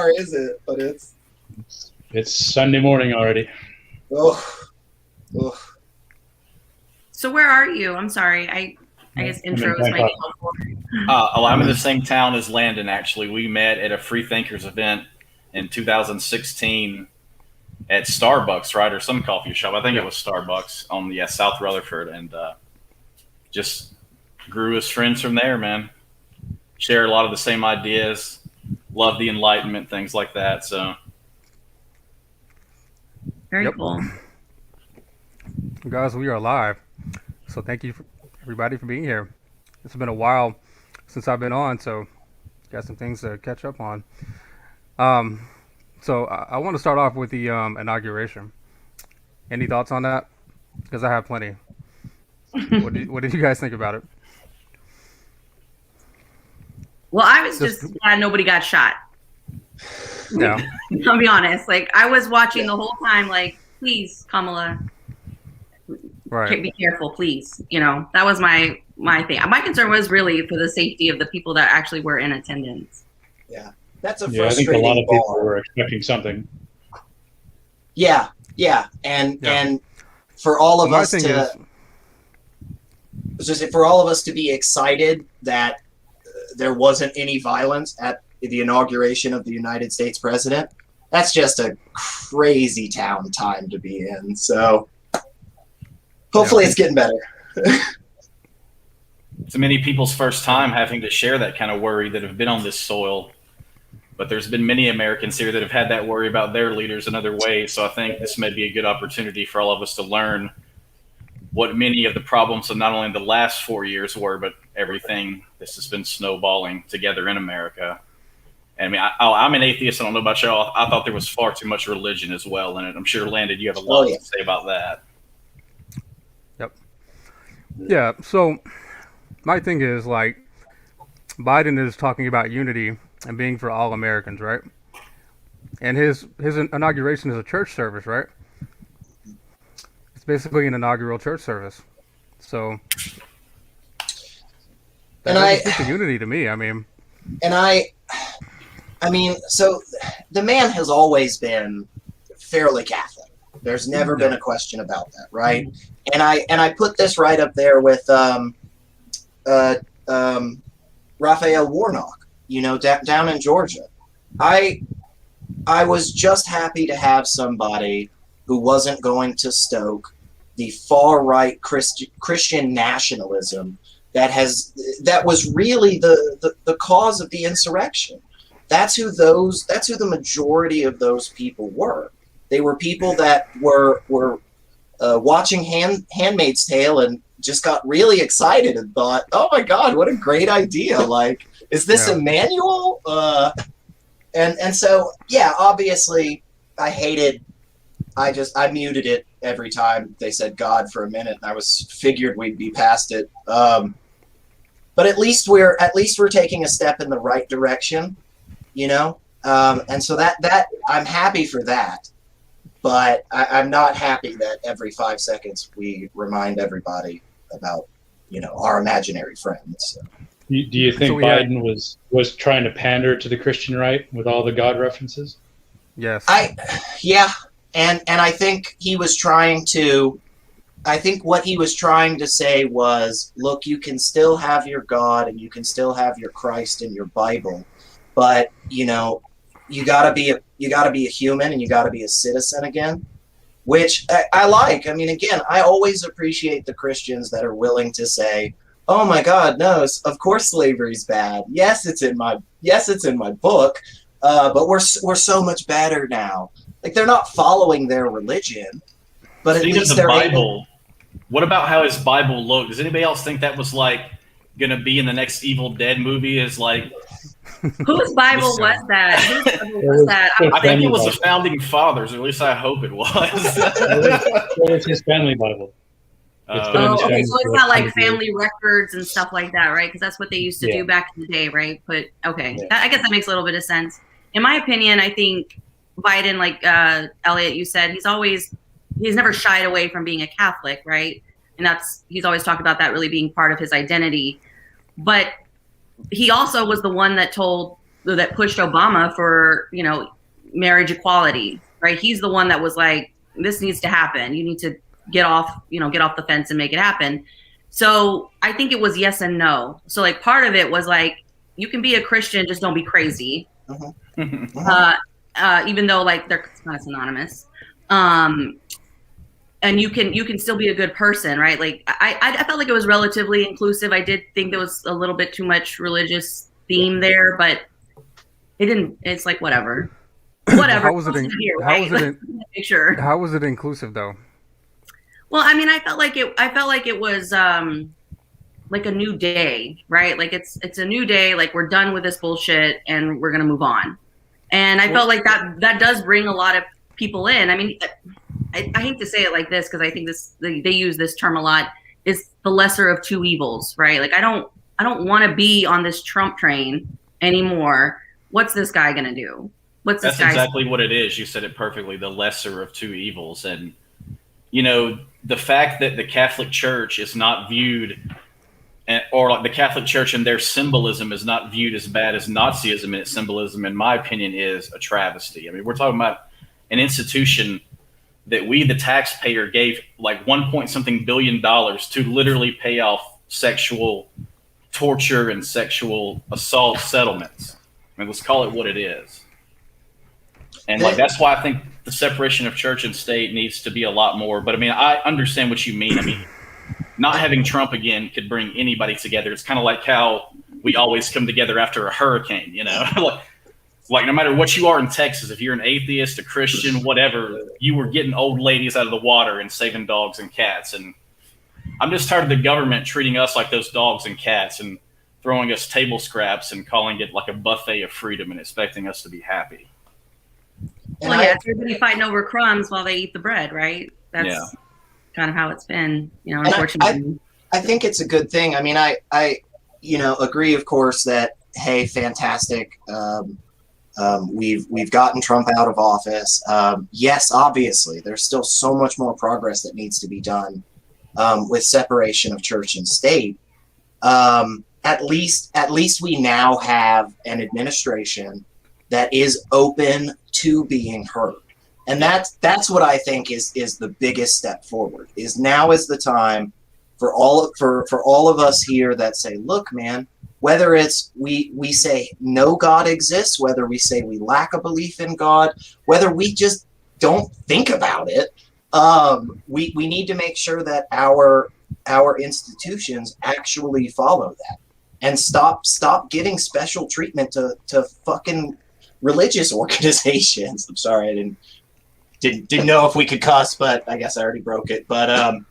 far is it? But it's Sunday morning already. Oh. So where are you? I'm sorry. I guess intros might be helpful. I'm in the same town as Landon, actually. We met at a Free Thinkers event in 2016 at Starbucks, right? Or some coffee shop. I think it was Starbucks on the South Rutherford. And just grew as friends from there, man. Share a lot of the same ideas. Love the Enlightenment, things like that. So very cool. Guys, we are live. So thank you, everybody, for being here. It's been a while since I've been on, so got some things to catch up on. So I want to start off with the inauguration. Any thoughts on that? Because I have plenty. What did you guys think about it? Well, I was just glad nobody got shot. Yeah. I'll be honest. Like, I was watching the whole time, like, please, Kamala, be careful, please. You know, that was my thing. My concern was really for the safety of the people that actually were in attendance. Yeah, that's a I think a lot of people were expecting something. Yeah, and for all of us to be excited that there wasn't any violence at the inauguration of the United States president, that's just a crazy town time to be in. So hopefully it's getting better. It's many people's first time having to share that kind of worry that have been on this soil. But there's been many Americans here that have had that worry about their leaders in other ways. So I think this may be a good opportunity for all of us to learn what many of the problems of not only the last 4 years were, but everything this has been snowballing together in America. And I mean, I'm an atheist. I don't know about y'all. I thought there was far too much religion as well in it. I'm sure, Landon, you have a lot to say about that. Yep. Yeah. So my thing is, like, Biden is talking about unity and being for all Americans, right? And his inauguration is a church service, right? It's basically an inaugural church service. So that doesn't speak to unity to me. I mean, so the man has always been fairly Catholic. There's never been a question about that, right? And I put this right up there with Raphael Warnock, you know, down in Georgia. I was just happy to have somebody who wasn't going to stoke the far right Christian nationalism that was really the cause of the insurrection. That's who the majority of those people were. They were people that were watching Handmaid's Tale and just got really excited and thought, "Oh my God, what a great idea! Like, is this Emmanuel?" And so, yeah, obviously, I muted it every time they said God for a minute, and I figured we'd be past it. But at least we're taking a step in the right direction, you know. And so that I'm happy for that. But I'm not happy that every 5 seconds we remind everybody about, you know, our imaginary friends. So. Do you think Biden was trying to pander to the Christian right with all the God references? Yes. And I think he was trying to. I think what he was trying to say was, look, you can still have your God and you can still have your Christ and your Bible, but you know, you gotta be a human and you gotta be a citizen again, which I like. I mean, again, I always appreciate the Christians that are willing to say, "Oh my God, no! Of course slavery's bad. Yes, it's in my book, but we're so much better now." Like, they're not following their religion, but at least they're Bible. What about how his Bible looked? Does anybody else think that was like gonna be in the next Evil Dead movie? Is like, whose Bible was that? Whose Bible was that? I think it was the founding fathers, or at least I hope it was. It's his family Bible. Okay, so it's not like family records and stuff like that, right? Because that's what they used to do back in the day, right? But okay, I guess that makes a little bit of sense. In my opinion, I think Biden, like Elliot, you said, he's never shied away from being a Catholic, right? And he's always talked about that really being part of his identity. But he also was the one that told that pushed Obama for, marriage equality, right? He's the one that was like, this needs to happen. You need to get off the fence and make it happen. So I think it was yes and no. So like part of it was like, you can be a Christian, just don't be crazy. Even though like they're kind of synonymous. And you can still be a good person, right? Like I felt like it was relatively inclusive. I did think there was a little bit too much religious theme there, but it's like whatever. Whatever. How was it inclusive though? Well, I mean, I felt like it was like a new day, right? Like it's a new day, like we're done with this bullshit and we're gonna move on. And I felt like that does bring a lot of people in. I mean, I hate to say it like this because I think they use this term a lot, is the lesser of two evils, right? Like I don't want to be on this Trump train anymore. What's this guy gonna do? That's exactly what it is. You said it perfectly. The lesser of two evils. And, the fact that the Catholic Church is not viewed, or like the Catholic Church and their symbolism is not viewed as bad as Nazism and its symbolism, in my opinion, is a travesty. I mean, we're talking about an institution that we, the taxpayer, gave like $1 billion to literally pay off sexual torture and sexual assault settlements. I mean, let's call it what it is. And like that's why I think the separation of church and state needs to be a lot more. But I mean, I understand what you mean. I mean, not having Trump again could bring anybody together. It's kind of like how we always come together after a hurricane, like no matter what you are in Texas, if you're an atheist, a Christian, whatever, you were getting old ladies out of the water and saving dogs and cats. And I'm just tired of the government treating us like those dogs and cats and throwing us table scraps and calling it like a buffet of freedom and expecting us to be happy. Well, yeah, everybody fighting over crumbs while they eat the bread, right? That's kind of how it's been, unfortunately. I think it's a good thing. I mean, I agree, of course, that, hey, fantastic. We've gotten Trump out of office. Yes, obviously, there's still so much more progress that needs to be done with separation of church and state. At least we now have an administration that is open to being heard. And that's what I think is the biggest step forward. Is now is the time for all of us here that say, look, man, whether it's we say no God exists, whether we say we lack a belief in God, whether we just don't think about it, we need to make sure that our institutions actually follow that and stop giving special treatment to fucking religious organizations. I'm sorry, I didn't know if we could cuss, but I guess I already broke it. But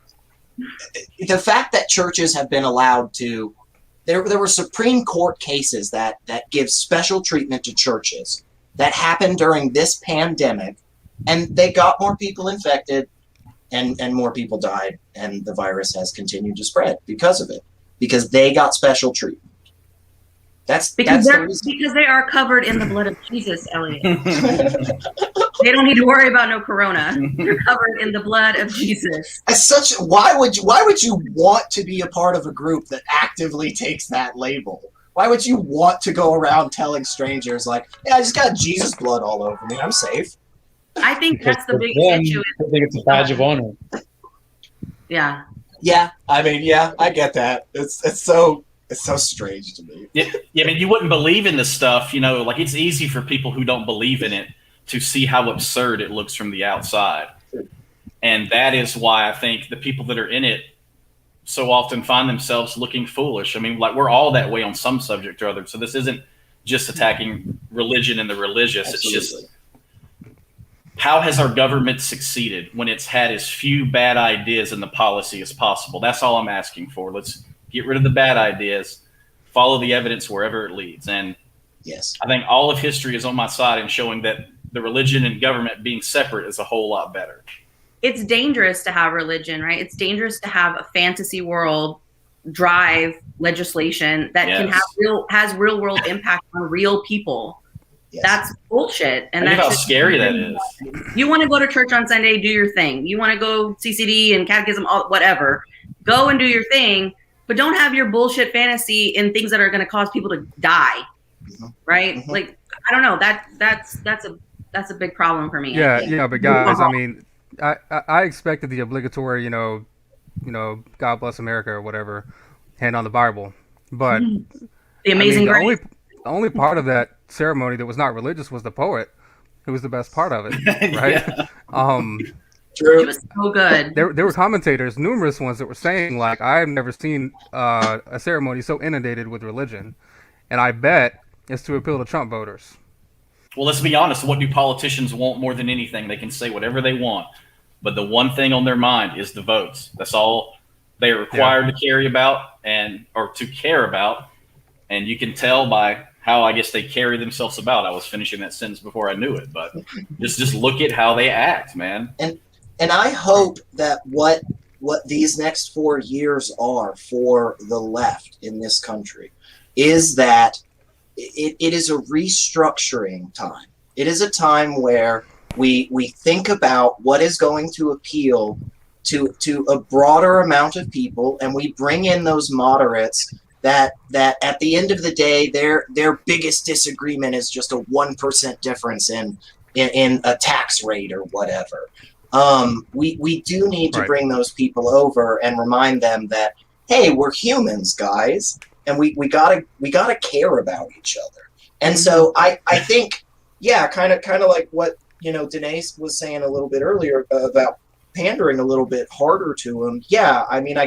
the fact that churches have been allowed to, there were Supreme Court cases that give special treatment to churches that happened during this pandemic, and they got more people infected and more people died, and the virus has continued to spread because of it, because they got special treatment. Because they are covered in the blood of Jesus, Elliot. They don't need to worry about no corona. They're covered in the blood of Jesus. Why would you want to be a part of a group that actively takes that label? Why would you want to go around telling strangers like, "Yeah, I just got Jesus blood all over me. I'm safe"? I think that's the biggest issue. I think it's a badge of honor. Yeah. Yeah. I mean, yeah, I get that. It's so strange to me. Yeah, I mean, you wouldn't believe in this stuff, like it's easy for people who don't believe in it to see how absurd it looks from the outside. And that is why I think the people that are in it so often find themselves looking foolish. I mean, like we're all that way on some subject or other. So this isn't just attacking religion and the religious. Absolutely. It's just, how has our government succeeded when it's had as few bad ideas in the policy as possible? That's all I'm asking for. Let's get rid of the bad ideas, follow the evidence wherever it leads. And yes, I think all of history is on my side in showing that the religion and government being separate is a whole lot better. It's dangerous to have religion, right? It's dangerous to have a fantasy world drive legislation that has real world impact on real people. Yes. That's bullshit. And think that's how scary that is. You want to go to church on Sunday, do your thing. You want to go CCD and catechism, whatever. Go and do your thing, but don't have your bullshit fantasy in things that are going to cause people to die. right? Mm-hmm. Like, I don't know. That's a big problem for me. Yeah, but guys, I mean, I expected the obligatory, God bless America or whatever, hand on the Bible, but The Amazing Grace. The only part of that ceremony that was not religious was the poet, who was the best part of it, right? True. It was so good. There were commentators, numerous ones, that were saying, like, I have never seen a ceremony so inundated with religion, and I bet it's to appeal to Trump voters. Well, let's be honest. What do politicians want more than anything? They can say whatever they want, but the one thing on their mind is the votes. That's all they are required to care about, and you can tell by how, I guess, they carry themselves about. I was finishing that sentence before I knew it, but just look at how they act, man. And I hope that what these next 4 years are for the left in this country is that it is a restructuring time. It is a time where we think about what is going to appeal to a broader amount of people, and we bring in those moderates that at the end of the day, their biggest disagreement is just a 1% difference in a tax rate or whatever. We do need to bring those people over and remind them that, hey, we're humans, guys, and we gotta care about each other. And so I think, kind of like what Danae was saying a little bit earlier about pandering a little bit harder to them. Yeah, I mean,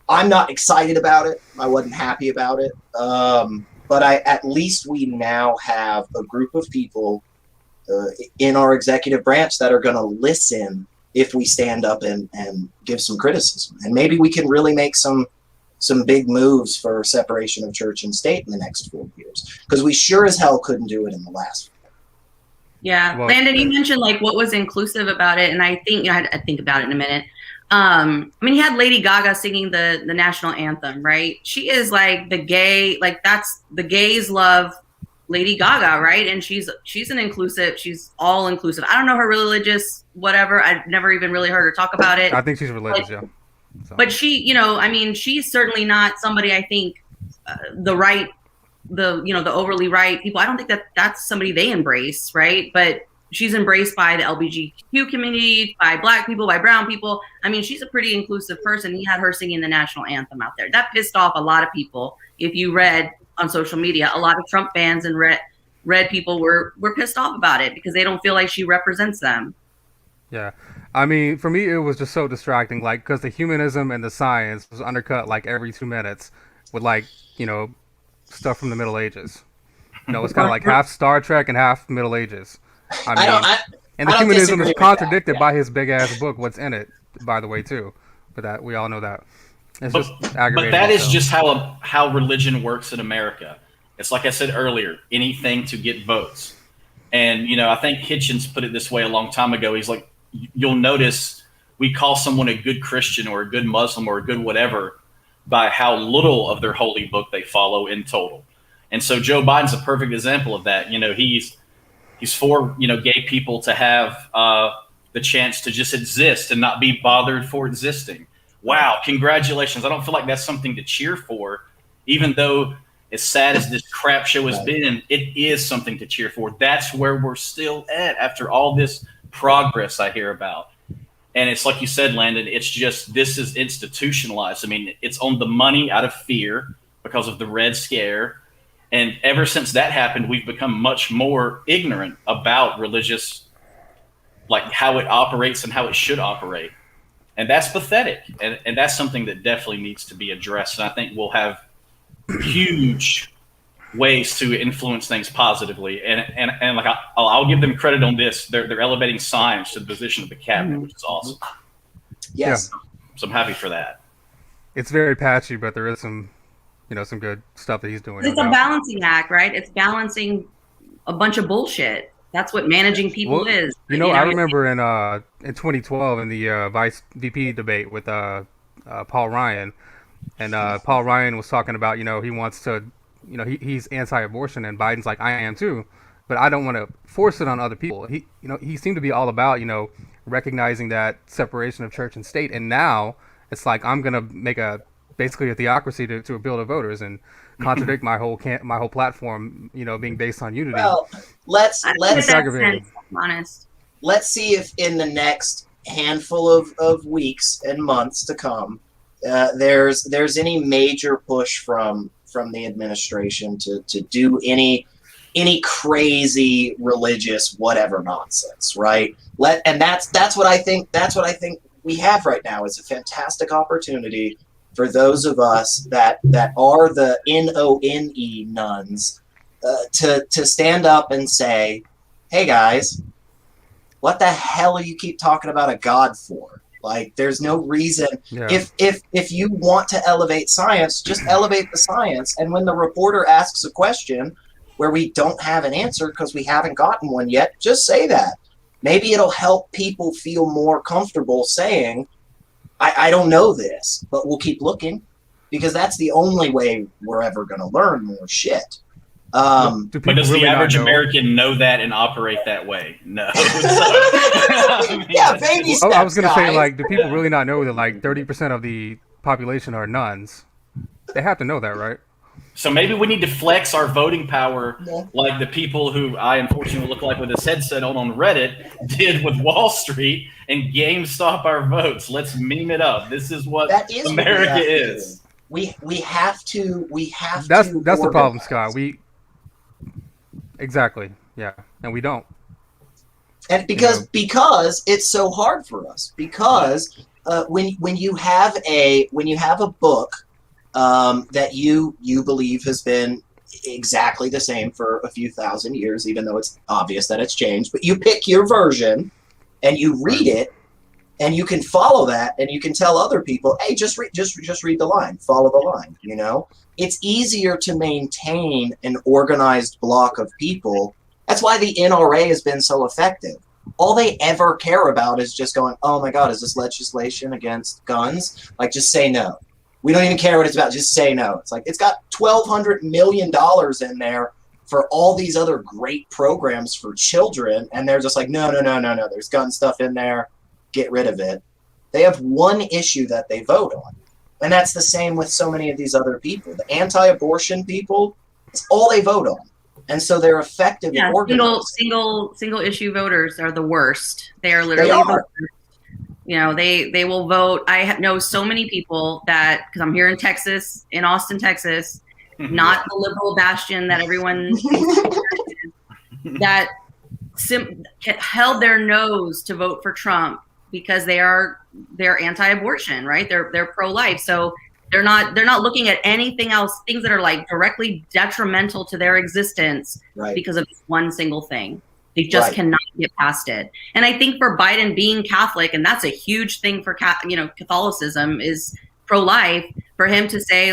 I'm not excited about it. I wasn't happy about it. But at least we now have a group of people in our executive branch that are going to listen if we stand up and give some criticism. And maybe we can really make some big moves for separation of church and state in the next 4 years, because we sure as hell couldn't do it in the last 4. Yeah. Well, Landon, you mentioned like what was inclusive about it. And I think, I think about it in a minute. I mean, he had Lady Gaga singing the national anthem, right? She is like the gays love Lady Gaga, right? And she's an inclusive, she's all inclusive. I don't know her religious whatever. I've never even really heard her talk about it. I think she's religious, yeah. So. But she, I mean, she's certainly not somebody, I think, the overly right people. I don't think that's somebody they embrace, right? But she's embraced by the LGBTQ community, by Black people, by brown people. I mean, she's a pretty inclusive person. He had her singing the national anthem out there. That pissed off a lot of people. If you read on social media, a lot of Trump fans and red people were pissed off about it because they don't feel like she represents them. Yeah. I mean, for me, it was just so distracting, like, because the humanism and the science was undercut like every 2 minutes with, like, stuff from the Middle Ages. It's kind of like half Star Trek and half Middle Ages. And the humanism is contradicted by his big ass book, What's in It, by the way, too. But that we all know that. It's just aggravating. But that is just how religion works in America. It's like I said earlier, anything to get votes. And, I think Hitchens put it this way a long time ago. He's like, you'll notice we call someone a good Christian or a good Muslim or a good whatever by how little of their holy book they follow in total. And so Joe Biden's a perfect example of that. He's for, gay people to have the chance to just exist and not be bothered for existing. Wow, congratulations. I don't feel like that's something to cheer for, even though as sad as this crap show has been, it is something to cheer for. That's where we're still at after all this progress I hear about. And it's like you said, Landon, it's just, this is institutionalized. I mean, it's on the money out of fear because of the Red Scare. And ever since that happened, we've become much more ignorant about religious, like how it operates and how it should operate. And that's pathetic. And that's something that definitely needs to be addressed. And I think we'll have huge ways to influence things positively. And like I'll give them credit on this. They're elevating science to the position of the cabinet, which is awesome. Yes. Yeah. So I'm happy for that. It's very patchy, but there is some good stuff that he's doing. It's a balancing act, right? It's balancing a bunch of bullshit. That's what managing people is. I remember in 2012 in the Vice VP debate with Paul Ryan, and Paul Ryan was talking about, he wants to, he's anti-abortion, and Biden's like, I am too, but I don't want to force it on other people. He seemed to be all about, recognizing that separation of church and state, and now it's like, I'm going to make basically a theocracy to appeal to voters. And contradict my whole platform, being based on unity. Well, let's aggravating. Honest. Let's see if in the next handful of weeks and months to come, there's any major push from the administration to do any crazy religious whatever nonsense, right? That's what I think we have right now is a fantastic opportunity for those of us that are the NONE nuns to stand up and say, hey guys, what the hell are you keep talking about a God for? Like, there's no reason. Yeah. If you want to elevate science, just elevate the science. And when the reporter asks a question where we don't have an answer because we haven't gotten one yet, just say that. Maybe it'll help people feel more comfortable saying, I don't know this, but we'll keep looking, because that's the only way we're ever going to learn more shit. But does the average American know that and operate that way? No. Yeah, baby steps, I was going to say, guys. like, do people really not know that, like, 30% of the population are nuns? They have to know that, right? So maybe we need to flex our voting power like the people who I unfortunately look like with this headset on Reddit did with Wall Street and GameStop our votes. Let's meme it up. This is what America is. We have to. That's the problem, Scott. Exactly. Yeah. And we don't. And because it's so hard for us, because when you have a book that you believe has been exactly the same for a few thousand years, even though it's obvious that it's changed, but you pick your version and you read it, and you can follow that, and you can tell other people, hey, just read the line, follow the line. It's easier to maintain an organized block of people. That's why the NRA has been so effective. All they ever care about is just going, oh my God, is this legislation against guns? Like, just say no. We don't even care what it's about. Just say no. It's like, it's got $1,200 million in there for all these other great programs for children. And they're just like, no. There's gun stuff in there. Get rid of it. They have one issue that they vote on. And that's the same with so many of these other people. The anti-abortion people, it's all they vote on. And so they're effective in organizing. Single issue voters are the worst. They are literally the worst. They will vote. I know so many people that, because I'm here in Texas, in Austin, Texas, not the liberal bastion that everyone that held their nose to vote for Trump because they're anti-abortion, right? They're pro-life, so they're not looking at anything else, things that are like directly detrimental to their existence, right, because of one single thing. They just cannot get past it. And I think for Biden being Catholic, and that's a huge thing for Catholicism is pro-life, for him to say,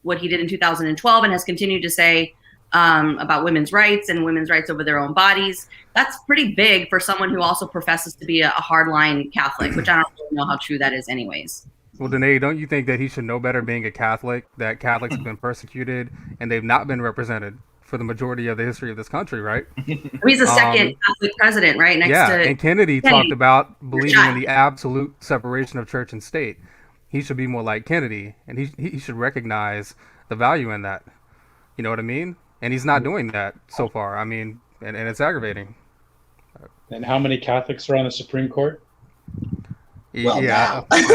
what he did in 2012 and has continued to say about women's rights and women's rights over their own bodies, that's pretty big for someone who also professes to be a hardline Catholic, which I don't really know how true that is anyways. Well, Danae, don't you think that he should know better being a Catholic, that Catholics have been persecuted and they've not been represented for the majority of the history of this country, right? He's the second Catholic president, right? And Kennedy talked about believing in the absolute separation of church and state. He should be more like Kennedy, and he should recognize the value in that. You know what I mean? And he's not doing that so far. I mean, and it's aggravating. And how many Catholics are on the Supreme Court? Well, yeah, but I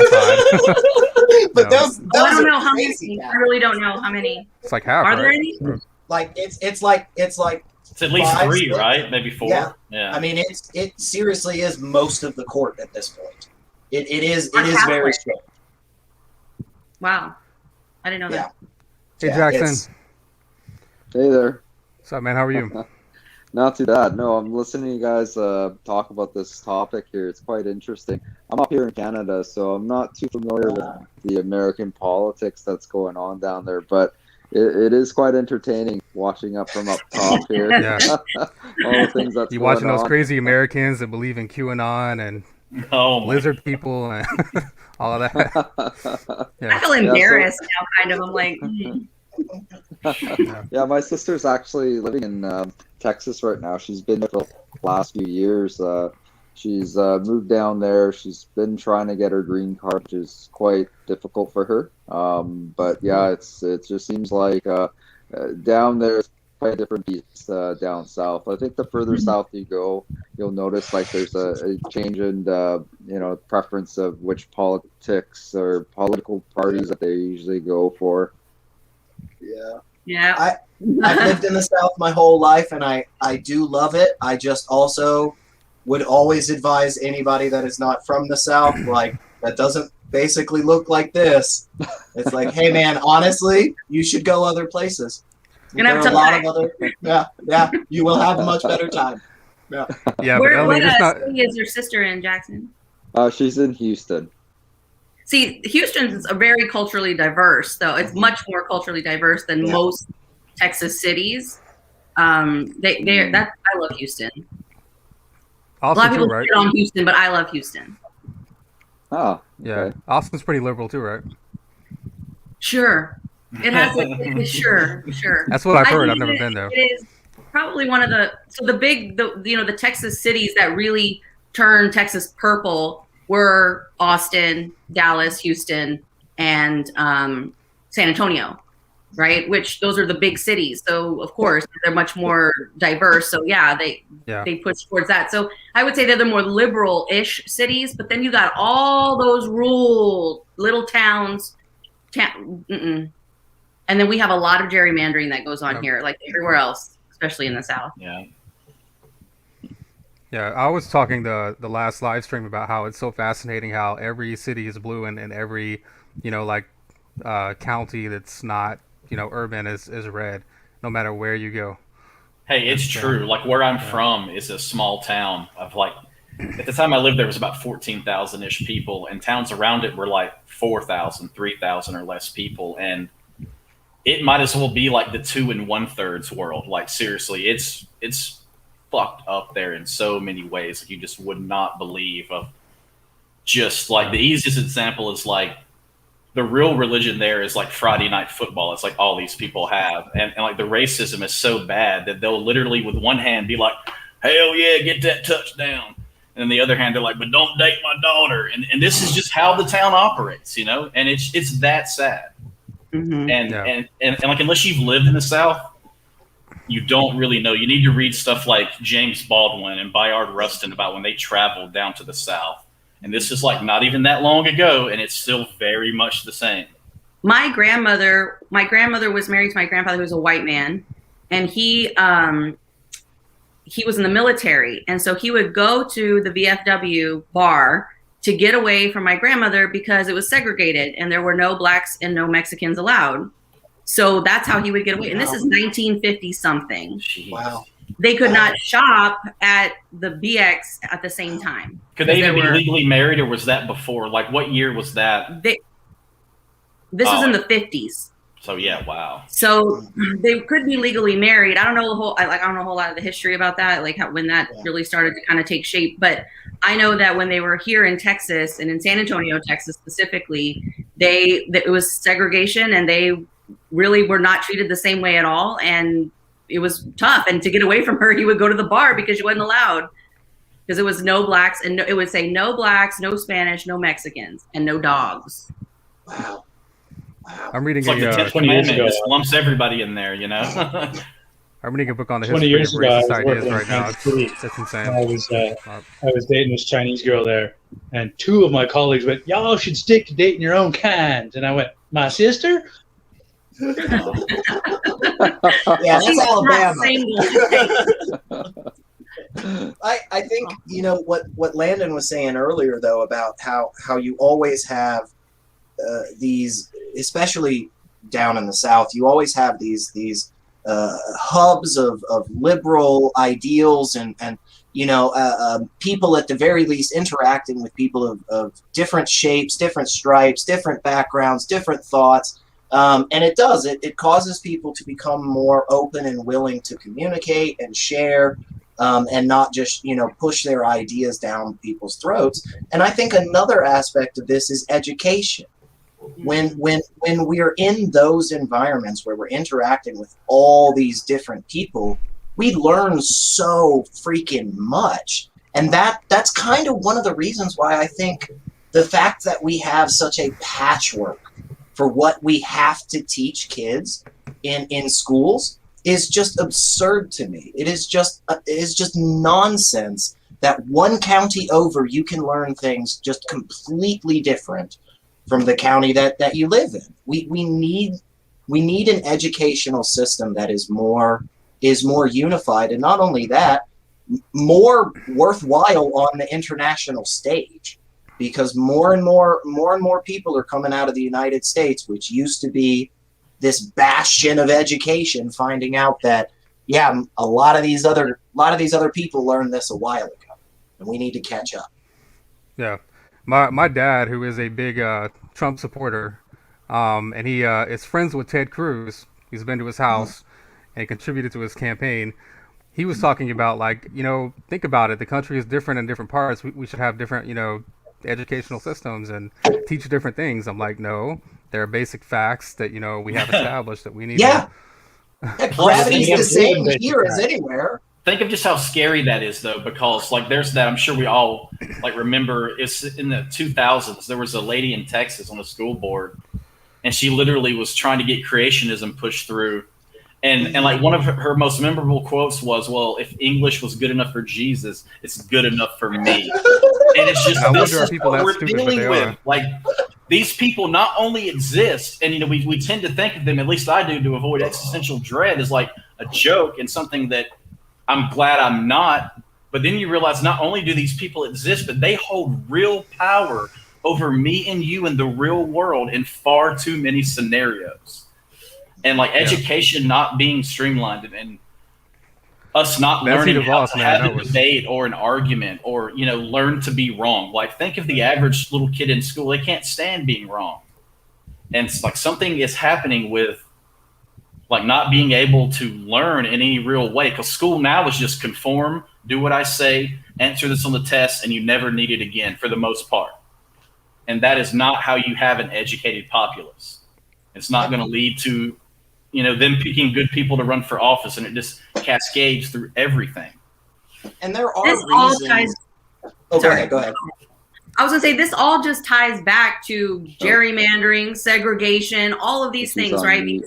don't know how many. I really don't know how many. It's like half. Are there any? Like it's like it's at least 3, right? Maybe 4. Yeah. I mean, it seriously is most of the court at this point. It is very strong. Wow, I didn't know that. Hey, Jackson. Hey there. What's up, man? How are you? Not too bad. No, I'm listening to you guys talk about this topic here. It's quite interesting. I'm up here in Canada, so I'm not too familiar with the American politics that's going on down there, but it is quite entertaining watching from up top here. Yeah. All the things that's you going watching those on. crazy Americans that believe in QAnon and lizard people and all of that. I feel embarrassed now, kind of. I'm like, Yeah, my sister's actually living in Texas right now. She's been there for the last few years. She's moved down there. She's been trying to get her green card, which is quite difficult for her. But yeah, it just seems like down there is quite a different beast down south. I think the further south you go, you'll notice like there's a change in preference of which politics or political parties that they usually go for. Yeah. I've lived in the South my whole life, and I do love it. I just also would always advise anybody that is not from the South, like, that doesn't basically look like this. It's like, hey, man, honestly, you should go other places. There are a lot of other, you will have a much better time. Yeah. What city is your sister in, Jackson? She's in Houston. See, Houston's a very culturally diverse, though. It's much more culturally diverse than most Texas cities. I love Houston. Austin, a lot of people too, right? shit on Houston, but I love Houston. Oh, yeah. okay. Austin's pretty liberal too, right? Sure. It has sure. That's what I've heard. I've never been there. It is probably one of the Texas cities that really turned Texas purple were Austin, Dallas, Houston, and San Antonio, right? Which those are the big cities. So of course they're much more diverse. So they push towards that. So I would say they're the more liberal-ish cities. But then you got all those rural little towns. And then we have a lot of gerrymandering that goes on here, like everywhere else, especially in the South. Yeah. Yeah, I was talking the last live stream about how it's so fascinating how every city is blue and every, county that's not, urban is red, no matter where you go. Hey, it's true. Like where I'm from is a small town of like, at the time I lived there was about 14,000-ish people, and towns around it were like 4,000, 3,000 or less people. And it might as well be like the 2 1/3 world. Like seriously, it's fucked up there in so many ways. Like you just would not believe. Of just like the easiest example is like the real religion there is like Friday night football. It's like all these people have, and like the racism is so bad that they'll literally with one hand be like, "Hell yeah, get that touchdown," and then the other hand they're like, "But don't date my daughter." And this is just how the town operates, and it's that sad. Mm-hmm. And like unless you've lived in the South, you don't really know. You need to read stuff like James Baldwin and Bayard Rustin about when they traveled down to the South. And this is like not even that long ago, and it's still very much the same. My grandmother was married to my grandfather, who was a white man, and he was in the military, and so he would go to the VFW bar to get away from my grandmother because it was segregated and there were no blacks and no Mexicans allowed. So that's how he would get away. And this is 1950 something. Wow. They could not shop at the BX at the same time. Could they even be legally married, or was that before? Like what year was that? This was in the 50s. So yeah, wow. So they could be legally married. I don't know a whole lot of the history about that, like when that really started to kind of take shape. But I know that when they were here in Texas and in San Antonio, Texas specifically, it was segregation, and they really were not treated the same way at all. And it was tough. And to get away from her, he would go to the bar because she wasn't allowed, because it was no blacks, and it would say no blacks, no Spanish, no Mexicans, and no dogs. Wow. I'm reading it's like the 10th Commandment just lumps everybody in there, I'm reading a book on the history of racist ideas right now. It's insane. I was dating this Chinese girl there, and 2 of my colleagues went, "Y'all should stick to dating your own kind." And I went, "My sister?" Yeah, that's Alabama. I think what Landon was saying earlier, though, about how you always have these, especially down in the South, you always have these hubs of liberal ideals and people at the very least interacting with people of different shapes, different stripes, different backgrounds, different thoughts. And it causes people to become more open and willing to communicate and share, and not just, push their ideas down people's throats. And I think another aspect of this is education. When we're in those environments where we're interacting with all these different people, we learn so freaking much. And that's kind of one of the reasons why I think the fact that we have such a patchwork for what we have to teach kids in schools is just absurd to me. It is just nonsense that one county over you can learn things just completely different from the county that you live in. We need an educational system that is more unified, and not only that, more worthwhile on the international stage, because more and more people are coming out of the United States, which used to be this bastion of education, finding out that a lot of these other people learned this a while ago, and we need to catch up. Yeah, my dad, who is a big Trump supporter, and he is friends with Ted Cruz. He's been to his house and contributed to his campaign. He was talking about, like, think about it. The country is different in different parts. We should have different, educational systems and teach different things. I'm like, no, there are basic facts that, we have established that we need to... Gravity's the same here as anywhere. Think of just how scary that is, though, because, like, there's that, I'm sure we all, like, remember, it's in the 2000s, there was a lady in Texas on the school board, and she literally was trying to get creationism pushed through. And like one of her most memorable quotes was, "Well, if English was good enough for Jesus, it's good enough for me." And it's just this is what we're dealing with. Like, these people not only exist, and we tend to think of them, at least I do, to avoid existential dread, as like a joke and something that I'm glad I'm not. But then you realize not only do these people exist, but they hold real power over me and you in the real world in far too many scenarios. And like education not being streamlined, and us not learning how to have a debate or an argument, or learn to be wrong. Like, think of the average little kid in school; they can't stand being wrong, and it's like something is happening with like not being able to learn in any real way. Because school now is just conform, do what I say, answer this on the test, and you never need it again for the most part. And that is not how you have an educated populace. It's not going to lead to them picking good people to run for office, and it just cascades through everything. And there are reasons. Go ahead. I was going to say, this all just ties back to gerrymandering, segregation, all of these things, right? Because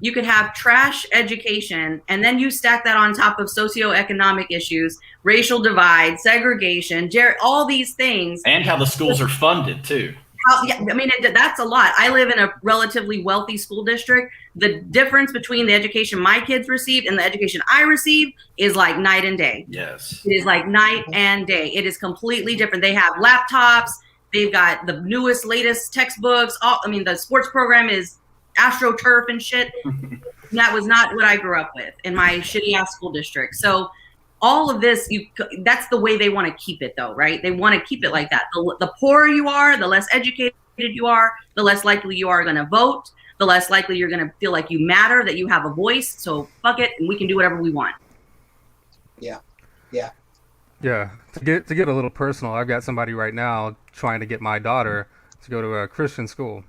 you could have trash education, and then you stack that on top of socioeconomic issues, racial divide, segregation, all these things. And how the schools are funded, too. That's a lot. I live in a relatively wealthy school district. The difference between the education my kids received and the education I received is like night and day. Yes. It is like night and day. It is completely different. They have laptops. They've got the newest, latest textbooks. The sports program is AstroTurf and shit. That was not what I grew up with in my shitty ass school district. So all of this, that's the way they want to keep it, though, right? They want to keep it like that. The poorer you are, the less educated you are, the less likely you are going to vote, the less likely you're going to feel like you matter, that you have a voice. So fuck it, and we can do whatever we want. Yeah. To get a little personal, I've got somebody right now trying to get my daughter to go to a Christian school.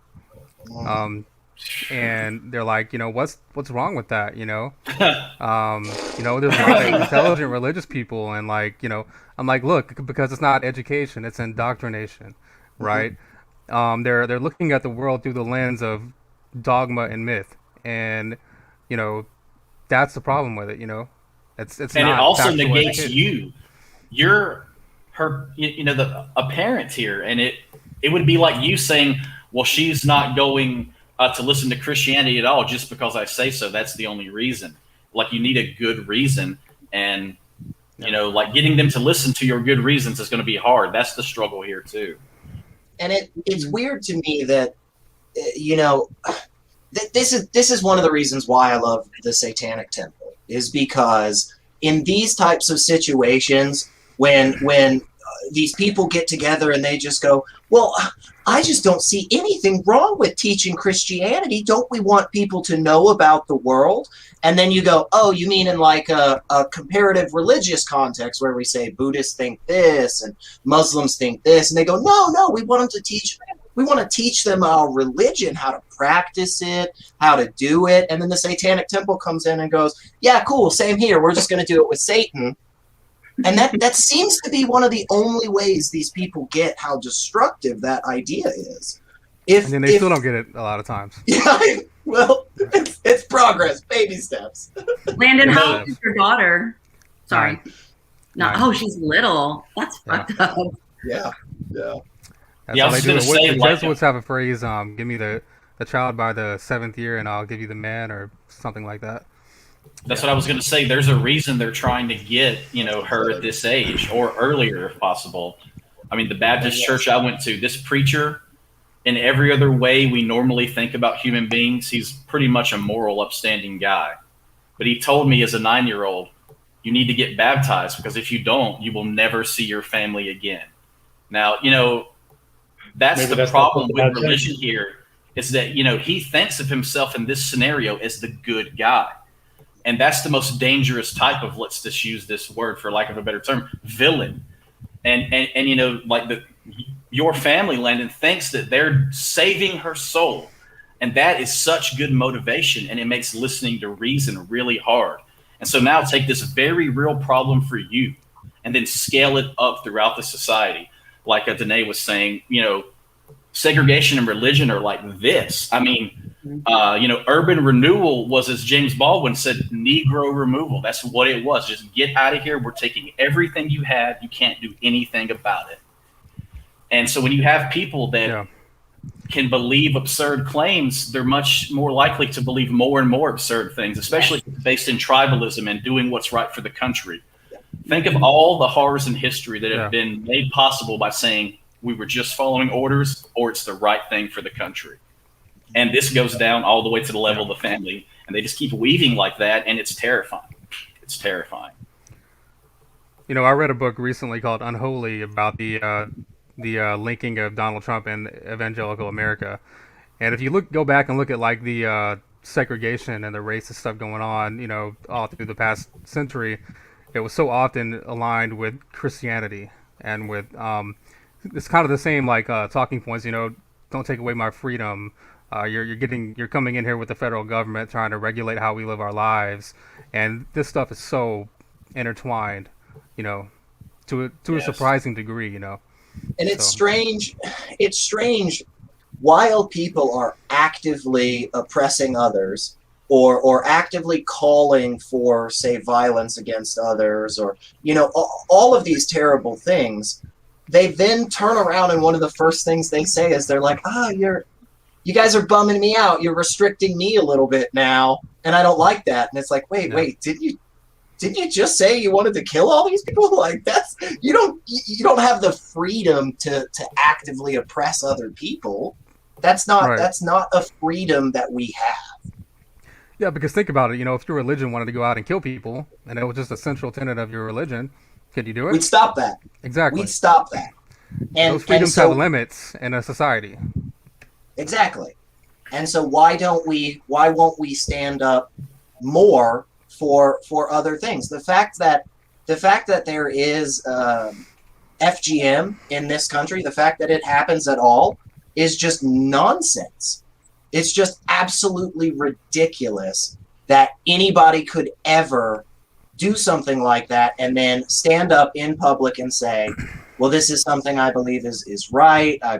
And they're like, what's wrong with that? There's a lot of intelligent religious people, and I'm like, look, because it's not education, it's indoctrination, right? They're looking at the world through the lens of dogma and myth, and that's the problem with it. It's and not, it also negates education. You're her, a parent here, and it would be like you saying, well, she's not going to listen to Christianity at all just because I say so. That's the only reason. Like, you need a good reason, and like getting them to listen to your good reasons is going to be hard. That's the struggle here too. And it's weird to me that this is one of the reasons why I love the Satanic Temple, is because in these types of situations, when these people get together and they just go, well, I just don't see anything wrong with teaching Christianity. Don't we want people to know about the world? And then you go, oh, you mean in like a comparative religious context where we say Buddhists think this and Muslims think this, and they go, no, we want to teach them our religion, how to practice it, how to do it. And then the Satanic Temple comes in and goes, yeah, cool, same here. We're just going to do it with Satan. And that seems to be one of the only ways these people get how destructive that idea is. And then they still don't get it a lot of times. Yeah, well, it's progress, baby steps. Landon, how old is your daughter? Sorry. 9. Oh, she's little. That's fucked up. Yeah. That's how they do it. The Jesuits have a phrase, give me the child by the 7th year and I'll give you the man, or something like that. That's what I was going to say. There's a reason they're trying to get, her at this age or earlier if possible. I mean, the Baptist church I went to, this preacher, in every other way we normally think about human beings, he's pretty much a moral, upstanding guy. But he told me as a 9-year-old, you need to get baptized, because if you don't, you will never see your family again. Now, that's the problem with religion here, is that, he thinks of himself in this scenario as the good guy. And that's the most dangerous type of, let's just use this word for lack of a better term, villain. And like your family, Landon, thinks that they're saving her soul. And that is such good motivation, and it makes listening to reason really hard. And so now take this very real problem for you and then scale it up throughout the society. Like Danae was saying, segregation and religion are like this. I mean, urban renewal was, as James Baldwin said, Negro removal. That's what it was. Just get out of here. We're taking everything you have. You can't do anything about it. And so when you have people that can believe absurd claims, they're much more likely to believe more and more absurd things, especially based in tribalism and doing what's right for the country. Think of all the horrors in history that have been made possible by saying we were just following orders, or it's the right thing for the country. And this goes down all the way to the level of the family, and they just keep weaving like that, and it's terrifying. It's terrifying. I read a book recently called Unholy about the linking of Donald Trump and evangelical America. And if you go back and look at like the segregation and the racist stuff going on, all through the past century, it was so often aligned with Christianity and with it's kind of the same like talking points. Don't take away my freedom. You're coming in here with the federal government trying to regulate how we live our lives, and this stuff is so intertwined, to a surprising degree, And it's strange. It's strange while people are actively oppressing others, or actively calling for, say, violence against others, or all of these terrible things. They then turn around, and one of the first things they say is they're like, you guys are bumming me out. You're restricting me a little bit now, and I don't like that. And it's like, wait, didn't you just say you wanted to kill all these people? Like, that's you don't have the freedom to actively oppress other people. That's not a freedom that we have. Yeah, because think about it. If your religion wanted to go out and kill people, and it was just a central tenet of your religion, could you do it? We'd stop that. Exactly. We'd stop that. And those freedoms have limits in a society. Exactly. And so why won't we stand up more for other things? The fact that there is FGM in this country, the fact that it happens at all, is just nonsense. It's just absolutely ridiculous that anybody could ever do something like that and then stand up in public and say, well, this is something I believe is right. I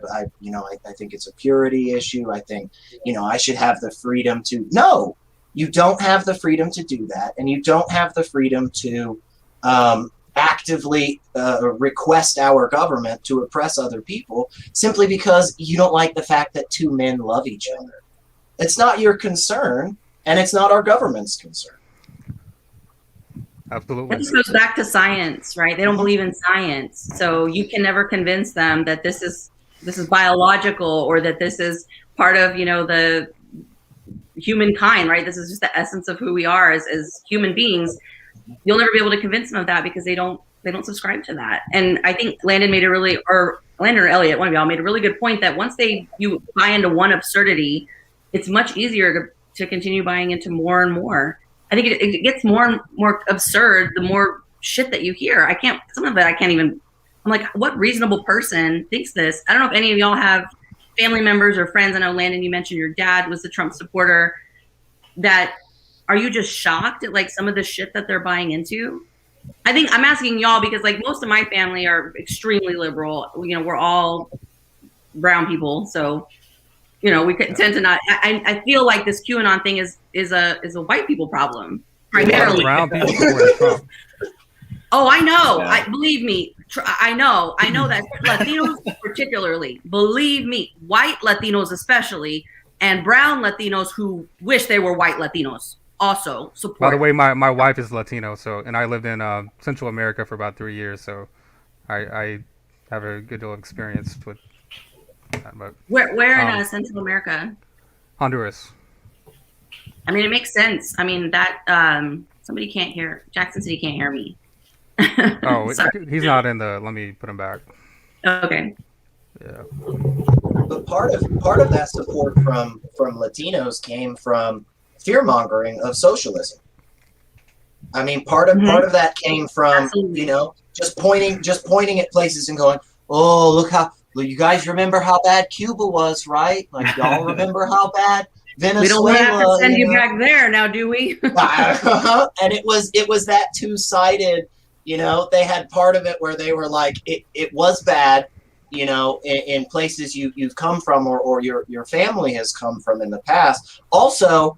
think it's a purity issue. I think, I should have the freedom to. No, you don't have the freedom to do that. And you don't have the freedom to actively request our government to oppress other people simply because you don't like the fact that two men love each other. It's not your concern, and it's not our government's concern. Absolutely. This goes back to science, right? They don't believe in science, so you can never convince them that this is biological, or that this is part of the humankind, right? This is just the essence of who we are as human beings. You'll never be able to convince them of that because they don't subscribe to that. And I think Landon or Elliot, one of y'all made a really good point that once you buy into one absurdity, it's much easier to continue buying into more and more. I think it gets more and more absurd the more shit that you hear. Some of it I can't even, I'm like, what reasonable person thinks this? I don't know if any of y'all have family members or friends. I know, Landon, you mentioned your dad was a Trump supporter. Are you just shocked at like some of the shit that they're buying into? I think I'm asking y'all because like most of my family are extremely liberal. You know, we're all brown people, so you know we tend to not. I feel like this QAnon thing is a white people problem primarily. Brown people supporting Trump. Oh, I know. Yeah. Believe me. I know that Latinos particularly, believe me, white Latinos especially, and brown Latinos who wish they were white Latinos also support. By the way, my wife is Latino, and I lived in Central America for about 3 years, so I have a good deal of experience with that. But where in Central America? Honduras. I mean, it makes sense. I mean that somebody can't hear Jackson City can't hear me. Oh, he's not in the. Let me put him back. Okay. Yeah. But part of that support from Latinos came from fear mongering of socialism. I mean, part of that came from Absolutely. you know just pointing at places and going, oh, look how you guys remember how bad Cuba was, right? Like y'all remember how bad Venezuela. We don't want to have to send you back there now, do we? And it was that two-sided. You know, they had part of it where they were like, it was bad, you know, in places you've come from or your family has come from in the past. Also,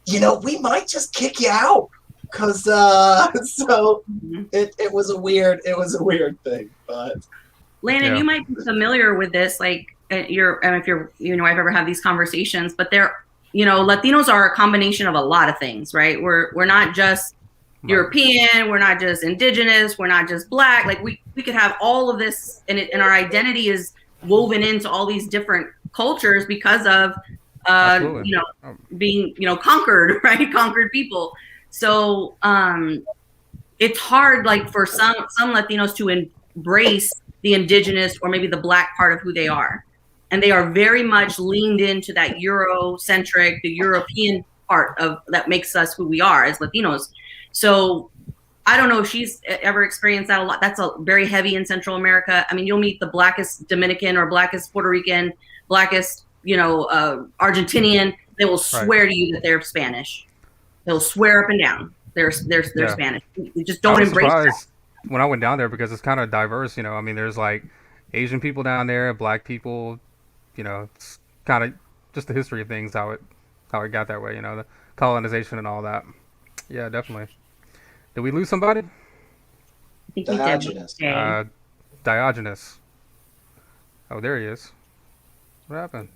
you know, we might just kick you out because so it was a weird thing. But Landon, you might be familiar with this, like if you're you know I've ever had these conversations, but they're you know Latinos are a combination of a lot of things, right? We're not just European, we're not just indigenous, we're not just black. Like we could have all of this, and our identity is woven into all these different cultures because of you know being you know conquered, right? Conquered people. So it's hard, like for some Latinos to embrace the indigenous or maybe the black part of who they are, and they are very much leaned into that Eurocentric, the European part of that makes us who we are as Latinos. So I don't know if she's ever experienced that a lot. That's very heavy in Central America. I mean, you'll meet the blackest Dominican or blackest Puerto Rican, blackest, you know, Argentinian. They will swear to you that they're Spanish. They'll swear up and down they're Spanish. You just don't embrace that. When I went down there because it's kind of diverse, you know. I mean, there's like Asian people down there, black people, you know. It's kind of just the history of things, how it got that way, you know, the colonization and all that. Yeah, definitely. Did we lose somebody? I think we did. Diogenes. Oh, there he is. What happened?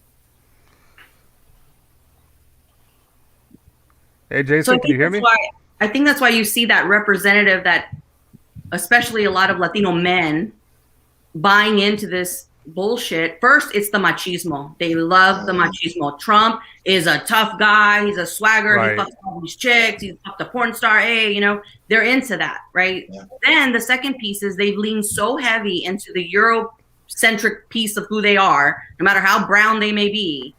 Hey, Jason, can you hear me? I think that's why you see that representative that, especially a lot of Latino men, buying into this bullshit. First, it's the machismo. They love the machismo. Trump is a tough guy. He's a swagger. Right. He fucks all these chicks. He's fucked a porn star. Hey, you know, they're into that, right? Yeah. Then the second piece is they've leaned so heavy into the Eurocentric piece of who they are, no matter how brown they may be,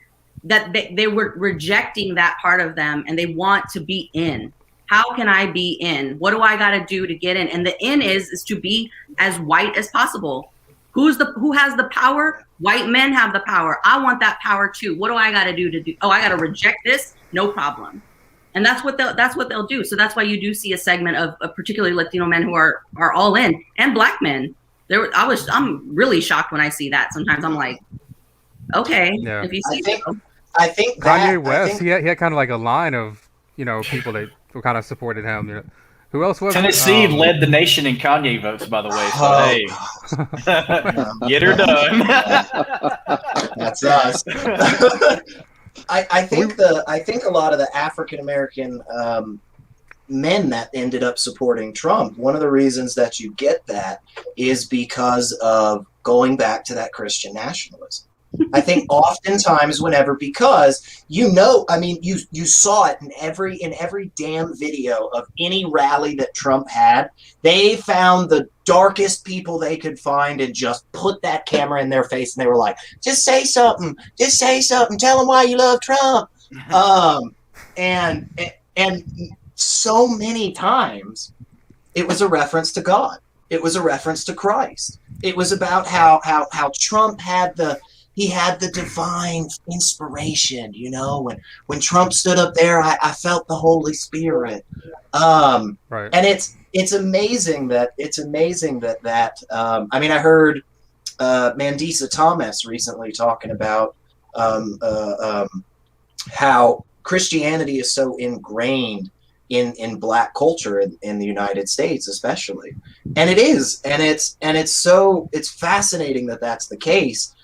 that they were rejecting that part of them and they want to be in. How can I be in? What do I got to do to get in? And the in is to be as white as possible. Who has the power? White men have the power. I want that power too. What do I got to do? Oh, I got to reject this? No problem. And that's what they'll do. So that's why you do see a segment of particularly Latino men who are all in, and black men. I'm really shocked when I see that. Sometimes I'm like, okay, if you see I think Kanye West, he had kind of like a line of, you know, people that who kind of supported him. You know. Who else was Tennessee led the nation in Kanye votes, by the way. So hey, get her done. That's us. I think a lot of the African American men that ended up supporting Trump, one of the reasons that you get that is because of going back to that Christian nationalism. I think oftentimes because you know, I mean, you saw it in every damn video of any rally that Trump had. They found the darkest people they could find and just put that camera in their face, and they were like, just say something, tell them why you love Trump. And so many times it was a reference to God. It was a reference to Christ. It was about how Trump had the divine inspiration, you know, when Trump stood up there, I felt the Holy Spirit. Right. And it's it's amazing that I mean, I heard Mandisa Thomas recently talking about how Christianity is so ingrained in Black culture in the United States, especially, and it is, and it's fascinating that that's the case.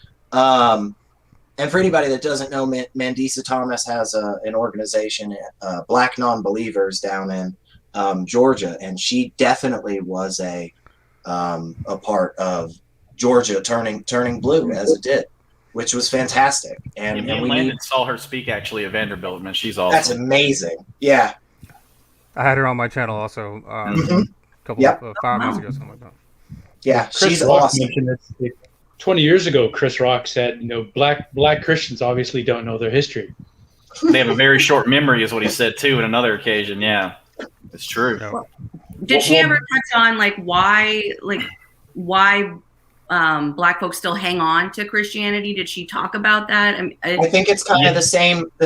And for anybody that doesn't know, Mandisa Thomas has an organization, Black Non-Believers, down in Georgia, and she definitely was a part of Georgia turning blue as it did, which was fantastic. And we Landon saw her speak actually at Vanderbilt, man. She's awesome. That's amazing. Yeah. I had her on my channel also a couple of 5 months ago, something like that. Yeah, Chris she's Rock awesome. mentioned this, 20 years ago, Chris Rock said, black Christians obviously don't know their history. They have a very short memory, is what he said too. In another occasion, yeah, it's true. No. Did she ever touch on why Black folks still hang on to Christianity? Did she talk about that? I think it's kind of the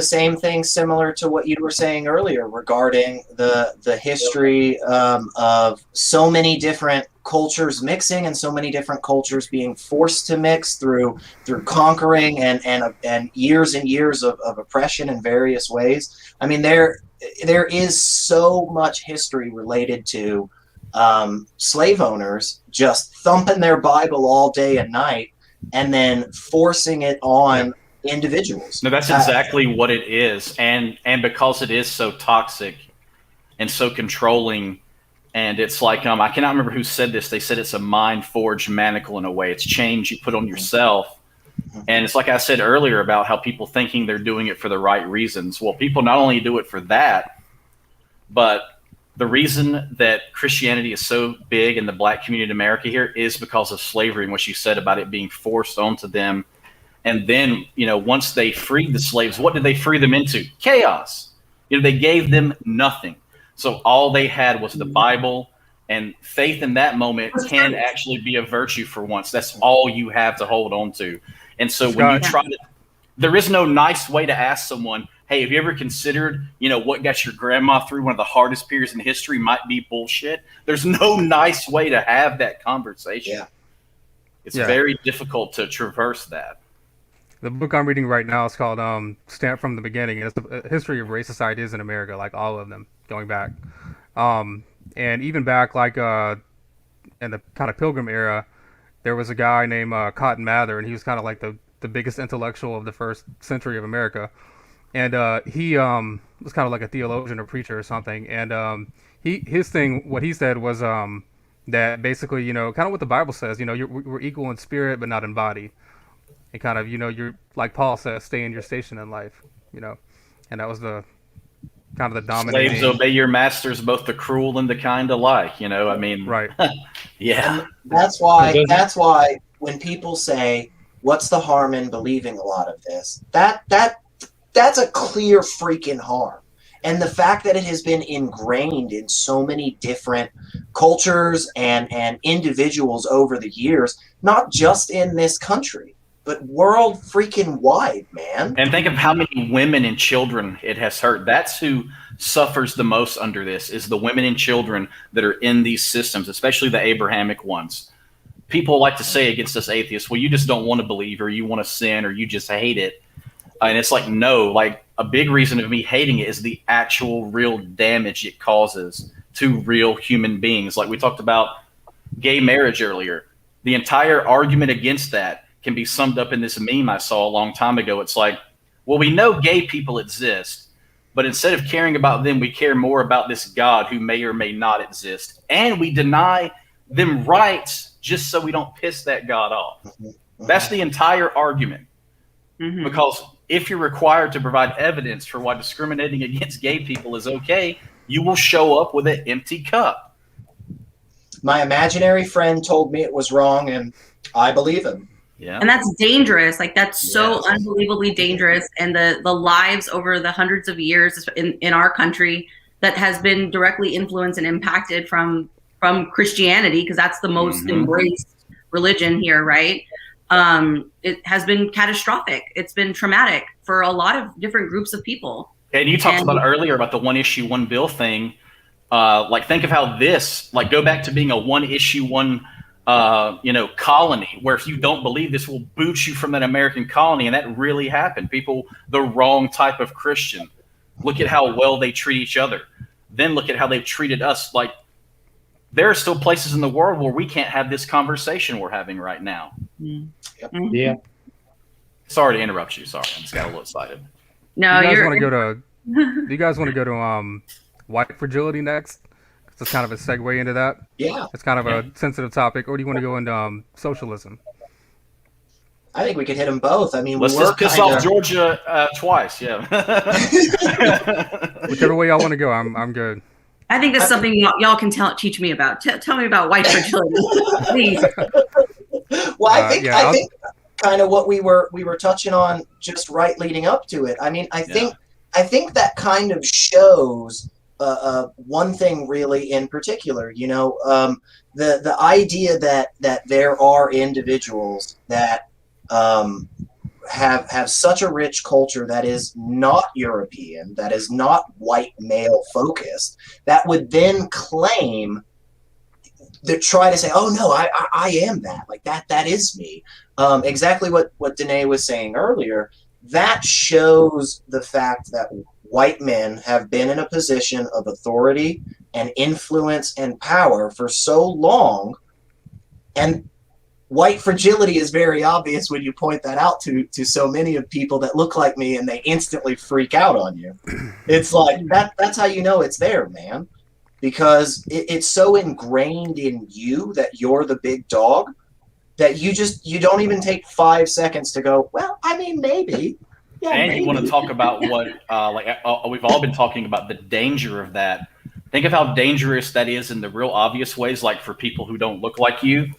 same thing, similar to what you were saying earlier regarding the history of so many different cultures mixing and so many different cultures being forced to mix through conquering and years and years of oppression in various ways. I mean, there is so much history related to slave owners just thumping their Bible all day and night and then forcing it on individuals. No, that's exactly what it is. And because it is so toxic and so controlling, and it's like, I cannot remember who said this. They said it's a mind-forged manacle in a way. It's change you put on yourself. And it's like I said earlier about how people thinking they're doing it for the right reasons. Well, people not only do it for that, but the reason that Christianity is so big in the Black community in America here is because of slavery and what you said about it being forced onto them. And then, once they freed the slaves, what did they free them into? Chaos. They gave them nothing. So all they had was the Bible, and faith in that moment can actually be a virtue for once. That's all you have to hold on to. And so when you try to, there is no nice way to ask someone, hey, have you ever considered, what got your grandma through one of the hardest periods in history might be bullshit? There's no nice way to have that conversation. Yeah. It's very difficult to traverse that. The book I'm reading right now is called Stamped from the Beginning. It's the history of racist ideas in America, like all of them, going back. And even back, in the kind of Pilgrim era, there was a guy named Cotton Mather, and he was kind of like the biggest intellectual of the first century of America. And he was kind of like a theologian or preacher or something. And his thing, what he said was that basically, kind of what the Bible says, we're equal in spirit but not in body. And kind of, you're like Paul says, stay in your station in life, and that was the kind of the dominating. Slaves obey your masters, both the cruel and the kind alike. Right. Yeah. And that's why when people say, "What's the harm in believing a lot of this?" That's a clear freaking harm. And the fact that it has been ingrained in so many different cultures and individuals over the years, not just in this country, but world freaking wide, man. And think of how many women and children it has hurt. That's who suffers the most under this, is the women and children that are in these systems, especially the Abrahamic ones. People like to say against us atheists, well, you just don't want to believe, or you want to sin, or you just hate it. And it's like, no, a big reason of me hating it is the actual real damage it causes to real human beings. Like we talked about gay marriage earlier. The entire argument against that can be summed up in this meme I saw a long time ago. It's like, well, we know gay people exist, but instead of caring about them, we care more about this God who may or may not exist. And we deny them rights just so we don't piss that God off. That's the entire argument. Mm-hmm. Because if you're required to provide evidence for why discriminating against gay people is okay, you will show up with an empty cup. My imaginary friend told me it was wrong, and I believe him. Yeah. And that's dangerous. That's so unbelievably dangerous. And the lives over the hundreds of years in our country that has been directly influenced and impacted from Christianity, because that's the most embraced religion here, right? It has been catastrophic. It's been traumatic for a lot of different groups of people. And you talked about earlier about the one issue, one bill thing. Like, think of how this, like, go back to being a one issue, colony, where if you don't believe this, will boot you from that American colony. And that really happened. People, the wrong type of Christian. Look at how well they treat each other. Then look at how they've treated us. Like, there are still places in the world where we can't have this conversation we're having right now. Yeah. Sorry to interrupt you. Sorry, I just got a little excited. No, do you guys want to go to white fragility next? It's kind of a segue into that. Yeah. It's kind of a sensitive topic. Or do you want to go into socialism? I think we could hit them both. I mean, let's just piss off Georgia twice. Yeah. Whichever way y'all want to go, I'm good. I think that's something y'all can teach me about. Tell me about white fragility, please. Well, I think kind of what we were touching on just right leading up to it. I mean, I think that kind of shows one thing really in particular. The idea that there are individuals that have such a rich culture that is not European, that is not white male focused, that would then claim that try to say, oh no, I am that, like that is me. Exactly what Danae was saying earlier. That shows the fact that white men have been in a position of authority and influence and power for so long, and white fragility is very obvious when you point that out to so many of people that look like me, and they instantly freak out on you. It's like that's how you know it's there, man, because it's so ingrained in you that you're the big dog that you don't even take 5 seconds to go, well, I mean, maybe. Yeah, and maybe. You want to talk about what we've all been talking about, the danger of that. Think of how dangerous that is in the real obvious ways, like for people who don't look like you.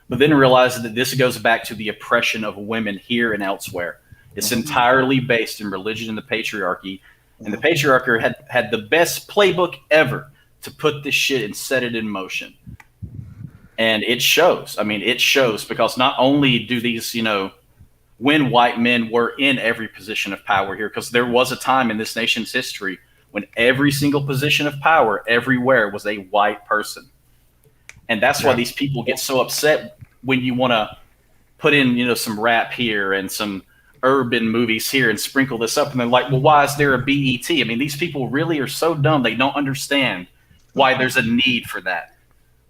But then realize that this goes back to the oppression of women here and elsewhere. It's entirely based in religion and the patriarchy. And the patriarchy had the best playbook ever to put this shit and set it in motion. And it shows. I mean, it shows because not only do these, when white men were in every position of power here, because there was a time in this nation's history when every single position of power everywhere was a white person. And that's why these people get so upset when you want to put in, some rap here and some urban movies here and sprinkle this up. And they're like, well, why is there a BET? I mean, these people really are so dumb. They don't understand why there's a need for that.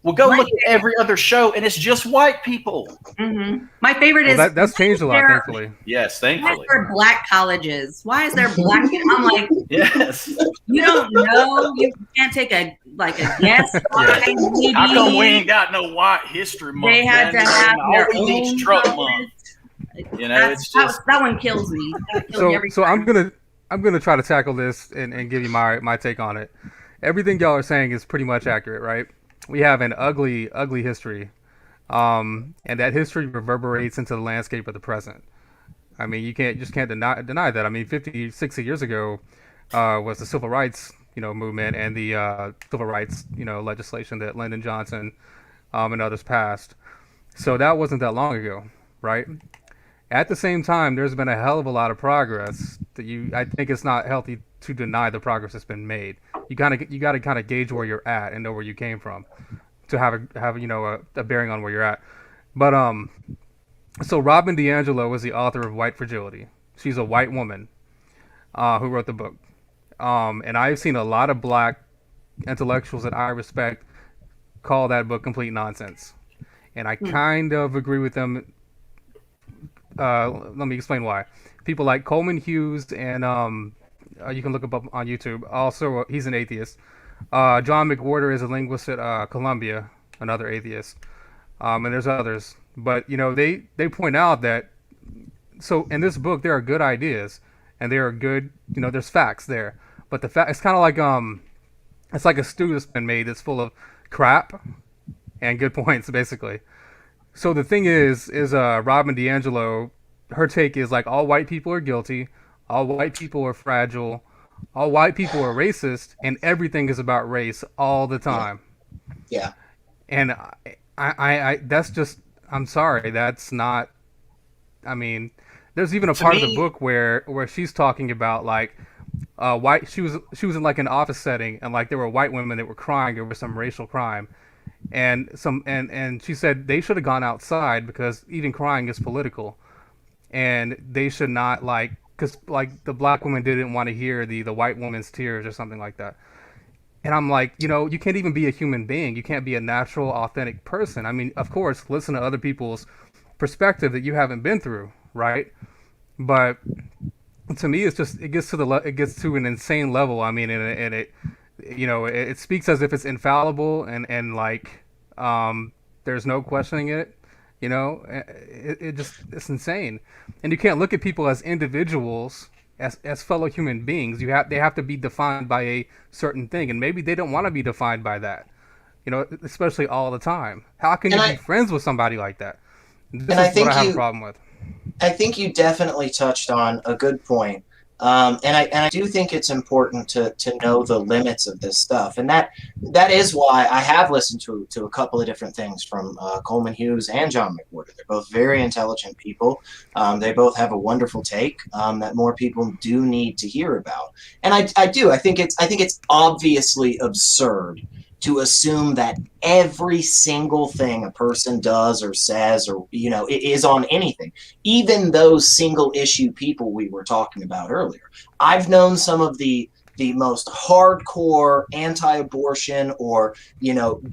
Well, go look at every other show, and it's just white people. Mm-hmm. My favorite is that's changed a lot, thankfully. Yes, thankfully. Why is there black colleges? Why is there black? I'm like, yes. You don't know. You can't take a guess. Maybe. How come we ain't got no white history month? They had to have their own Trump month. It's just that one kills me. So I'm gonna try to tackle this and give you my take on it. Everything y'all are saying is pretty much accurate, right? We have an ugly history, and that history reverberates into the landscape of the present. I mean, you can't deny that. I mean, 50, 60 years ago was the civil rights movement and the civil rights legislation that Lyndon Johnson and others passed. So that wasn't that long ago, right? At the same time, there's been a hell of a lot of progress that I think it's not healthy to deny the progress that's been made. You got to kind of gauge where you're at and know where you came from to have a bearing on where you're at. But so Robin DiAngelo was the author of White Fragility. She's a white woman who wrote the book. And I've seen a lot of black intellectuals that I respect call that book complete nonsense. And I kind of agree with them. Let me explain why. People like Coleman Hughes and you can look him up on YouTube. Also, he's an atheist. John McWhorter is a linguist at Columbia, another atheist. And there's others. But, they point out that, so in this book, there are good ideas. And there are good, there's facts there. But it's kind of like, it's like a stew that's been made that's full of crap and good points, basically. So the thing is Robin DiAngelo, her take is like all white people are guilty, all white people are fragile, all white people are racist, and everything is about race all the time. Yeah. And I that's just, I'm sorry, that's not, I mean, there's even a part of the book where she's talking about like, white. She was in like an office setting, and like there were white women that were crying over some racial crime, and she said they should have gone outside because even crying is political, and they should not like because like the black woman didn't want to hear the white woman's tears or something like that. And I'm like, you can't even be a human being. You can't be a natural, authentic person. I mean, of course, listen to other people's perspective that you haven't been through, right? But to me, it gets to an insane level. I mean, and it speaks as if it's infallible and like there's no questioning it. It's insane, and you can't look at people as individuals. As fellow human beings, they have to be defined by a certain thing, and maybe they don't want to be defined by that, especially all the time. How can you be friends with somebody like that? This is what I have a problem with. I think you definitely touched on a good point. And I do think it's important to know the limits of this stuff, and that is why I have listened to a couple of different things from Coleman Hughes and John McWhorter. They're both very intelligent people. They both have a wonderful take that more people do need to hear about. And I think it's obviously absurd to assume that every single thing a person does or says or is on anything, even those single issue people we were talking about earlier. I've known some of the most hardcore anti-abortion or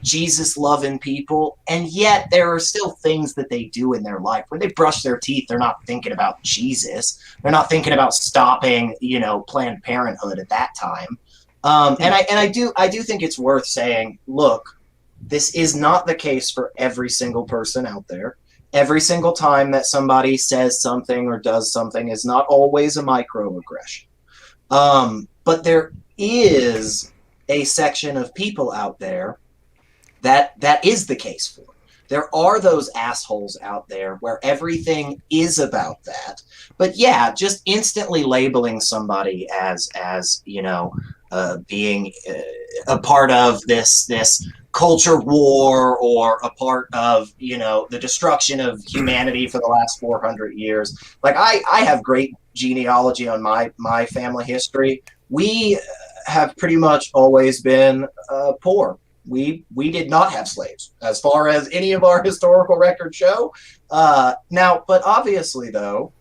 Jesus loving people, and yet there are still things that they do in their life. When they brush their teeth, they're not thinking about Jesus. They're not thinking about stopping Planned Parenthood at that time. And I do think it's worth saying, look, this is not the case for every single person out there. Every single time that somebody says something or does something is not always a microaggression. But there is a section of people out there that is the case for. There are those assholes out there where everything is about that. But yeah, just instantly labeling somebody as being a part of this culture war or a part of the destruction of humanity for the last 400 years. Like I have great genealogy on my family history. We have pretty much always been poor. We did not have slaves, as far as any of our historical records show. Now, but obviously, though,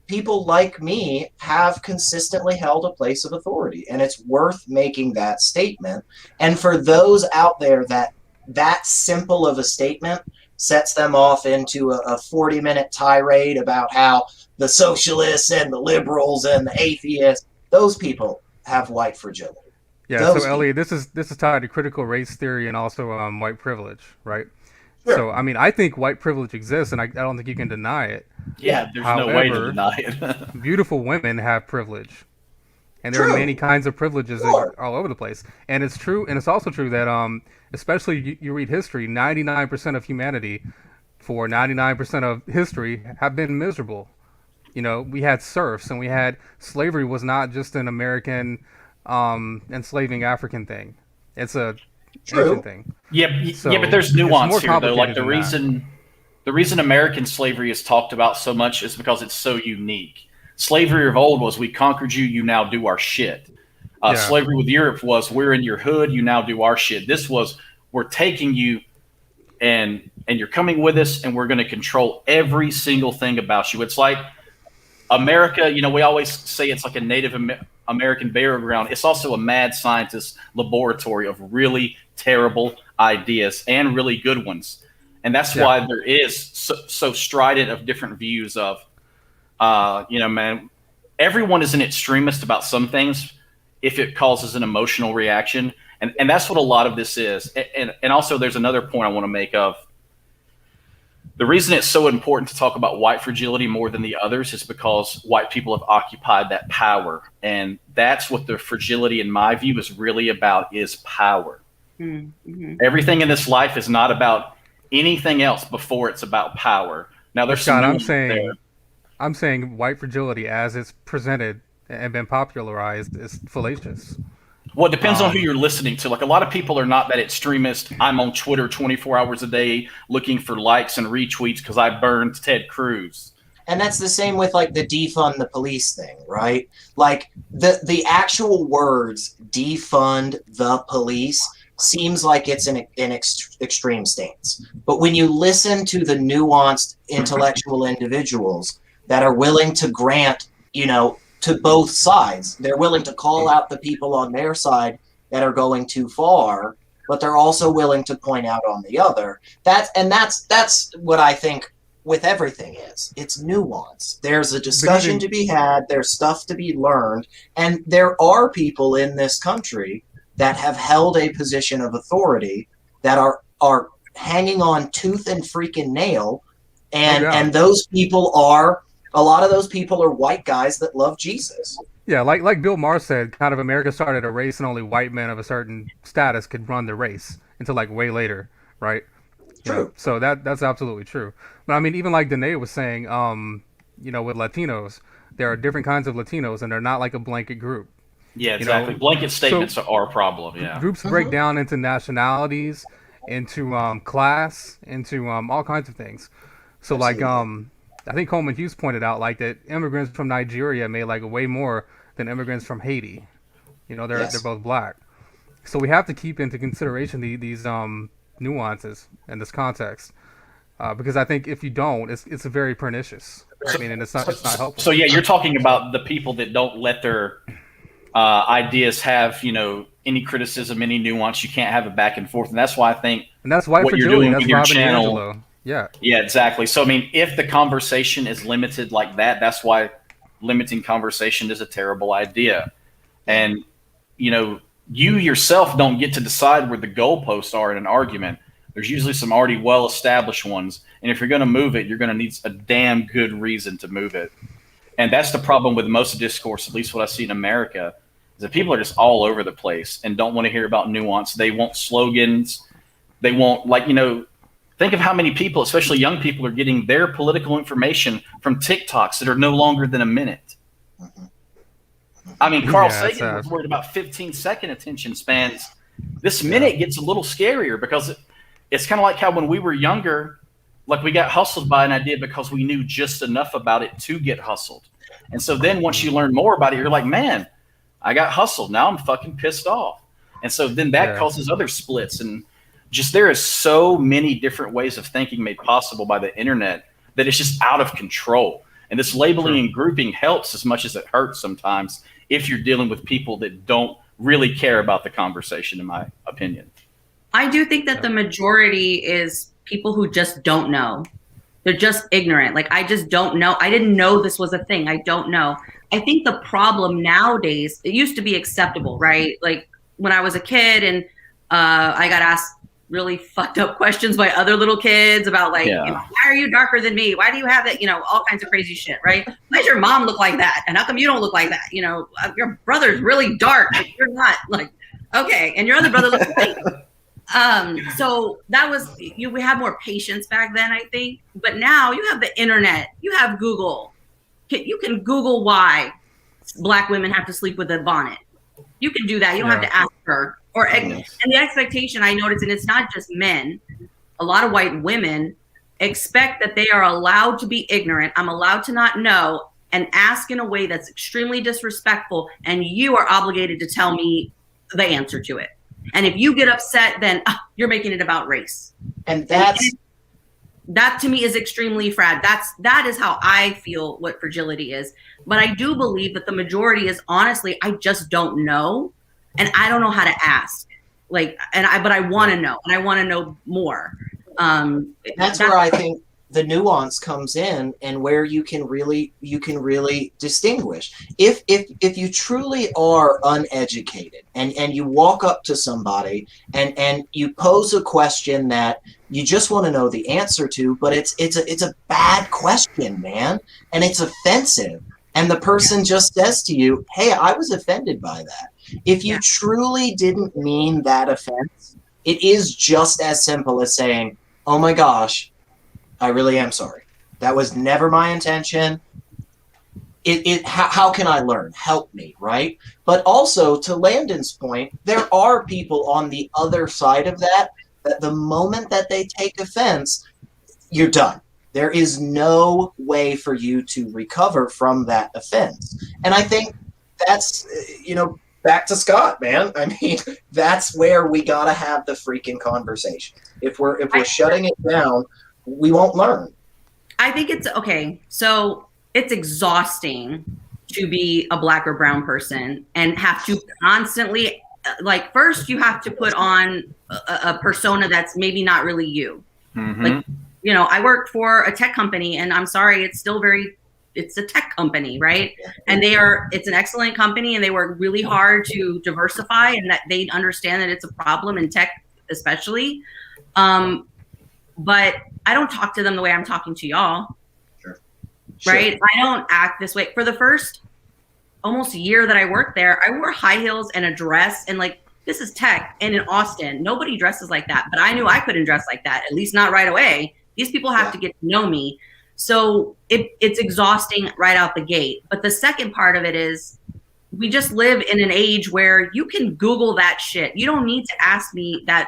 people like me have consistently held a place of authority, and it's worth making that statement. And for those out there that simple of a statement sets them off into a 40-minute tirade about how the socialists and the liberals and the atheists, those people have white fragility. Yeah, those so Elliot, this is tied to critical race theory and also white privilege, right? Sure. So, I mean, I think white privilege exists, and I don't think you can deny it. Yeah, there's no way to deny it. Beautiful women have privilege, and there True. are many kinds of privileges Sure. all over the place. And it's true, and it's also true that, especially you read history, 99% of humanity, for 99% of history, have been miserable. We had serfs, and we had slavery was not just an American enslaving African thing. It's a Asian thing. Yeah, So but there's nuance here, though. Like the reason American slavery is talked about so much is because it's so unique. Slavery of old was we conquered you, you now do our shit. Slavery with Europe was we're in your hood, you now do our shit. This was we're taking you and you're coming with us, and we're going to control every single thing about you. It's like America, we always say it's like a Native American burial ground. It's also a mad scientist laboratory of really terrible ideas and really good ones. And that's why there is so strident of different views of, man, everyone is an extremist about some things if it causes an emotional reaction. And that's what a lot of this is. And also there's another point I want to make of the reason it's so important to talk about white fragility more than the others is because white people have occupied that power. And that's what the fragility, in my view, is really about, is power. Mm-hmm. Everything in this life is not about anything else before it's about power. Now, there's Scott, I'm saying white fragility as it's presented and been popularized is fallacious. Well, it depends on who you're listening to. Like, a lot of people are not that extremist. I'm on Twitter 24 hours a day looking for likes and retweets because I burned Ted Cruz. And that's the same with like the defund the police thing, right? Like the actual words defund the police seems like it's an extreme stance. But when you listen to the nuanced intellectual individuals that are willing to grant, to both sides, they're willing to call out the people on their side that are going too far, but they're also willing to point out on the other. That's what I think with everything is. It's nuance. There's a discussion to be had, there's stuff to be learned, and there are people in this country that have held a position of authority that are hanging on tooth and freaking nail, and those people are, a lot of those people are white guys that love Jesus. Yeah, like Bill Maher said, kind of America started a race and only white men of a certain status could run the race until like way later, right? True. So that's absolutely true. But I mean, even like Danae was saying, with Latinos, there are different kinds of Latinos, and they're not like a blanket group. Yeah, exactly. Blanket statements are a problem. Yeah. Groups break down into nationalities, into class, into all kinds of things. So absolutely. Like I think Coleman Hughes pointed out like that immigrants from Nigeria made like way more than immigrants from Haiti. They're both black. So we have to keep into consideration these nuances in this context, because I think if you don't, it's very pernicious. And it's not helpful. So yeah, you're talking about the people that don't let their ideas have any criticism, any nuance. You can't have it back and forth, and that's why I think. And that's why what you're doing with your channel. Angelo. Yeah, exactly. So I mean, if the conversation is limited like that, that's why limiting conversation is a terrible idea. And you yourself don't get to decide where the goalposts are in an argument. There's usually some already well-established ones, and if you're going to move it, you're going to need a damn good reason to move it. And that's the problem with most discourse, at least what I see in America, is that people are just all over the place and don't want to hear about nuance. They want slogans. They want, think of how many people, especially young people, are getting their political information from TikToks that are no longer than a minute. I mean, Carl Sagan was worried about 15-second attention spans. This minute gets a little scarier because it's kind of like how when we were younger, like we got hustled by an idea because we knew just enough about it to get hustled. And so then once you learn more about it, you're like, man, I got hustled. Now I'm fucking pissed off. And so then that causes other splits. And just there is so many different ways of thinking made possible by the internet that it's just out of control. And this labeling and grouping helps as much as it hurts sometimes if you're dealing with people that don't really care about the conversation, in my opinion. I do think that the majority is people who just don't know. They're just ignorant. Like, I just don't know. I didn't know this was a thing. I don't know. I think the problem nowadays, it used to be acceptable, right? Like when I was a kid and I got asked really fucked up questions by other little kids about why are you darker than me? Why do you have that? All kinds of crazy shit, right? Why does your mom look like that? And how come you don't look like that? Your brother's really dark. You're not. Like, okay. And your other brother looks white. So that was, we had more patience back then, I think. But now you have the internet. You have Google. You can Google why Black women have to sleep with a bonnet. You can do that. You don't have to ask her. And the expectation I noticed, and it's not just men, a lot of white women expect that they are allowed to be ignorant. I'm allowed to not know and ask in a way that's extremely disrespectful. And you are obligated to tell me the answer to it. And if you get upset, then you're making it about race. And that to me is extremely that is how I feel what fragility is. But I do believe that the majority is honestly, I just don't know. And I don't know how to ask. But I want to know, and I want to know more. That's where I think the nuance comes in, and where you can really distinguish. If you truly are uneducated and you walk up to somebody and you pose a question that you just want to know the answer to, but it's a bad question, man, and it's offensive, and the person just says to you, "Hey, I was offended by that." If you truly didn't mean that offense, it is just as simple as saying, "Oh my gosh, I really am sorry. That was never my intention. How can I learn? Help me," right? But also, to Landon's point, there are people on the other side of that the moment that they take offense, you're done. There is no way for you to recover from that offense. And I think that's, back to Scott, man. I mean, that's where we gotta have the freaking conversation. If we're shutting it down, we won't learn. I think it's okay. So it's exhausting to be a Black or brown person and have to constantly, like, first you have to put on a persona that's maybe not really you. Mm-hmm. Like, I work for a tech company, and I'm sorry, it's a tech company, right? And it's an excellent company, and they work really hard to diversify, and that they understand that it's a problem in tech, especially. But I don't talk to them the way I'm talking to y'all. Sure. Right? I don't act this way. For the first almost year that I worked there, I wore high heels and a dress, and like, this is tech, and in Austin, nobody dresses like that. But I knew I couldn't dress like that, at least not right away. These people have to get to know me. So it's exhausting right out the gate. But the second part of it is, we just live in an age where you can Google that shit. You don't need to ask me that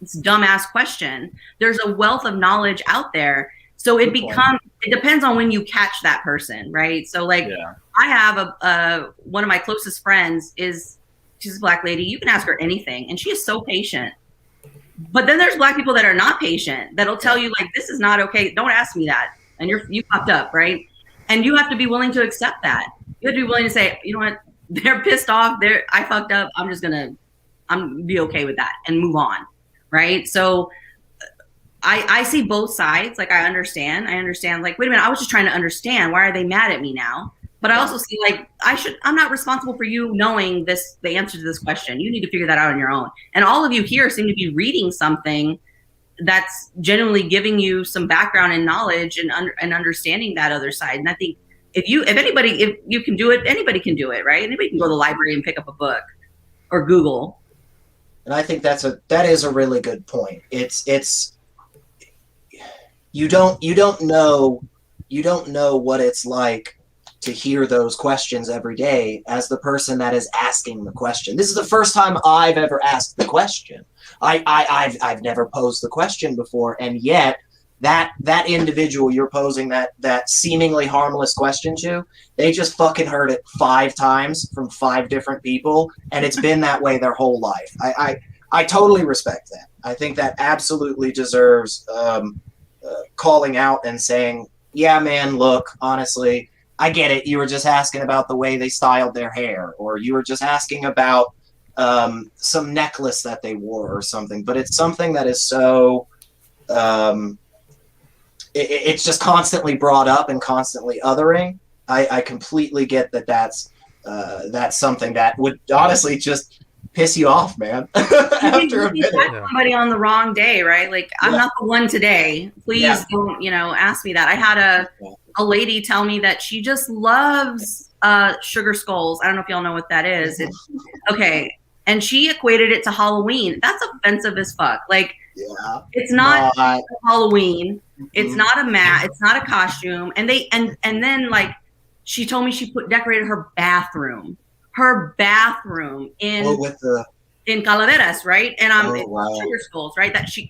dumbass question. There's a wealth of knowledge out there. So it depends on when you catch that person, right? So like, I have one of my closest friends she's a Black lady. You can ask her anything, and she is so patient. But then there's Black people that are not patient, that'll tell you like, this is not okay. Don't ask me that. And you popped up, right? And you have to be willing to accept that. You have to be willing to say, you know what? They're pissed off. I fucked up. I'm be okay with that and move on, right? So I see both sides. Like, I understand. Like, wait a minute, I was just trying to understand. Why are they mad at me now? But I also see like, I'm not responsible for you knowing the answer to this question. You need to figure that out on your own. And all of you here seem to be reading something that's genuinely giving you some background and knowledge and understanding that other side. And I think if you can do it, anybody can do it, right? Anybody can go to the library and pick up a book or Google. And I think that is a really good point. It's you don't know what it's like to hear those questions every day as the person that is asking the question. This is the first time I've ever asked the question. I've never posed the question before, and yet that individual you're posing that seemingly harmless question to, they just fucking heard it 5 times from 5 different people, and it's been that way their whole life. I totally respect that. I think that absolutely deserves calling out and saying, yeah, man, look, honestly, I get it. You were just asking about the way they styled their hair, or you were just asking about some necklace that they wore or something. But it's something that is so it's just constantly brought up and constantly othering. I completely get that's something that would honestly just piss you off, man. After a minute, somebody on the wrong day, right? Like, I'm not the one today. Please don't, ask me that. I had a lady tell me that she just loves sugar skulls. I don't know if y'all know what that is. Okay. And she equated it to Halloween. That's offensive as fuck. Like, it's not Halloween. It's not a mat. It's not a costume. And then like, she told me she decorated her bathroom in calaveras, right? And sugar skulls, right? That she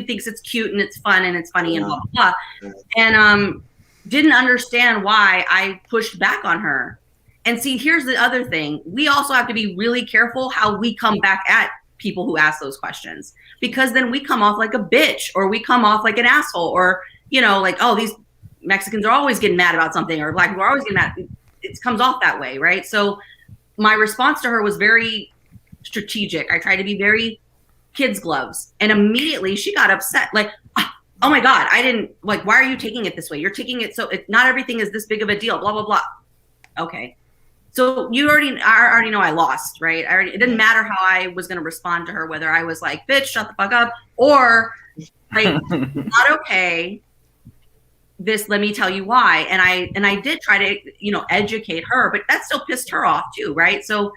thinks it's cute and it's fun and it's funny and blah blah blah. And didn't understand why I pushed back on her. And see, here's the other thing. We also have to be really careful how we come back at people who ask those questions, because then we come off like a bitch, or we come off like an asshole, or, like, oh, these Mexicans are always getting mad about something, or Black people are always getting mad. It comes off that way, right? So my response to her was very strategic. I tried to be very kid's gloves. And immediately she got upset. Like, oh my God, I didn't, like, why are you taking it this way? You're taking it so not everything is this big of a deal, blah, blah, blah. Okay. So I already know I lost, right? It didn't matter how I was going to respond to her, whether I was like, bitch, shut the fuck up, or like, not okay. Let me tell you why. And I did try to, educate her, but that still pissed her off too, right? So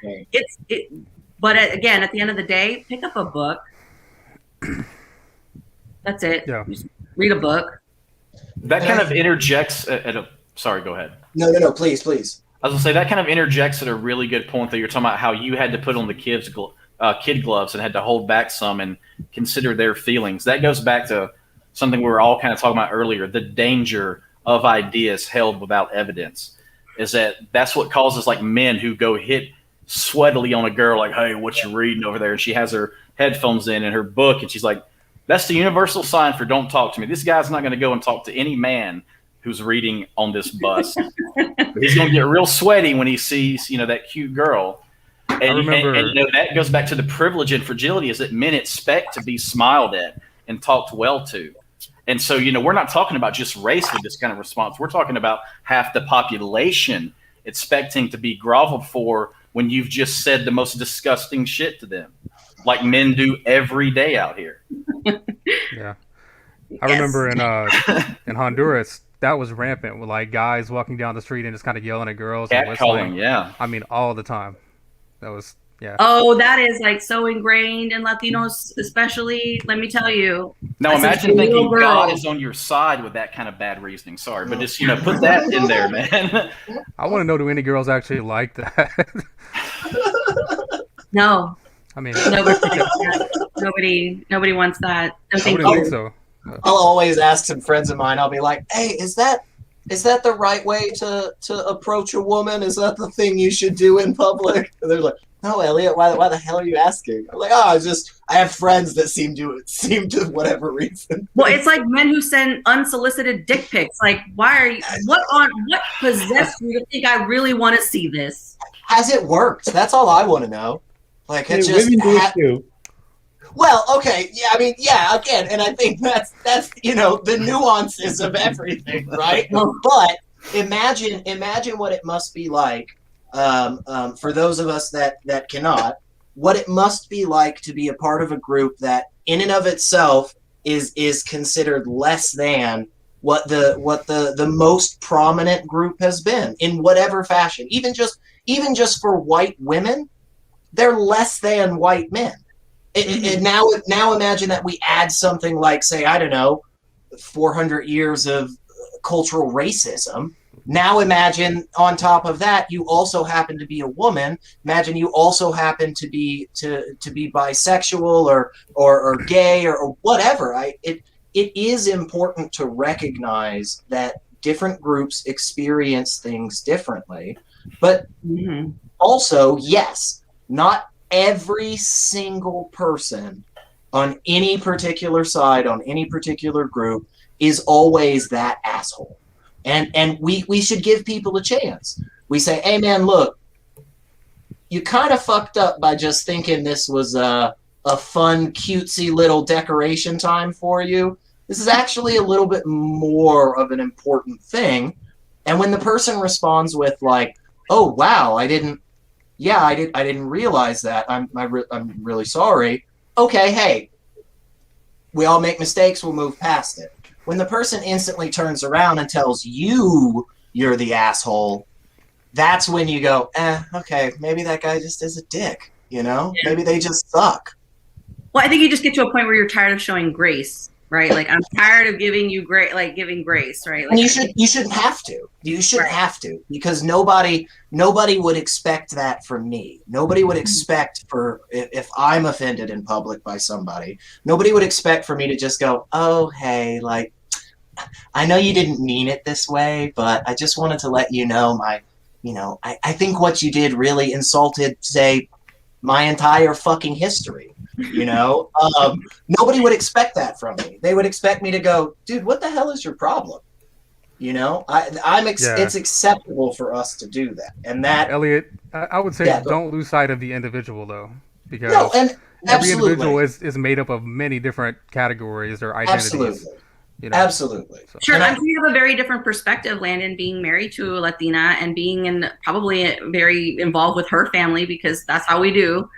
but again, at the end of the day, pick up a book. That's it. Yeah. Just read a book. That kind of interjects sorry, go ahead. No, please. I was gonna say that kind of interjects at a really good point that you're talking about, how you had to put on the kid gloves and had to hold back some and consider their feelings. That goes back to something we were all kind of talking about earlier, the danger of ideas held without evidence, is that's what causes like men who go hit sweatily on a girl like, hey, what you reading over there? And she has her headphones in and her book, and she's like, that's the universal sign for don't talk to me. This guy's not going to go and talk to any man who's reading on this bus. He's going to get real sweaty when he sees, that cute girl. And, I remember, and that goes back to the privilege and fragility, is that men expect to be smiled at and talked well to. And so, we're not talking about just race with this kind of response. We're talking about half the population expecting to be groveled for when you've just said the most disgusting shit to them, like men do every day out here. Yeah. I remember in Honduras, that was rampant with like guys walking down the street and just kind of yelling at girls and whistling. Yeah. I mean, all the time. That was, yeah. Oh, that is like so ingrained in Latinos, especially. Let me tell you. Now imagine thinking God is on your side with that kind of bad reasoning. Sorry, but just put that in there, man. I want to know, do any girls actually like that? No. I mean, nobody wants that. I wouldn't think so. I'll always ask some friends of mine. I'll be like, "Hey, is that the right way to approach a woman? Is that the thing you should do in public?" And they're like, "No, Elliot. Why the hell are you asking?" I'm like, "Oh, I have friends that seem to whatever reason." Well, it's like men who send unsolicited dick pics. Like, why are you? What possessed you to think I really want to see this? Has it worked? That's all I want to know. Like, it just women do it too. Well, okay, yeah, I mean, yeah, again, and I think that's the nuances of everything, right? But imagine what it must be like, for those of us that cannot, what it must be like to be a part of a group that, in and of itself, is considered less than what the most prominent group has been in whatever fashion. Even just for white women, they're less than white men. And now imagine that we add something like, say, I don't know, 400 years of cultural racism. Now imagine on top of that, you also happen to be a woman. Imagine you also happen to be bisexual or gay or whatever. It is important to recognize that different groups experience things differently. But also, yes, not every single person on any particular side, on any particular group, is always that asshole. And we should give people a chance. We say, hey man, look, you kind of fucked up by just thinking this was a fun, cutesy little decoration time for you. This is actually a little bit more of an important thing. And when the person responds with like, oh wow, I didn't realize that. I'm really sorry. Okay, hey, we all make mistakes. We'll move past it. When the person instantly turns around and tells you you're the asshole, that's when you go, okay, maybe that guy just is a dick. Yeah. Maybe they just suck. Well, I think you just get to a point where you're tired of showing grace, right? Like, I'm tired of giving you giving grace, right? Like, and you shouldn't have to. You shouldn't have to, because nobody would expect that from me. Nobody would expect if I'm offended in public by somebody, nobody would expect for me to just go, oh, hey, like, I know you didn't mean it this way, but I just wanted to let you know I think what you did really insulted, say, my entire fucking history. Nobody would expect that from me. They would expect me to go, dude, what the hell is your problem? It's acceptable for us to do that. And that, Elliot, I would say don't lose sight of the individual though, because every absolutely. individual is made up of many different categories or identities. Absolutely. Absolutely. Sure, I'm sure you have a very different perspective, Landon, being married to a Latina and being probably very involved with her family, because that's how we do.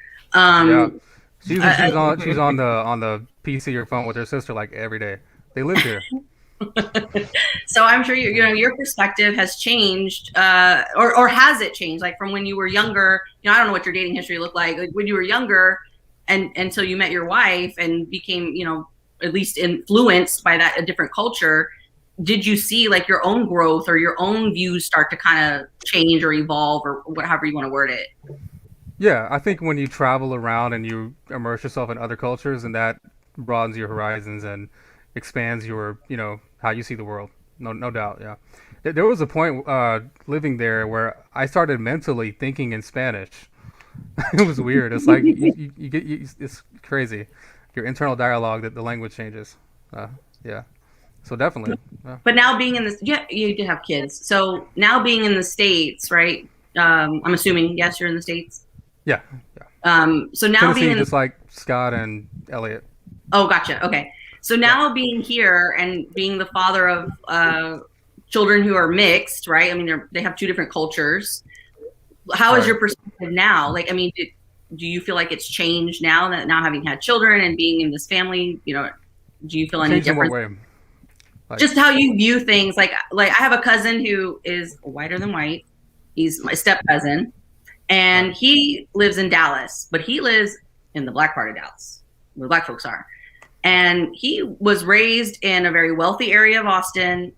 She's on the PC or phone with her sister like every day. They live here. So I'm sure your perspective has changed, or has it changed? Like from when you were younger, I don't know what your dating history looked like when you were younger, and until you met your wife and became, at least influenced by a different culture. Did you see like your own growth or your own views start to kind of change or evolve, or however you want to word it? Yeah, I think when you travel around and you immerse yourself in other cultures, and that broadens your horizons, and expands your, how you see the world. No doubt, yeah. There was a point living there where I started mentally thinking in Spanish. It was weird. It's like it's crazy. Your internal dialogue, that the language changes. Yeah. So definitely. Yeah. But now being in this, you do have kids. So now being in the States, right? I'm assuming, yes, you're in the States. Yeah. So now Tennessee, being just like Scott and Elliot. Oh, gotcha. Okay. So now being here and being the father of children who are mixed, right? I mean, they have two different cultures. How is your perspective now? Like, I mean, do you feel like it's changed now that having had children and being in this family, do you feel any different? In what way? Like, just how you view things. Like I have a cousin who is whiter than white. He's my step cousin, and he lives in Dallas, but he lives in the black part of Dallas, where black folks are. And he was raised in a very wealthy area of Austin.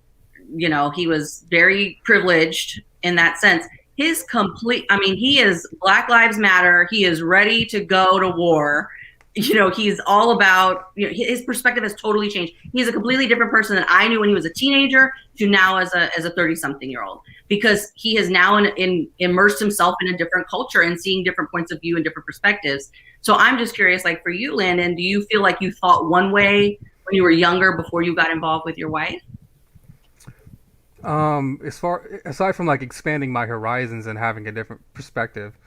He was very privileged in that sense. He is Black Lives Matter. He is ready to go to war. He's all about, his perspective has totally changed. He's a completely different person than I knew when he was a teenager to now as a 30-something-year-old, because he has now immersed himself in a different culture and seeing different points of view and different perspectives. So I'm just curious, like for you, Landon, do you feel like you thought one way when you were younger before you got involved with your wife? Aside from like expanding my horizons and having a different perspective,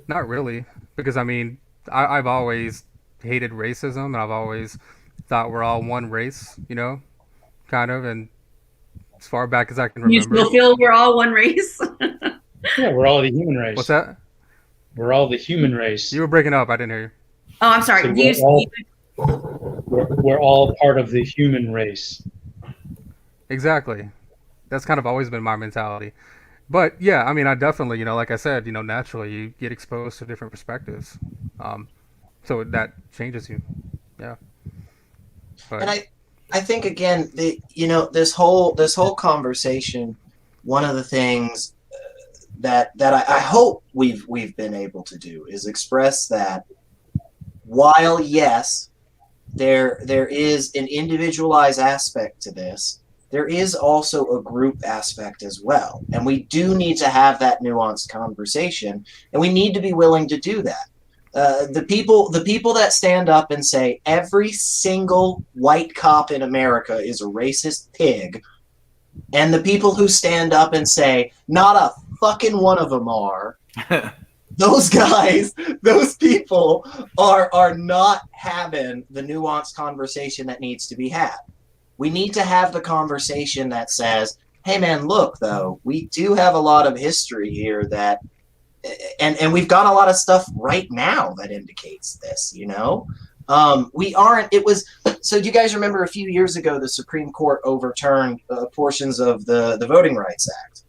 not really, because I mean, I've always hated racism, and I've always thought we're all one race, kind of, and as far back as I can remember. You still feel we're all one race? Yeah, we're all the human race. What's that? We're all the human race. You were breaking up. I didn't hear you. Oh, I'm sorry. So we're all part of the human race. Exactly. That's kind of always been my mentality. But yeah, I mean, I definitely, like I said, naturally you get exposed to different perspectives. So that changes you. Yeah. But, and I think again, this whole conversation, one of the things that I hope we've been able to do is express that while yes, there is an individualized aspect to this, there is also a group aspect as well. And we do need to have that nuanced conversation, and we need to be willing to do that. The people that stand up and say every single white cop in America is a racist pig, and the people who stand up and say not a fucking one of them are, those guys, those people are not having the nuanced conversation that needs to be had. We need to have the conversation that says, hey man, look though, we do have a lot of history here that, and we've got a lot of stuff right now that indicates this, we aren't, so do you guys remember a few years ago, the Supreme Court overturned portions of the Voting Rights Act?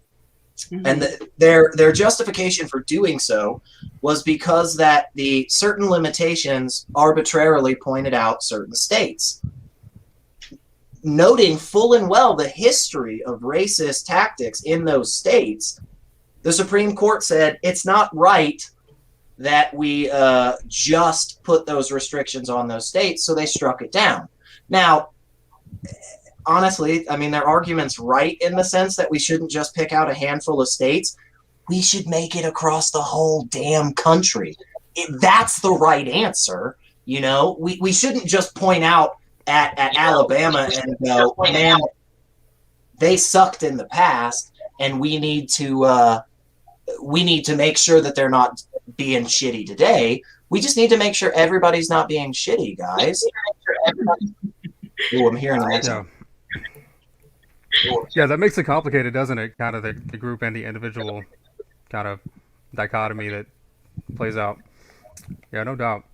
Mm-hmm. And their justification for doing so was because that the certain limitations arbitrarily pointed out certain states. Noting full and well the history of racist tactics in those states, the Supreme Court said it's not right that we just put those restrictions on those states, so they struck it down. Now, honestly, I mean, their argument's right in the sense that we shouldn't just pick out a handful of states. We should make it across the whole damn country. That's the right answer. We shouldn't just point out at Alabama and go, man, they sucked in the past, and we need to make sure that they're not being shitty today. We just need to make sure everybody's not being shitty, guys. Oh, I'm hearing that. Yeah, that makes it complicated, doesn't it? Kind of the group and the individual kind of dichotomy that plays out. Yeah, no doubt.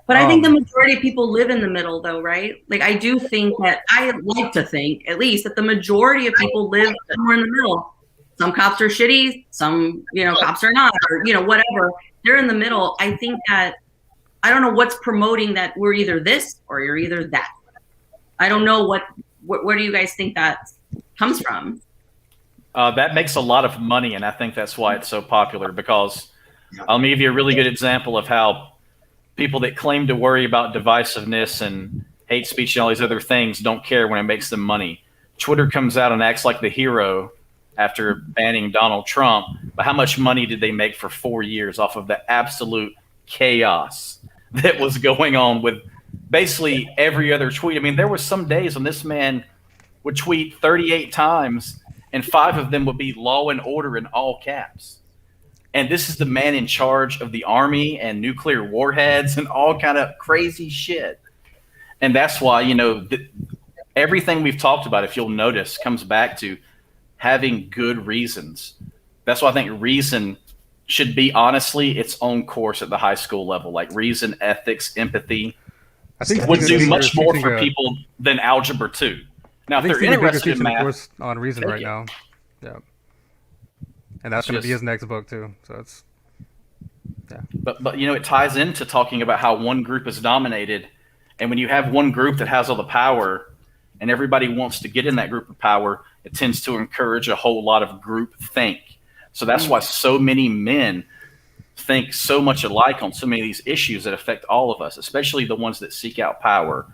But I think the majority of people live in the middle, though, right? Like, I do think that, I like to think, at least, that the majority of people live somewhere in the middle. Some cops are shitty, some, cops are not, or, whatever. They're in the middle. I think that, I don't know what's promoting that we're either this or you're either that. I don't know where do you guys think that comes from? That makes a lot of money, and I think that's why it's so popular, because I'll give you a really good example of how people that claim to worry about divisiveness and hate speech and all these other things don't care when it makes them money. Twitter comes out and acts like the hero after banning Donald Trump, but how much money did they make for 4 years off of the absolute chaos that was going on with basically every other tweet? I mean, there were some days when this man would tweet 38 times and 5 of them would be law and order in all caps. And this is the man in charge of the army and nuclear warheads and all kind of crazy shit. And that's why, everything we've talked about, if you'll notice, comes back to having good reasons. That's why I think reason should be, honestly, its own course at the high school level. Like reason, ethics, empathy I think would do much more for people than Algebra 2. Now, if they're interested in math, course on reason right now. Yeah. And that's going to be his next book, too. So it's, yeah. But it ties into talking about how one group is dominated. And when you have one group that has all the power and everybody wants to get in that group of power, it tends to encourage a whole lot of group think. So that's why so many men think so much alike on so many of these issues that affect all of us, especially the ones that seek out power.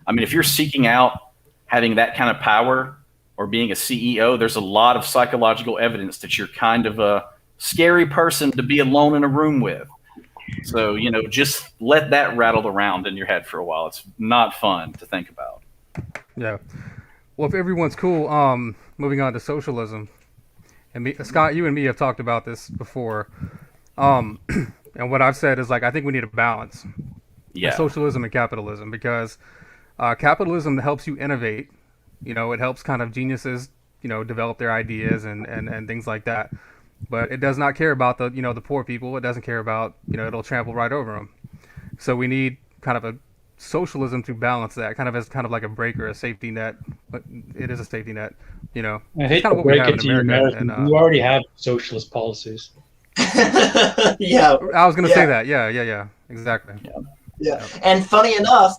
I mean, if you're seeking out having that kind of power or being a CEO, there's a lot of psychological evidence that you're kind of a scary person to be alone in a room with. So, just let that rattle around in your head for a while. It's not fun to think about. Yeah. Well, if everyone's cool, moving on to socialism. And Scott, you and me have talked about this before. And what I've said is, I think we need a balance. Yeah. Socialism and capitalism, because capitalism helps you innovate. It helps kind of geniuses, develop their ideas and things like that. But it does not care about the poor people. It doesn't care about, it'll trample right over them. So we need kind of a socialism to balance that, kind of as kind of like a break or a safety net. But it is a safety net, I hate to break it to you, American. You already have socialist policies. Yeah. I was going to say that. Yeah. Exactly. Yeah. And funny enough,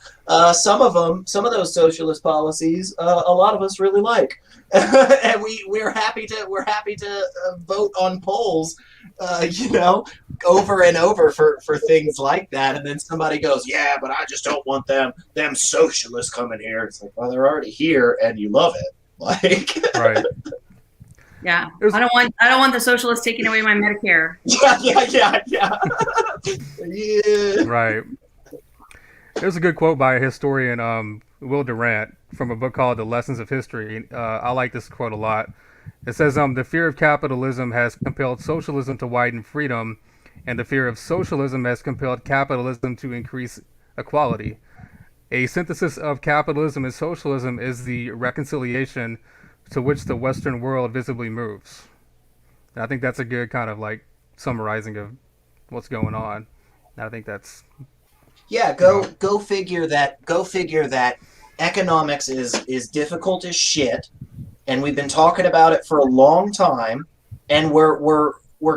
some of those socialist policies, a lot of us really like, and we're happy to vote on polls, over and over for things like that. And then somebody goes, yeah, but I just don't want them socialists coming here. It's like, well, they're already here, and you love it, right. Yeah, I don't want the socialists taking away my Medicare. Yeah. Right. There's a good quote by a historian, Will Durant, from a book called The Lessons of History. I like this quote a lot. It says, the fear of capitalism has compelled socialism to widen freedom, and the fear of socialism has compelled capitalism to increase equality. A synthesis of capitalism and socialism is the reconciliation to which the Western world visibly moves. And I think that's a good kind of summarizing of what's going on. And I think that's... Yeah, go figure that economics is difficult as shit, and we've been talking about it for a long time, and we're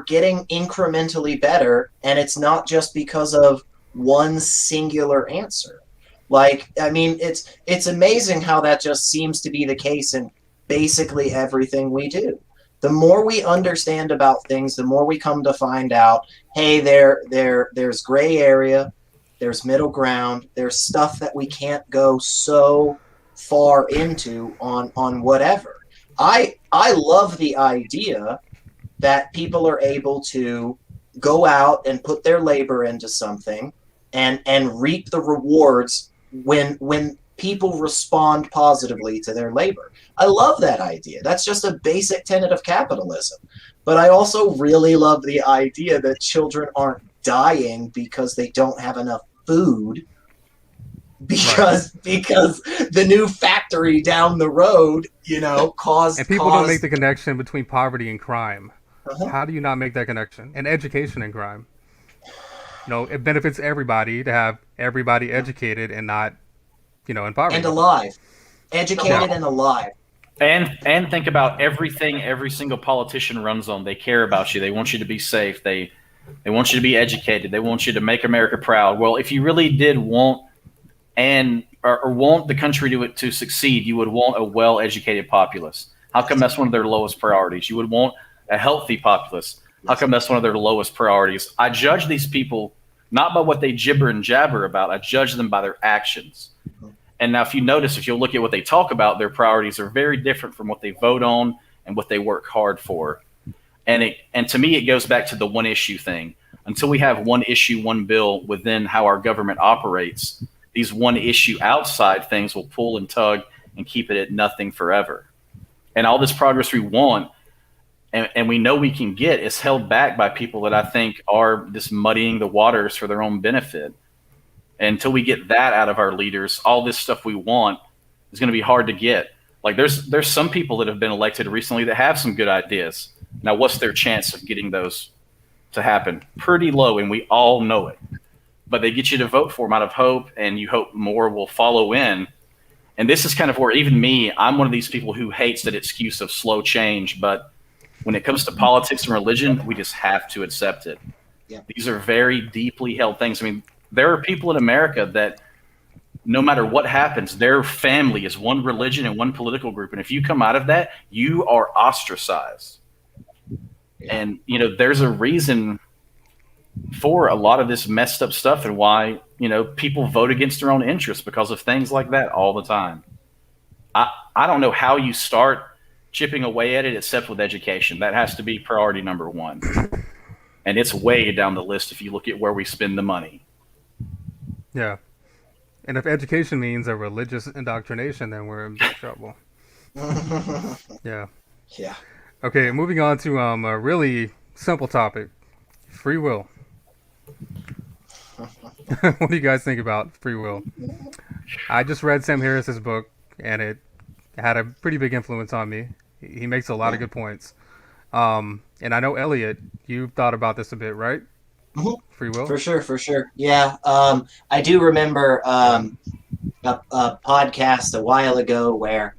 getting incrementally better, and it's not just because of one singular answer. It's amazing how that just seems to be the case in basically everything we do. The more we understand about things, the more we come to find out, hey, there's gray area. There's middle ground. There's stuff that we can't go so far into on whatever. I love the idea that people are able to go out and put their labor into something and reap the rewards when people respond positively to their labor. I love that idea. That's just a basic tenet of capitalism. But I also really love the idea that children aren't dying because they don't have enough food because the new factory down the road, caused... And people don't make the connection between poverty and crime. Uh-huh. How do you not make that connection? And education and crime. It benefits everybody to have everybody educated and not, in poverty. And alive. Educated and alive. And think about everything every single politician runs on. They care about you. They want you to be safe. They want you to be educated. They want you to make America proud. Well, if you really did want want the country to succeed, you would want a well-educated populace. How come that's one of their lowest priorities? You would want a healthy populace. How come that's one of their lowest priorities? I judge these people not by what they gibber and jabber about. I judge them by their actions. And now if you notice, if you'll look at what they talk about, their priorities are very different from what they vote on and what they work hard for. And to me, it goes back to the one issue thing. Until we have one issue, one bill within how our government operates, these one issue outside things will pull and tug and keep it at nothing forever. And all this progress we want and we know we can get is held back by people that I think are just muddying the waters for their own benefit. And until we get that out of our leaders, all this stuff we want is going to be hard to get. Like there's some people that have been elected recently that have some good ideas. Now, what's their chance of getting those to happen? Pretty low, and we all know it. But they get you to vote for them out of hope, and you hope more will follow in. And this is kind of where even me, I'm one of these people who hates that excuse of slow change. But when it comes to politics and religion, we just have to accept it. Yeah. These are very deeply held things. I mean, there are people in America that no matter what happens, their family is one religion and one political group. And if you come out of that, you are ostracized. And, you know, there's a reason for a lot of this messed up stuff and why, you know, people vote against their own interests because of things like that all the time. I don't know how you start chipping away at it except with education. That has to be priority number one. And it's way down the list if you look at where we spend the money. Yeah. And if education means a religious indoctrination, then we're in big trouble. Yeah. Yeah. Okay, moving on to a really simple topic, free will. What do you guys think about free will? I just read Sam Harris's book, and it had a pretty big influence on me. He makes a lot of good points. And I know, Elliot, you thought about this a bit, right? Free will? For sure. Yeah. I do remember a podcast a while ago where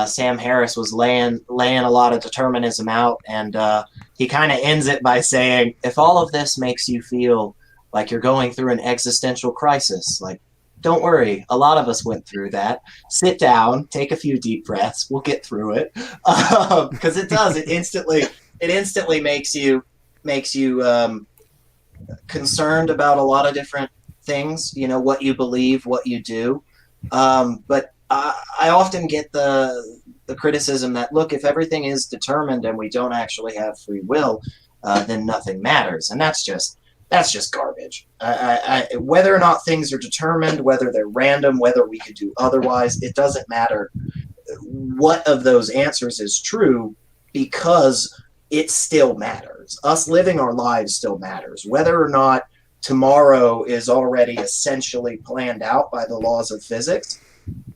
Sam Harris was laying a lot of determinism out, and he kind of ends it by saying, if all of this makes you feel like you're going through an existential crisis, like, don't worry, a lot of us went through that. Sit down, take a few deep breaths, we'll get through it. Because it does, it instantly makes you concerned about a lot of different things, you know, what you believe, what you do. But I often get the criticism that, look, if everything is determined and we don't actually have free will, then nothing matters. And that's just garbage. Whether or not things are determined, whether they're random, whether we could do otherwise, it doesn't matter what of those answers is true, because it still matters. Us living our lives still matters. Whether or not tomorrow is already essentially planned out by the laws of physics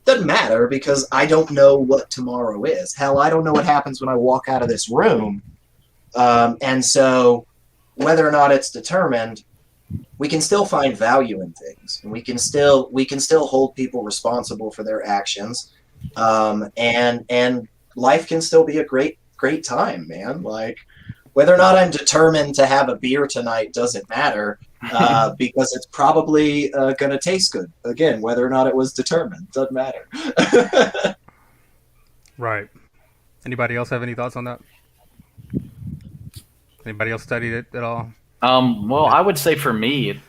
doesn't matter, because I don't know what tomorrow is. Hell, I don't know what happens when I walk out of this room. And so whether or not it's determined, we can still find value in things, and we can still hold people responsible for their actions. And life can still be a great time, man. Like, whether or not I'm determined to have a beer tonight doesn't matter, because it's probably going to taste good. Again, whether or not it was determined doesn't matter. Right. Anybody else have any thoughts on that? Anybody else studied it at all? Well, I would say for me,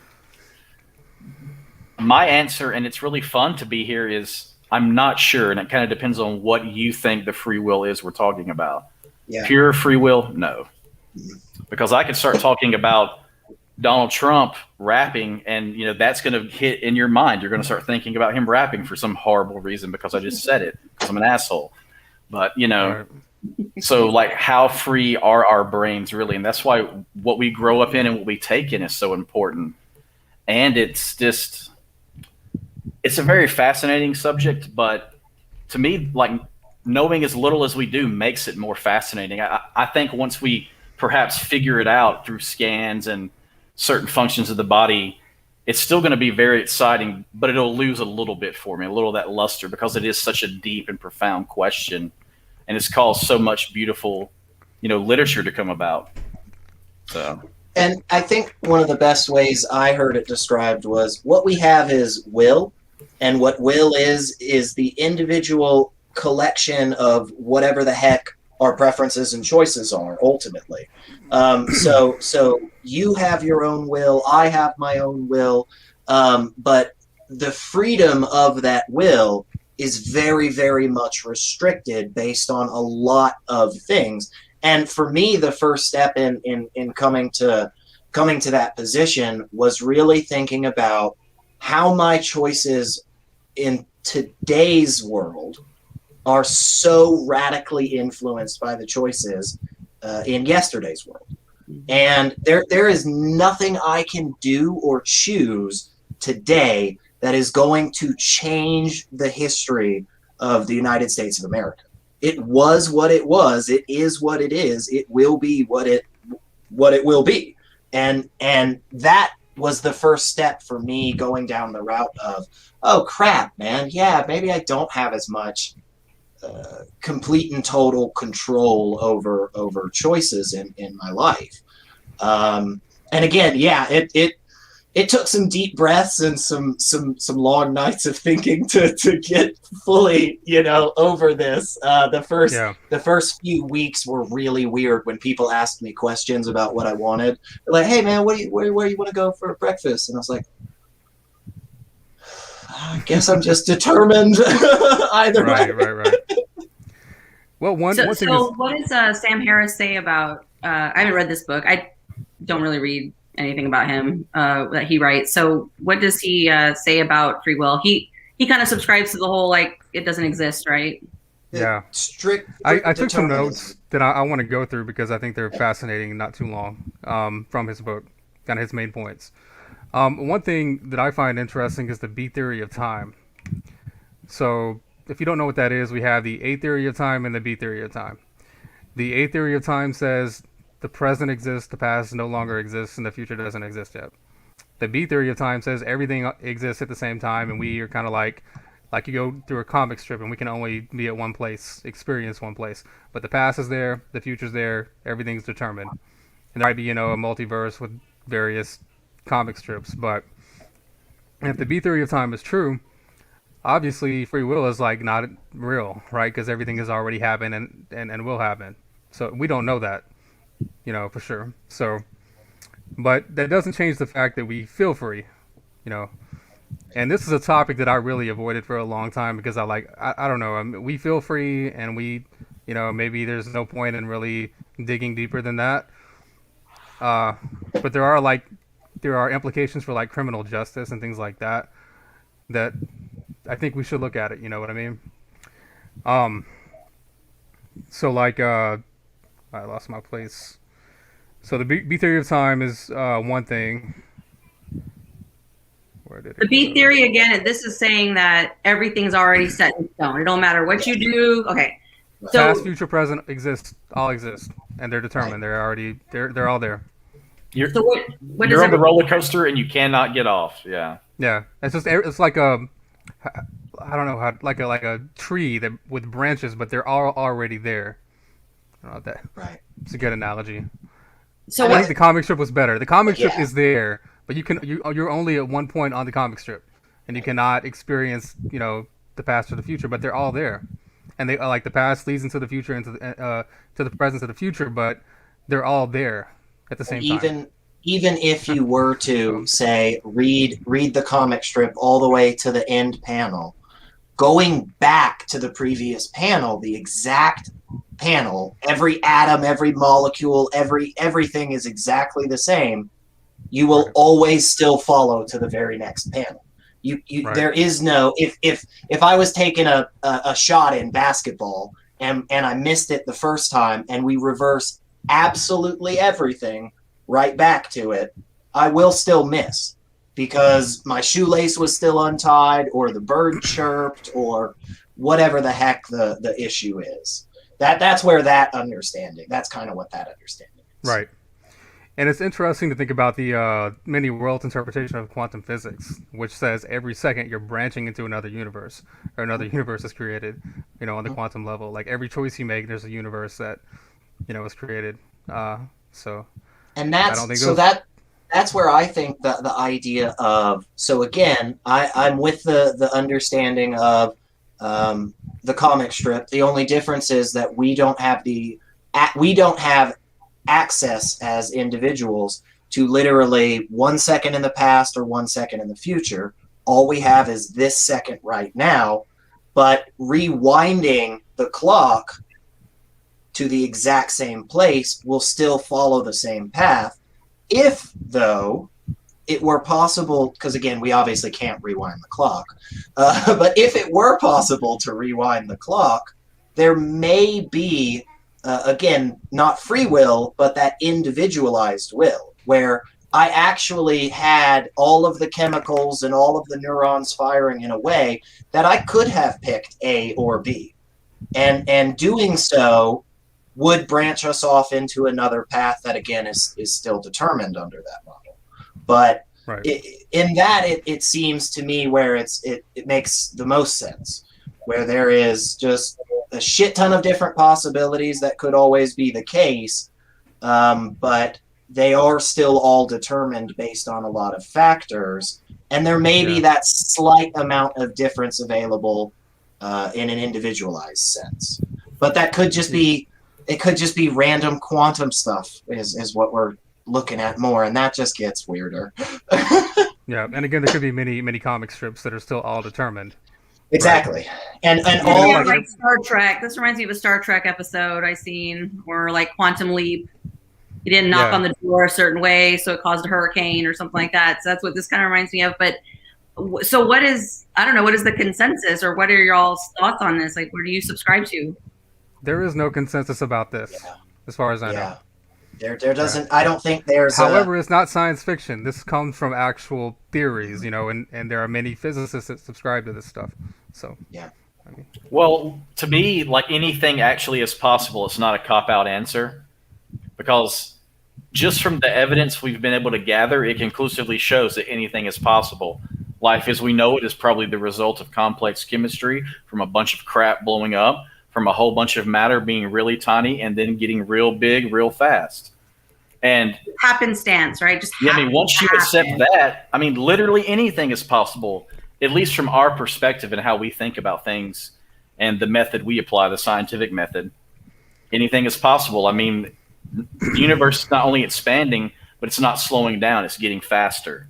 my answer, and it's really fun to be here, is I'm not sure, and it kind of depends on what you think the free will is we're talking about. Yeah. Pure free will? No. Because I could start talking about Donald Trump rapping, and you know that's going to hit in your mind. You're going to start thinking about him rapping for some horrible reason because I just said it, because I'm an asshole. But, you know, so like, how free are our brains really? And that's why what we grow up in and what we take in is so important. And it's a very fascinating subject, but to me, like, knowing as little as we do makes it more fascinating. I think once we perhaps figure it out through scans and certain functions of the body, it's still going to be very exciting, but it'll lose a little bit for me, a little of that luster, because it is such a deep and profound question, and it's caused so much beautiful, you know, literature to come about. So, and I think one of the best ways I heard it described was, what we have is will, and what will is the individual collection of whatever the heck our preferences and choices are ultimately. So you have your own will, I have my own will, but the freedom of that will is very, very much restricted based on a lot of things. And for me, the first step in coming to that position was really thinking about how my choices in today's world are so radically influenced by the choices in yesterday's world. And there is nothing I can do or choose today that is going to change the history of the United States of America. It was what it was. It is what it is. It will be what it will be. And that was the first step for me going down the route of, oh crap, man, yeah, maybe I don't have as much complete and total control over choices in my life. And again, yeah, it took some deep breaths and some long nights of thinking to get fully, over this. The first few weeks were really weird when people asked me questions about what I wanted. They're like, "Hey man, where do you want to go for breakfast?" And I was like, I guess I'm just determined either way. Right. Well, one thing is, what does Sam Harris say about? I haven't read this book. I don't really read anything about him that he writes. So, what does he say about free will? He kind of subscribes to the whole it doesn't exist, right? Yeah. Strict I took some notes that I want to go through because I think they're fascinating and not too long from his book, kind of his main points. One thing that I find interesting is the B theory of time. So, if you don't know what that is, we have the A theory of time and the B theory of time. The A theory of time says the present exists, the past no longer exists, and the future doesn't exist yet. The B theory of time says everything exists at the same time, and we are kind of like you go through a comic strip, and we can only be at one place, experience one place. But the past is there, the future's there, everything's determined. And there might be, a multiverse with various comic strips, but if the B theory of time is true, obviously free will is not real, right? Because everything has already happened and will happen. So we don't know that, for sure. So, but that doesn't change the fact that we feel free, And this is a topic that I really avoided for a long time because I don't know. We feel free, and we, maybe there's no point in really digging deeper than that. But there are implications for criminal justice and things like that I think we should look at it. You know what I mean? So I lost my place. So the B theory of time is one thing. Where did it The B go? theory, again, this is saying that everything's already set in stone. It don't matter what you do. Okay. So, Past, future, present all exist, and they're determined. They're all there. You're what on the roller coaster and you cannot get off. Yeah. Yeah, it's like I don't know how like a tree that with branches, but they're all already there. I don't know that. Right. It's a good analogy. So I think the comic strip was better. The comic strip Yeah. is there, but you're only at one point on the comic strip, and you cannot experience the past or the future, but they're all there, and they the past leads into the future, into to the present, to the future, but they're all there at the same time. Even if you were to say read the comic strip all the way to the end panel, going back to the previous panel, the exact panel, every atom, every molecule, everything is exactly the same, you will always still follow to the very next panel. Right. There is no if I was taking a shot in basketball and I missed it the first time and we reverse absolutely everything right back to it, I will still miss because my shoelace was still untied or the bird chirped or whatever the heck the issue is. That's where that's kind of what that understanding is. Right. And it's interesting to think about the many worlds interpretation of quantum physics, which says every second you're branching into another universe, or another universe is created, on the quantum level. Like every choice you make, there's a universe that, is created. And that's where I think the idea of, so again, I'm with the understanding of the comic strip. The only difference is that we don't have access as individuals to literally 1 second in the past or 1 second in the future. all we have is this second right now, but rewinding the clock to the exact same place will still follow the same path. If, though, it were possible, because again, we obviously can't rewind the clock, but if it were possible to rewind the clock, there may be, again, not free will, but that individualized will, where I actually had all of the chemicals and all of the neurons firing in a way that I could have picked A or B. And doing so would branch us off into another path that, again, is still determined under that model. But right. It seems to me where it makes the most sense, where there is just a shit ton of different possibilities that could always be the case, but they are still all determined based on a lot of factors, and there may be that slight amount of difference available in an individualized sense. But that could just be, it could just be random quantum stuff is what we're looking at more, and that just gets weirder. Yeah, and again, there could be many comic strips that are still all determined. Exactly. Right. And all like Star Trek. This reminds me of a Star Trek episode I seen, or like Quantum Leap. You didn't knock on the door a certain way, so it caused a hurricane or something like that. So that's what this kind of reminds me of. But so what is, I don't know, what is the consensus, or what are y'all's thoughts on this? Like, where do you subscribe to? There is no consensus about this, as far as I know. There doesn't, I don't think there's However, it's not science fiction. This comes from actual theories, you know, and there are many physicists that subscribe to this stuff. So, I mean. Well, to me, like, anything actually is possible. It's not a cop-out answer, because just from the evidence we've been able to gather, it conclusively shows that anything is possible. Life as we know it is probably the result of complex chemistry from a bunch of crap blowing up, from a whole bunch of matter being really tiny and then getting real big real fast. And happenstance, right? Just I mean, once you accept that, I mean, literally anything is possible, at least from our perspective and how we think about things and the method we apply, the scientific method. Anything is possible. I mean, the universe is not only expanding, but it's not slowing down. It's getting faster.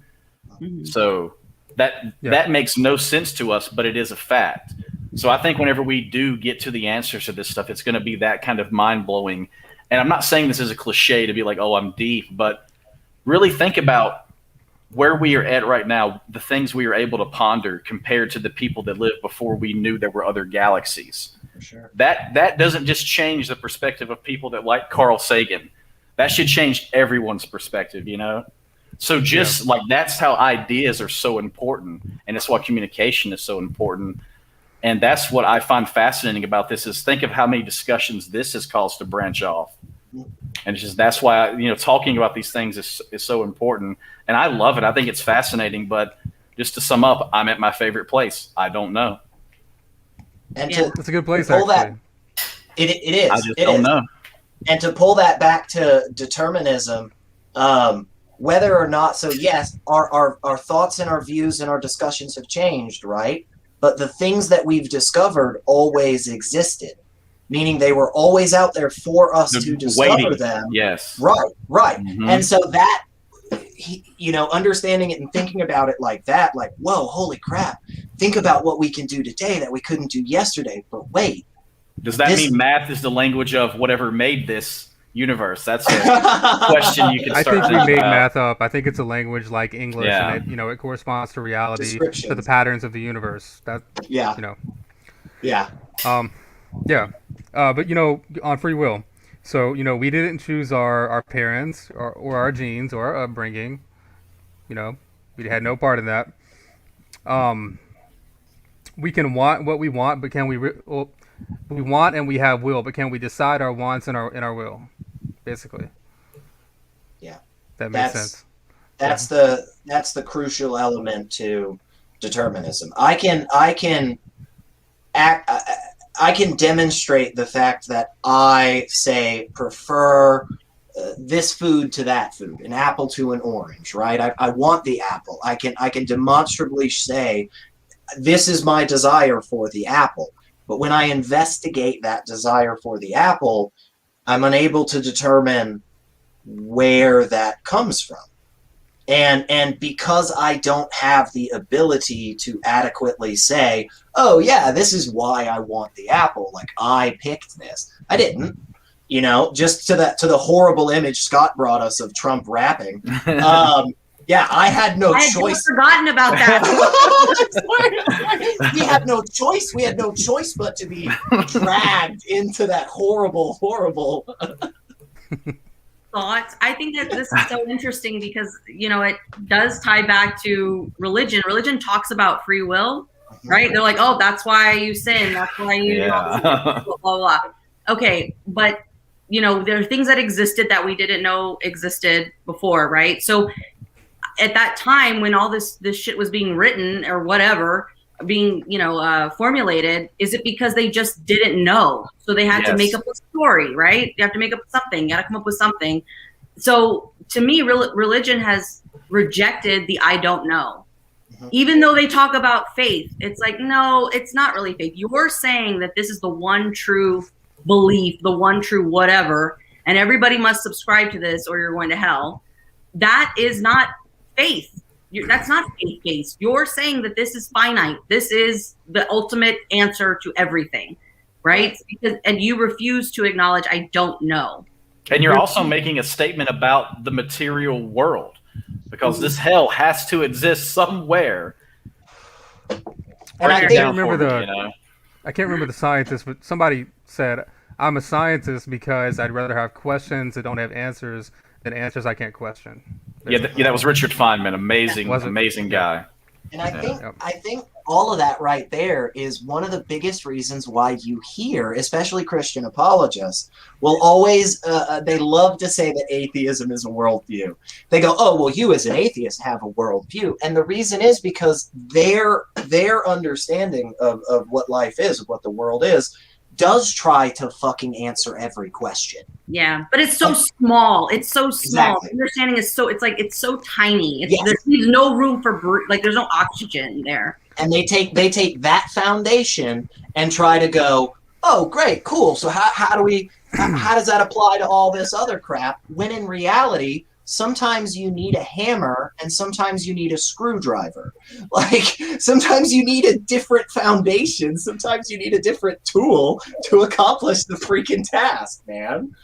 Mm-hmm. So that makes no sense to us, but it is a fact. So I think whenever we do get to the answers to this stuff, it's going to be that kind of mind-blowing. And I'm not saying this is a cliche to be like, oh, I'm deep, but really think about where we are at right now, the things we are able to ponder compared to the people that lived before we knew there were other galaxies. For sure. That doesn't just change the perspective of people that like Carl Sagan. That should change everyone's perspective, you know? So just like, that's how ideas are so important, and it's why communication is so important. And that's what I find fascinating about this, is think of how many discussions this has caused to branch off. And it's just, that's why, talking about these things is so important. And I love it. I think it's fascinating. But just to sum up, I'm at my favorite place. I don't know. And it's a good place, to pull actually. It is. I just don't know. And to pull that back to determinism, whether or not, so yes, our thoughts and our views and our discussions have changed, right? But the things that we've discovered always existed, meaning they were always out there for us to discover them. Yes. Right. Mm-hmm. And so that, understanding it and thinking about it like that, like, whoa, holy crap, think about what we can do today that we couldn't do yesterday. But wait. Does that mean math is the language of whatever made this universe? That's a question you can start. I think we made math up. I think it's a language like English, and it corresponds to reality, to the patterns of the universe. But on free will. So we didn't choose our parents or our genes or our upbringing. We had no part in that. We can want what we want, but can we? We want and we have will, but can we decide our wants and our will? Basically. Yeah. That makes sense. That's the crucial element to determinism. I can demonstrate the fact that I, say, prefer this food to that food, an apple to an orange, right? I want the apple. I can demonstrably say this is my desire for the apple. But when I investigate that desire for the apple, I'm unable to determine where that comes from. And because I don't have the ability to adequately say, oh yeah, this is why I want the apple, like I picked this. I didn't. You know, just to the horrible image Scott brought us of Trump rapping. Yeah, I had no choice. I had forgotten about that. We had no choice. We had no choice but to be dragged into that horrible thoughts. I think that this is so interesting because, you know, it does tie back to religion. Religion talks about free will, right? They're like, oh, that's why you sin. That's why you blah, blah, blah. Okay, but, you know, there are things that existed that we didn't know existed before, right? So at that time when all this shit was being written or whatever, being, you know, formulated, is it because they just didn't know? So they had to make up a story, right? You have to make up something. You got to come up with something. So to me, religion has rejected the I don't know. Even though they talk about faith, it's like, no, it's not really faith. You're saying that this is the one true belief, the one true whatever, and everybody must subscribe to this or you're going to hell. That is not faith. That's not faith-based. You're saying that this is finite. This is the ultimate answer to everything, right? And you refuse to acknowledge I don't know. And you're also making a statement about the material world, because this hell has to exist somewhere. And I can't remember the scientist, but somebody said, I'm a scientist because I'd rather have questions that don't have answers than answers I can't question. Yeah, that was Richard Feynman. Amazing guy. And I think all of that right there is one of the biggest reasons why you hear, especially Christian apologists, will always, they love to say that atheism is a worldview. They go, oh, well, you as an atheist have a worldview. And the reason is because their understanding of what life is, of what the world is, does try to fucking answer every question. Yeah, but it's so small. It's so small. Exactly. Understanding is it's so tiny. There leaves no room for there's no oxygen there. And they take that foundation and try to go, oh, great, cool. So how does that apply to all this other crap? When in reality, sometimes you need a hammer and sometimes you need a screwdriver. Like, sometimes you need a different foundation. Sometimes you need a different tool to accomplish the freaking task, man.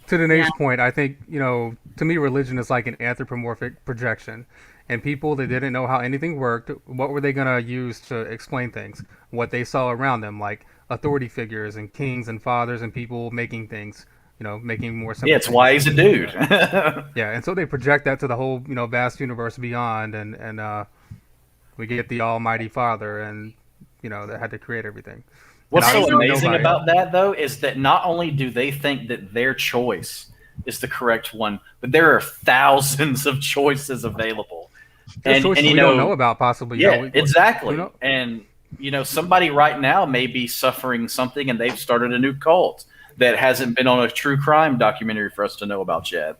To Danae's point, I think, you know, to me, religion is like an anthropomorphic projection. And people that didn't know how anything worked, what were they going to use to explain things? What they saw around them, like authority figures and kings and fathers and people making things. You know, making more simple. Yeah, it's why he's a dude. Yeah, and so they project that to the whole, you know, vast universe beyond, and we get the Almighty Father, and you know, that had to create everything. What's so amazing about that, though, is that not only do they think that their choice is the correct one, but there are thousands of choices available, and you we don't know about possibly. Yeah, exactly. And you know, somebody right now may be suffering something, and they've started a new cult that hasn't been on a true crime documentary for us to know about yet.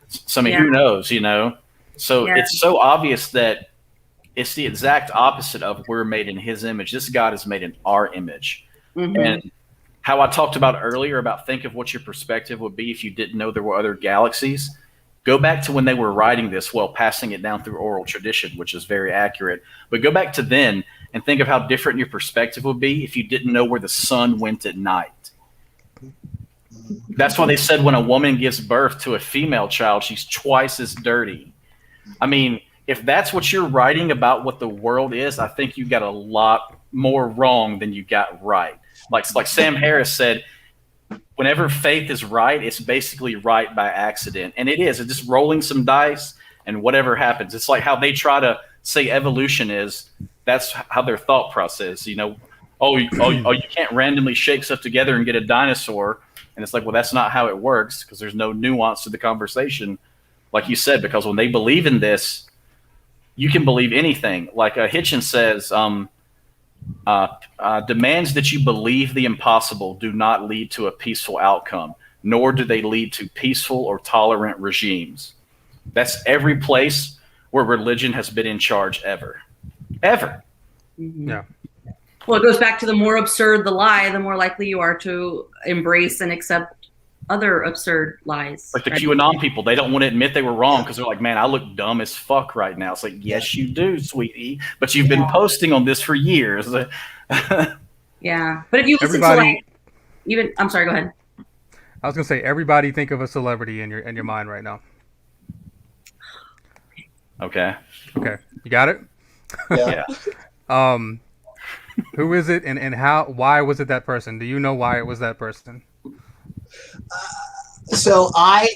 So, I mean, who knows, you know? So it's so obvious that it's the exact opposite of we're made in his image. This God is made in our image. Mm-hmm. And how I talked about earlier about think of what your perspective would be if you didn't know there were other galaxies. Go back to when they were writing this, passing it down through oral tradition, which is very accurate. But go back to then and think of how different your perspective would be if you didn't know where the sun went at night. That's why they said when a woman gives birth to a female child, she's twice as dirty. I mean, if that's what you're writing about what the world is, I think you got a lot more wrong than you got right. Like Sam Harris said, whenever faith is right, it's basically right by accident. And it is. It's just rolling some dice and whatever happens. It's like how they try to say evolution is. That's how their thought process, you know. Oh, you can't randomly shake stuff together and get a dinosaur. And it's like, well, that's not how it works because there's no nuance to the conversation. Like you said, because when they believe in this, you can believe anything. Like Hitchens says, demands that you believe the impossible do not lead to a peaceful outcome, nor do they lead to peaceful or tolerant regimes. That's every place where religion has been in charge ever. Ever. Yeah. Well, it goes back to the more absurd the lie, the more likely you are to embrace and accept other absurd lies. Like the right? QAnon people, they don't want to admit they were wrong because they're like, man, I look dumb as fuck right now. It's like, yes, you do, sweetie, but you've been posting on this for years. Yeah, but if you listen to like, even, I'm sorry, go ahead. I was gonna say, everybody think of a celebrity in your mind right now. Okay. Okay, you got it. Yeah. Who is it, and how? Why was it that person? Do you know why it was that person? So I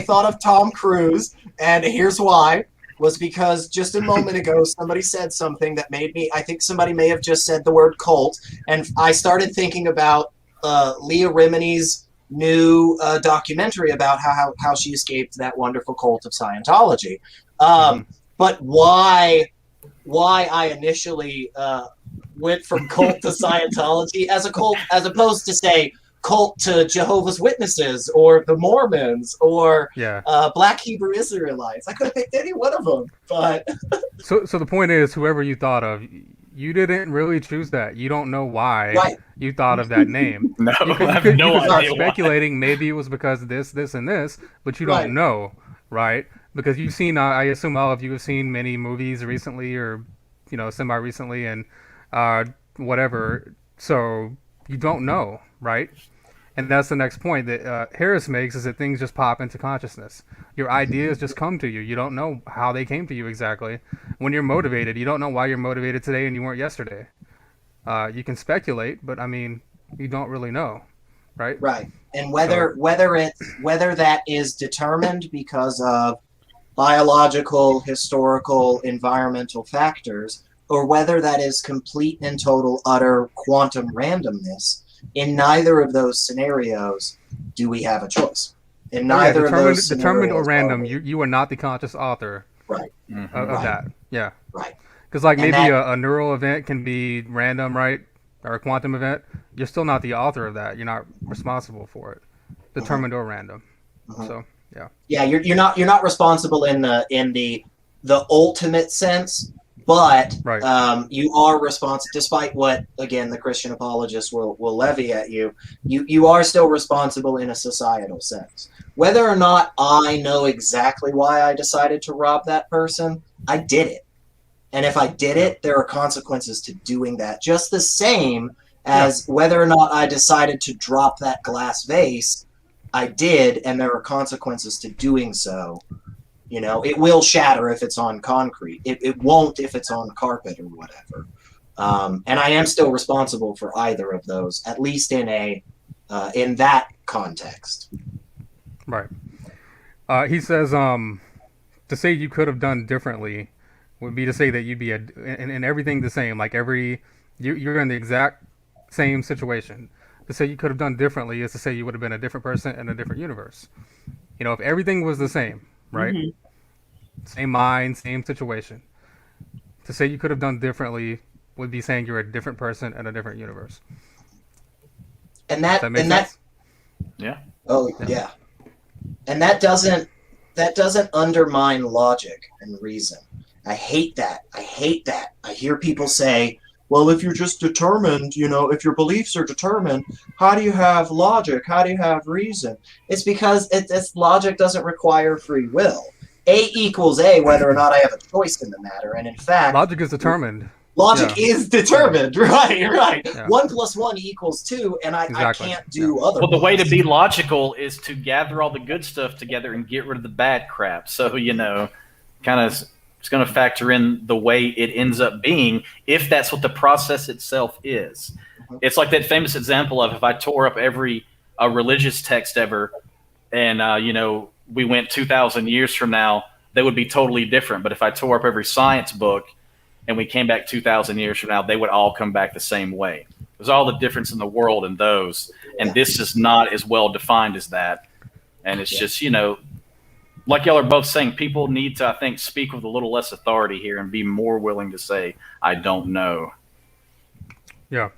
thought of Tom Cruise, and here's why. Was because just a moment ago somebody said something that made me, I think somebody may have just said the word cult, and I started thinking about Leah Remini's new documentary about how she escaped that wonderful cult of Scientology. But why I initially went from cult to Scientology as a cult, as opposed to, say, cult to Jehovah's Witnesses or the Mormons or Black Hebrew Israelites. I could have picked any one of them, but so the point is, whoever you thought of, you didn't really choose that. You don't know why you thought of that name. No, you could start speculating. Why. Maybe it was because this, and this, but you don't know, right? Because you've seen, I assume all of you have seen many movies recently, or semi-recently, and whatever. So you don't know, right? And that's the next point that Harris makes, is that things just pop into consciousness. Your ideas just come to you. You don't know how they came to you exactly. When you're motivated, you don't know why you're motivated today and you weren't yesterday. You can speculate, but I mean, you don't really know, right? Right. And whether that is determined because of biological, historical, environmental factors, or whether that is complete and total utter quantum randomness, in neither of those scenarios do we have a choice. In neither of those scenarios, determined or random, you are not the conscious author of that. Yeah. Right. Because maybe a neural event can be random, right? Or a quantum event. You're still not the author of that. You're not responsible for it. Determined or random. So yeah. Yeah, you're not responsible in the ultimate sense. But you are responsible, despite what, again, the Christian apologists will levy at you. You are still responsible in a societal sense. Whether or not I know exactly why I decided to rob that person, I did it. And if I did it, there are consequences to doing that. Just the same as whether or not I decided to drop that glass vase, I did, and there are consequences to doing so. It will shatter if it's on concrete. It won't if it's on carpet or whatever. And I am still responsible for either of those, at least in that context. Right. He says, to say you could have done differently would be to say that you'd be in everything the same. Like you're in the exact same situation. To say you could have done differently is to say you would have been a different person in a different universe. If everything was the same, right? Mm-hmm. Same mind, same situation. To say you could have done differently would be saying you're a different person in a different universe. And that sense? Yeah. Oh yeah. And that doesn't undermine logic and reason. I hate that. I hear people say, well, if you're just determined, if your beliefs are determined, how do you have logic? How do you have reason? It's because logic doesn't require free will. A equals A, whether or not I have a choice in the matter. And in fact, logic is determined. Logic is determined. Right. Yeah. 1 + 1 = 2, and I can't do otherwise. Well, the way to be logical is to gather all the good stuff together and get rid of the bad crap. So, kind of it's going to factor in the way it ends up being, if that's what the process itself is. Mm-hmm. It's like that famous example of if I tore up every religious text ever and, we went 2,000 years from now, they would be totally different. But if I tore up every science book and we came back 2,000 years from now, they would all come back the same way. There's all the difference in the world in those. And this is not as well defined as that. And it's just, like y'all are both saying, people need to, I think, speak with a little less authority here and be more willing to say, I don't know. Yeah.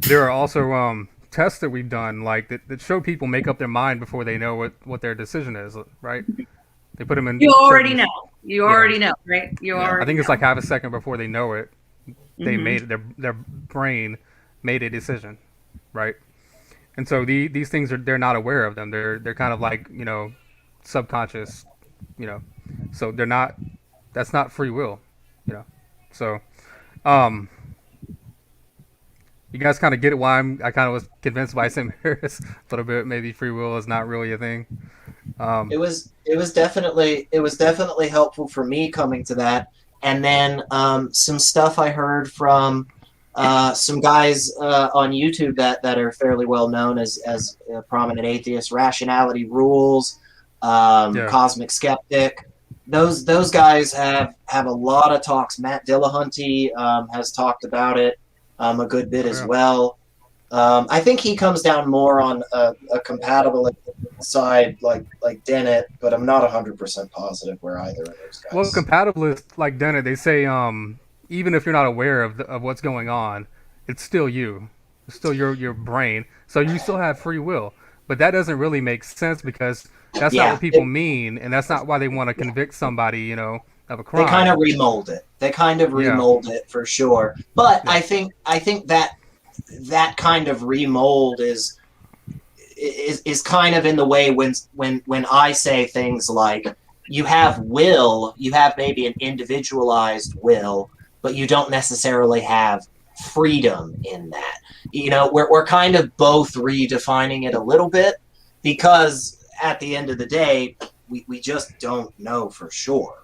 There are also tests that we've done that show people make up their mind before they know what their decision is, right? They put them in. You already know, right? I think it's like half a second before they know it. They made their brain made a decision, right? And so these things they're not aware of them. They're kind of like subconscious, so they're not. That's not free will, you know. So, um, you guys kind of get it why I kind of was convinced by St. Harris a little bit. Maybe free will is not really a thing. It was definitely helpful for me coming to that, and then some stuff I heard from some guys on YouTube that are fairly well known as prominent atheists. Rationality Rules, Cosmic Skeptic. Those guys have a lot of talks. Matt Dillahunty has talked about it a good bit as well. I think he comes down more on a compatible side like Dennett, but I'm not 100% positive where either of those guys. Well, compatibilists like Dennett, they say even if you're not aware of what's going on, it's still you. It's still your brain. So you still have free will. But that doesn't really make sense because that's not what people mean, and that's not why they want to convict somebody, of a crime. They kind of remold it. It for sure. But I think that kind of remold is kind of in the way when I say things like you have will, you have maybe an individualized will, but you don't necessarily have freedom in that. We're kind of both redefining it a little bit because at the end of the day, we just don't know for sure.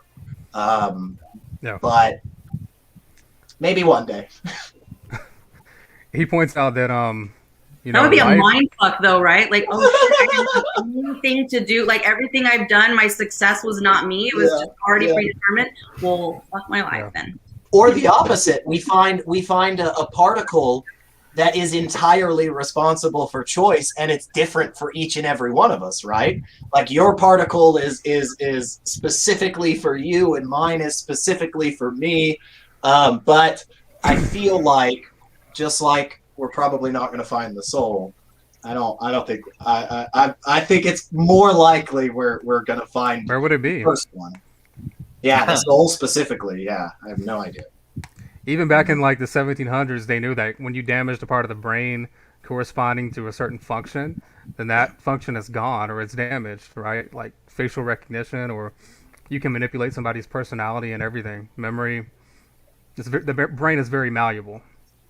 But maybe one day. He points out that that would be a mind fuck though, right? Like, oh shit, I didn't have anything to do. Like everything I've done, my success was not me. It was just already predetermined. Well, fuck my life then. Or the opposite. We find a particle that is entirely responsible for choice, and it's different for each and every one of us, right? Like your particle is specifically for you, and mine is specifically for me. But I feel like, just like we're probably not going to find the soul, I don't think I think it's more likely we're going to find. Where would it be? The first one. Yeah, the soul specifically. Yeah, I have no idea. Even back in like the 1700s, they knew that when you damaged a part of the brain corresponding to a certain function, then that function is gone or it's damaged, right? Like facial recognition, or you can manipulate somebody's personality and everything. Memory. The brain is very malleable.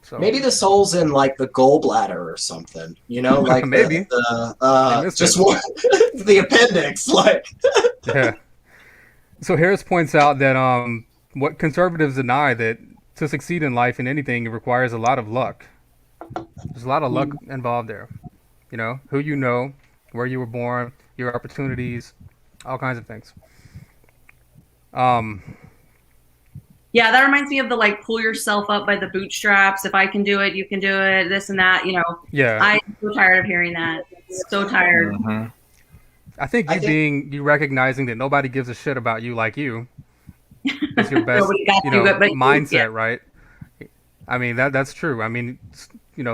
So maybe the soul's in like the gallbladder or something, like maybe just one, the appendix, like. Yeah. So Harris points out that what conservatives deny, that to succeed in life in anything, it requires a lot of luck. There's a lot of luck involved there. Who you know, where you were born, your opportunities, all kinds of things. Yeah, that reminds me of the like pull yourself up by the bootstraps. If I can do it, you can do it. This and that. Yeah. I'm so tired of hearing that. So tired. Mm-hmm. I think you recognizing that nobody gives a shit about you like you is your best, mindset, right? I mean, that's true. I mean,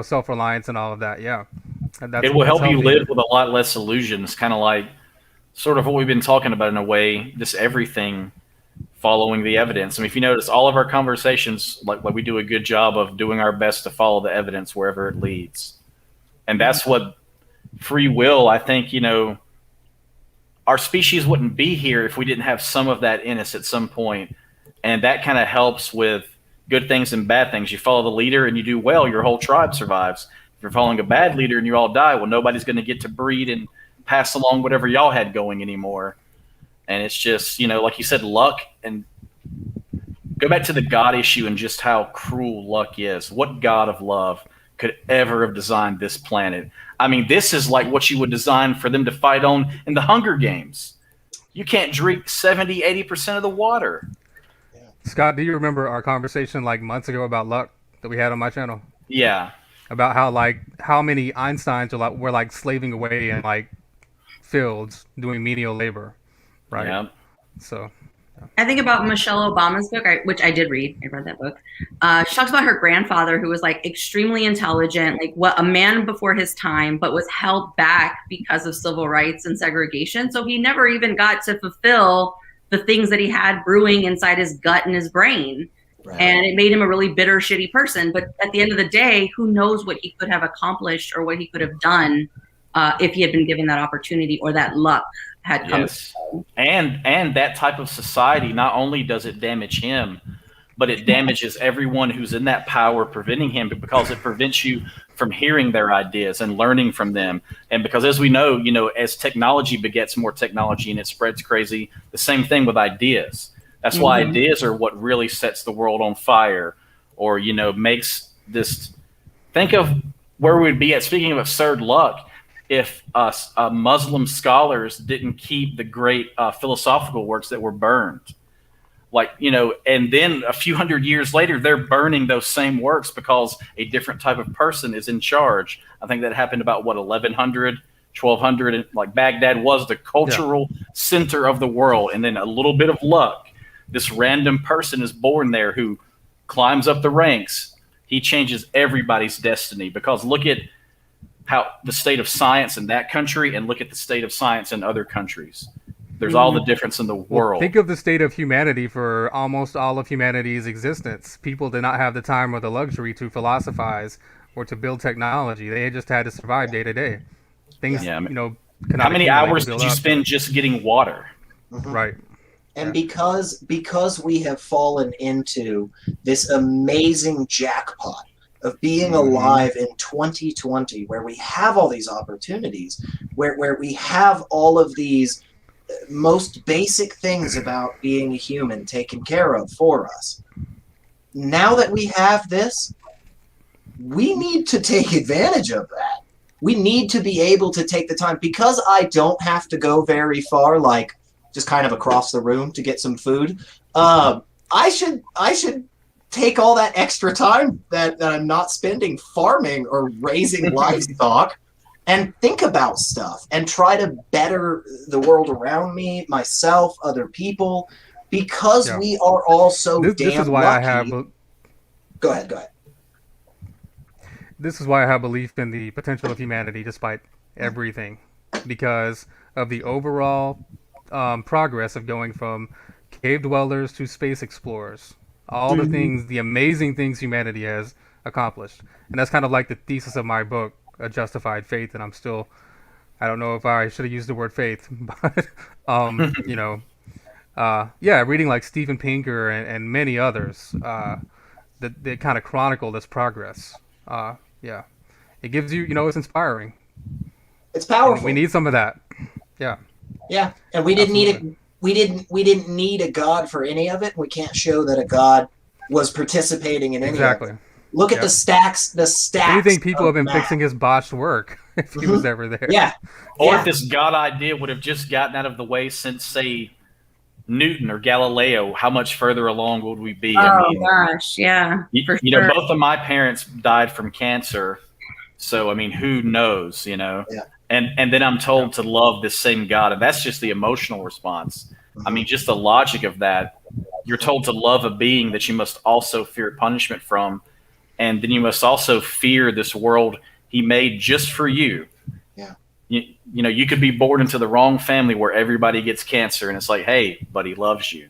self-reliance and all of that. Yeah. It will help you live with a lot less illusions, kind of like sort of what we've been talking about in a way, this everything following the evidence. I mean, if you notice, all of our conversations, like we do a good job of doing our best to follow the evidence wherever it leads. And that's what free will, I think, our species wouldn't be here if we didn't have some of that in us at some point. And that kind of helps with good things and bad things. You follow the leader and you do well, your whole tribe survives. If you're following a bad leader and you all die, well, nobody's going to get to breed and pass along whatever y'all had going anymore. And it's just, like you said, luck. And go back to the God issue and just how cruel luck is. What God of love could ever have designed this planet? I mean, this is like what you would design for them to fight on in the Hunger Games. You can't drink 70, 80% of the water. Scott, do you remember our conversation like months ago about luck that we had on my channel? Yeah. About how many Einsteins were like slaving away in like fields doing menial labor, right? Yeah. So I think about Michelle Obama's book, which I did read. I read that book. She talks about her grandfather, who was like extremely intelligent, like a man before his time, but was held back because of civil rights and segregation. So he never even got to fulfill the things that he had brewing inside his gut and his brain. Right. And it made him a really bitter, shitty person. But at the end of the day, who knows what he could have accomplished or what he could have done if he had been given that opportunity or that luck had come. Yes. And that type of society, not only does it damage him, but it damages everyone who's in that power, preventing him, because it prevents you from hearing their ideas and learning from them. And because, as we know, as technology begets more technology and it spreads crazy, the same thing with ideas. That's why ideas are what really sets the world on fire, or, makes this. Think of where we'd be at, speaking of absurd luck, if Muslim scholars didn't keep the great philosophical works that were burned. And then a few hundred years later, they're burning those same works because a different type of person is in charge. I think that happened about 1100, 1200, and Baghdad was the cultural center of the world. And then a little bit of luck, this random person is born there who climbs up the ranks. He changes everybody's destiny, because look at how the state of science in that country and look at the state of science in other countries. There's all the difference in the world. Think of the state of humanity for almost all of humanity's existence. People did not have the time or the luxury to philosophize or to build technology. They just had to survive day to day. Things, how many hours did you spend just getting water? Right. And because we have fallen into this amazing jackpot of being alive in 2020, where we have all these opportunities, where we have all of these most basic things about being a human taken care of for us. Now that we have this, we need to take advantage of that. We need to be able to take the time, because I don't have to go very far, just kind of across the room to get some food. I should take all that extra time that I'm not spending farming or raising livestock and think about stuff and try to better the world around me, myself, other people, because we are all so damn this is why lucky. I have. Go ahead. This is why I have belief in the potential of humanity, despite everything, because of the overall progress of going from cave dwellers to space explorers. All the things, the amazing things humanity has accomplished, and that's kind of like the thesis of my book, A Justified Faith. And I don't know if I should have used the word faith, but reading like Steven Pinker and many others that kind of chronicle this progress. It gives you, it's inspiring. It's powerful. And we need some of that. Yeah, and we didn't need it. We didn't need a God for any of it. We can't show that a God was participating in any of it. Look at the stacks. The stacks. Do you think people have been fixing his botched work if he was ever there? Yeah. Or if this God idea would have just gotten out of the way since, say, Newton or Galileo, how much further along would we be? Gosh, yeah. Sure. Both of my parents died from cancer, so who knows? Yeah. And then I'm told to love this same God, and that's just the emotional response. Just the logic of that. You're told to love a being that you must also fear punishment from, and then you must also fear this world he made just for you. Yeah. You could be born into the wrong family where everybody gets cancer, and it's like, hey, but he loves you.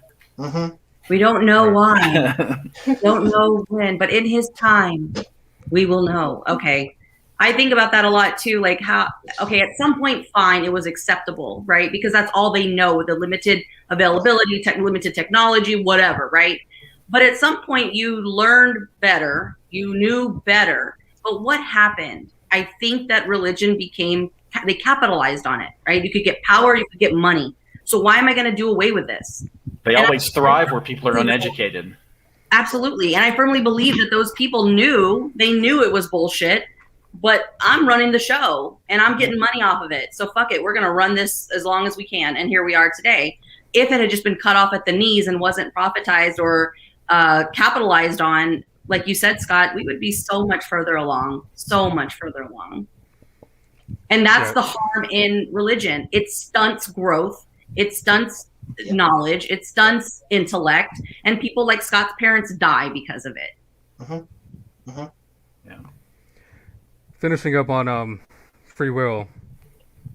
We don't know why. Don't know when, but in his time, we will know. Okay. I think about that a lot too. Like at some point, fine, it was acceptable, right? Because that's all they know, the limited availability, limited technology, whatever, right? But at some point you learned better, you knew better. But what happened? I think that religion they capitalized on it, right? You could get power, you could get money. So why am I going to do away with this? They always thrive where people are uneducated. Absolutely. And I firmly believe that those people knew it was bullshit. But I'm running the show and I'm getting money off of it. So fuck it. We're going to run this as long as we can. And here we are today. If it had just been cut off at the knees and wasn't profitized or capitalized on, like you said, Scott, we would be so much further along. And that's the harm in religion. It stunts growth. It stunts knowledge. It stunts intellect. And people like Scott's parents die because of it. Yeah. Finishing up on free will.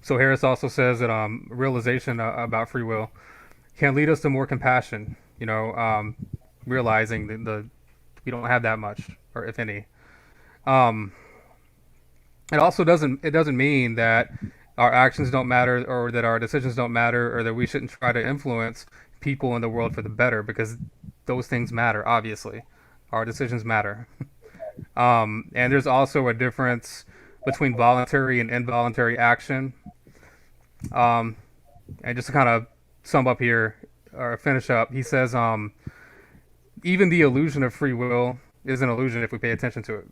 So Harris also says that realization about free will can lead us to more compassion. realizing that we don't have that much, or if any. It also doesn't mean that our actions don't matter, or that our decisions don't matter, or that we shouldn't try to influence people in the world for the better, because those things matter. Obviously, our decisions matter. And there's also a difference between voluntary and involuntary action. And just to kind of sum up here, or finish up, he says, even the illusion of free will is an illusion if we pay attention to it.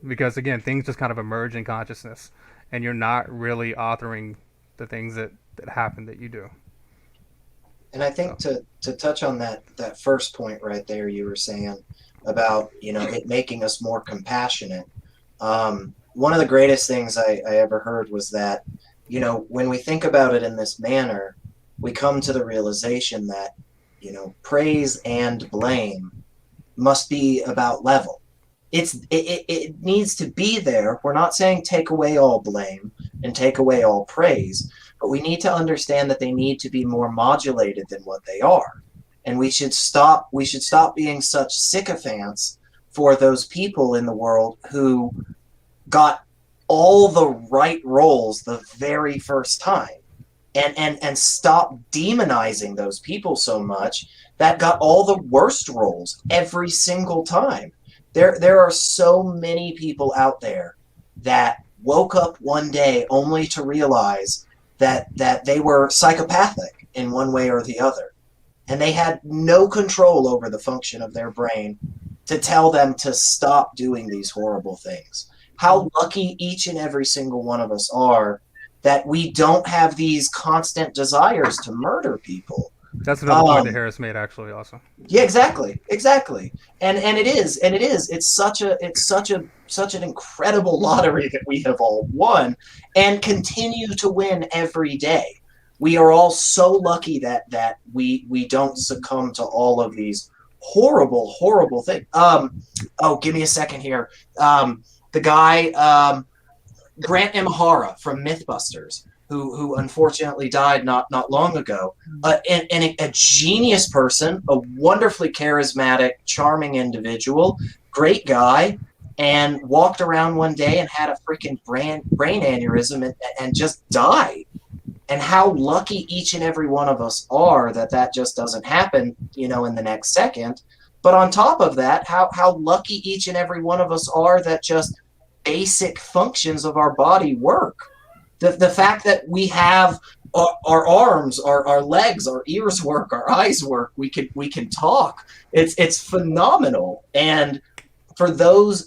Because, again, things just kind of emerge in consciousness, and you're not really authoring the things that happen that you do. And I think to touch on that first point right there, you were saying about, it making us more compassionate. One of the greatest things I ever heard was that, when we think about it in this manner, we come to the realization that, praise and blame must be about level. It needs to be there. We're not saying take away all blame and take away all praise, but we need to understand that they need to be more modulated than what they are. And we should stop being such sycophants for those people in the world who got all the right roles the very first time, and stop demonizing those people so much that got all the worst roles every single time. There are so many people out there that woke up one day only to realize that they were psychopathic in one way or the other. And they had no control over the function of their brain to tell them to stop doing these horrible things. How lucky each and every single one of us are that we don't have these constant desires to murder people. That's another point that Harris made, actually, also. Yeah, exactly. And it is. It's such an incredible lottery that we have all won and continue to win every day. We are all so lucky that we don't succumb to all of these horrible things. Give me a second here. The guy Grant Imahara from Mythbusters, who unfortunately died not long ago, and a genius person, a wonderfully charismatic, charming individual, great guy, and walked around one day and had a freaking brain aneurysm and just died. And how lucky each and every one of us are that just doesn't happen, in the next second. But on top of that, how lucky each and every one of us are that just basic functions of our body work. The fact that we have our arms, our legs, our ears work, our eyes work, we can talk. It's phenomenal. And for those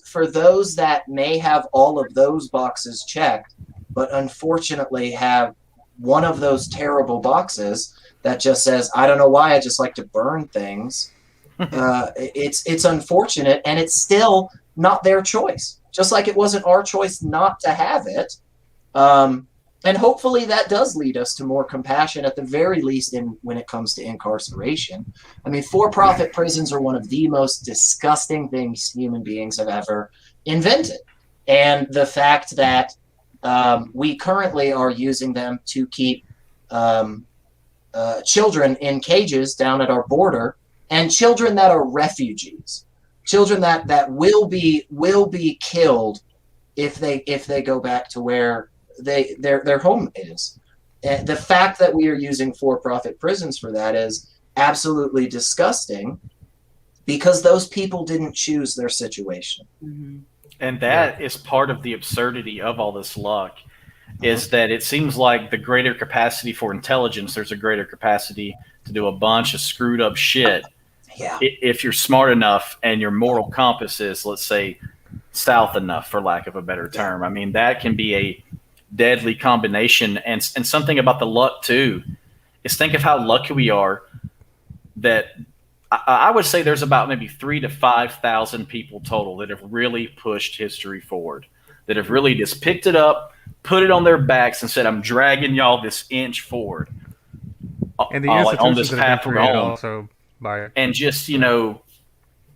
that may have all of those boxes checked, but unfortunately have one of those terrible boxes that just says, I don't know why, I just like to burn things. It's unfortunate, and it's still not their choice. Just like it wasn't our choice not to have it. And hopefully that does lead us to more compassion, at the very least, when it comes to incarceration. I mean, for-profit prisons are one of the most disgusting things human beings have ever invented. And the fact that we currently are using them to keep children in cages down at our border, and children that are refugees, children that will be killed if they go back to where their home is. And the fact that we are using for-profit prisons for that is absolutely disgusting, because those people didn't choose their situation. Mm-hmm. And that is part of the absurdity of all this luck, is that it seems like the greater capacity for intelligence, there's a greater capacity to do a bunch of screwed up shit. Yeah. If you're smart enough and your moral compass is, let's say, south enough, for lack of a better term. I mean, that can be a deadly combination. And something about the luck, too, is think of how lucky we are that I would say there's about maybe 3,000 to 5,000 people total that have really pushed history forward, that have really just picked it up, put it on their backs, and said, I'm dragging y'all this inch forward. And the on this institutions that path have we're been created on. also by it. And just,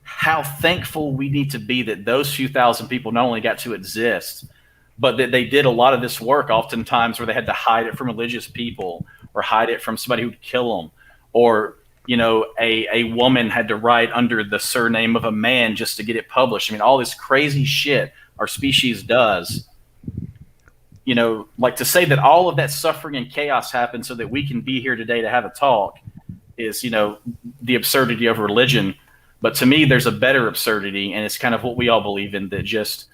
how thankful we need to be that those few thousand people not only got to exist, but that they did a lot of this work, oftentimes where they had to hide it from religious people, or hide it from somebody who'd kill them, or a woman had to write under the surname of a man just to get it published. I mean, all this crazy shit our species does. Like to say that all of that suffering and chaos happened so that we can be here today to have a talk is, the absurdity of religion. But to me, there's a better absurdity, and it's kind of what we all believe in, that just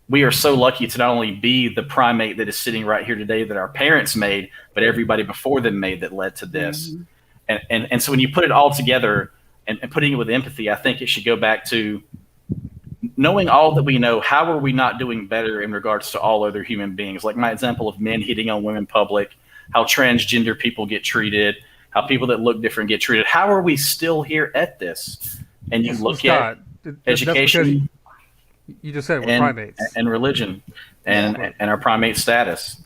we are so lucky to not only be the primate that is sitting right here today that our parents made, but everybody before them made that led to this. Mm-hmm. And so when you put it all together and putting it with empathy, I think it should go back to knowing all that we know. How are we not doing better in regards to all other human beings? Like my example of men hitting on women in public, how transgender people get treated, how people that look different get treated. How are we still here at this? And you look at education. You just said we're primates. And religion and our primate status.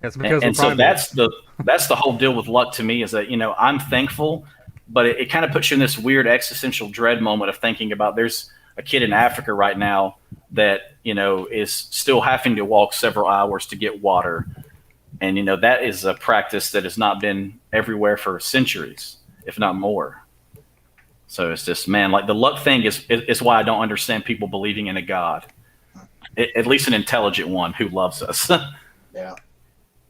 That's because and so that's the whole deal with luck to me, is that, I'm thankful, but it kind of puts you in this weird existential dread moment of thinking about there's a kid in Africa right now that, is still having to walk several hours to get water. And, that is a practice that has not been everywhere for centuries, if not more. So it's just, man, like the luck thing is why I don't understand people believing in a God, at least an intelligent one who loves us. Yeah.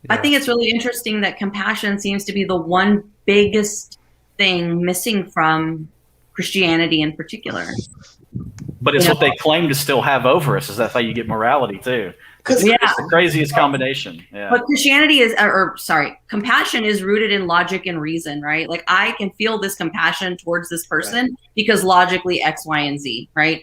I think it's really interesting that compassion seems to be the one biggest thing missing from Christianity in particular. But it's what they claim to still have over us. Is that's how you get morality too. It's the craziest combination. Yeah. But Christianity compassion is rooted in logic and reason, right? Like I can feel this compassion towards this person because logically X, Y, and Z, right?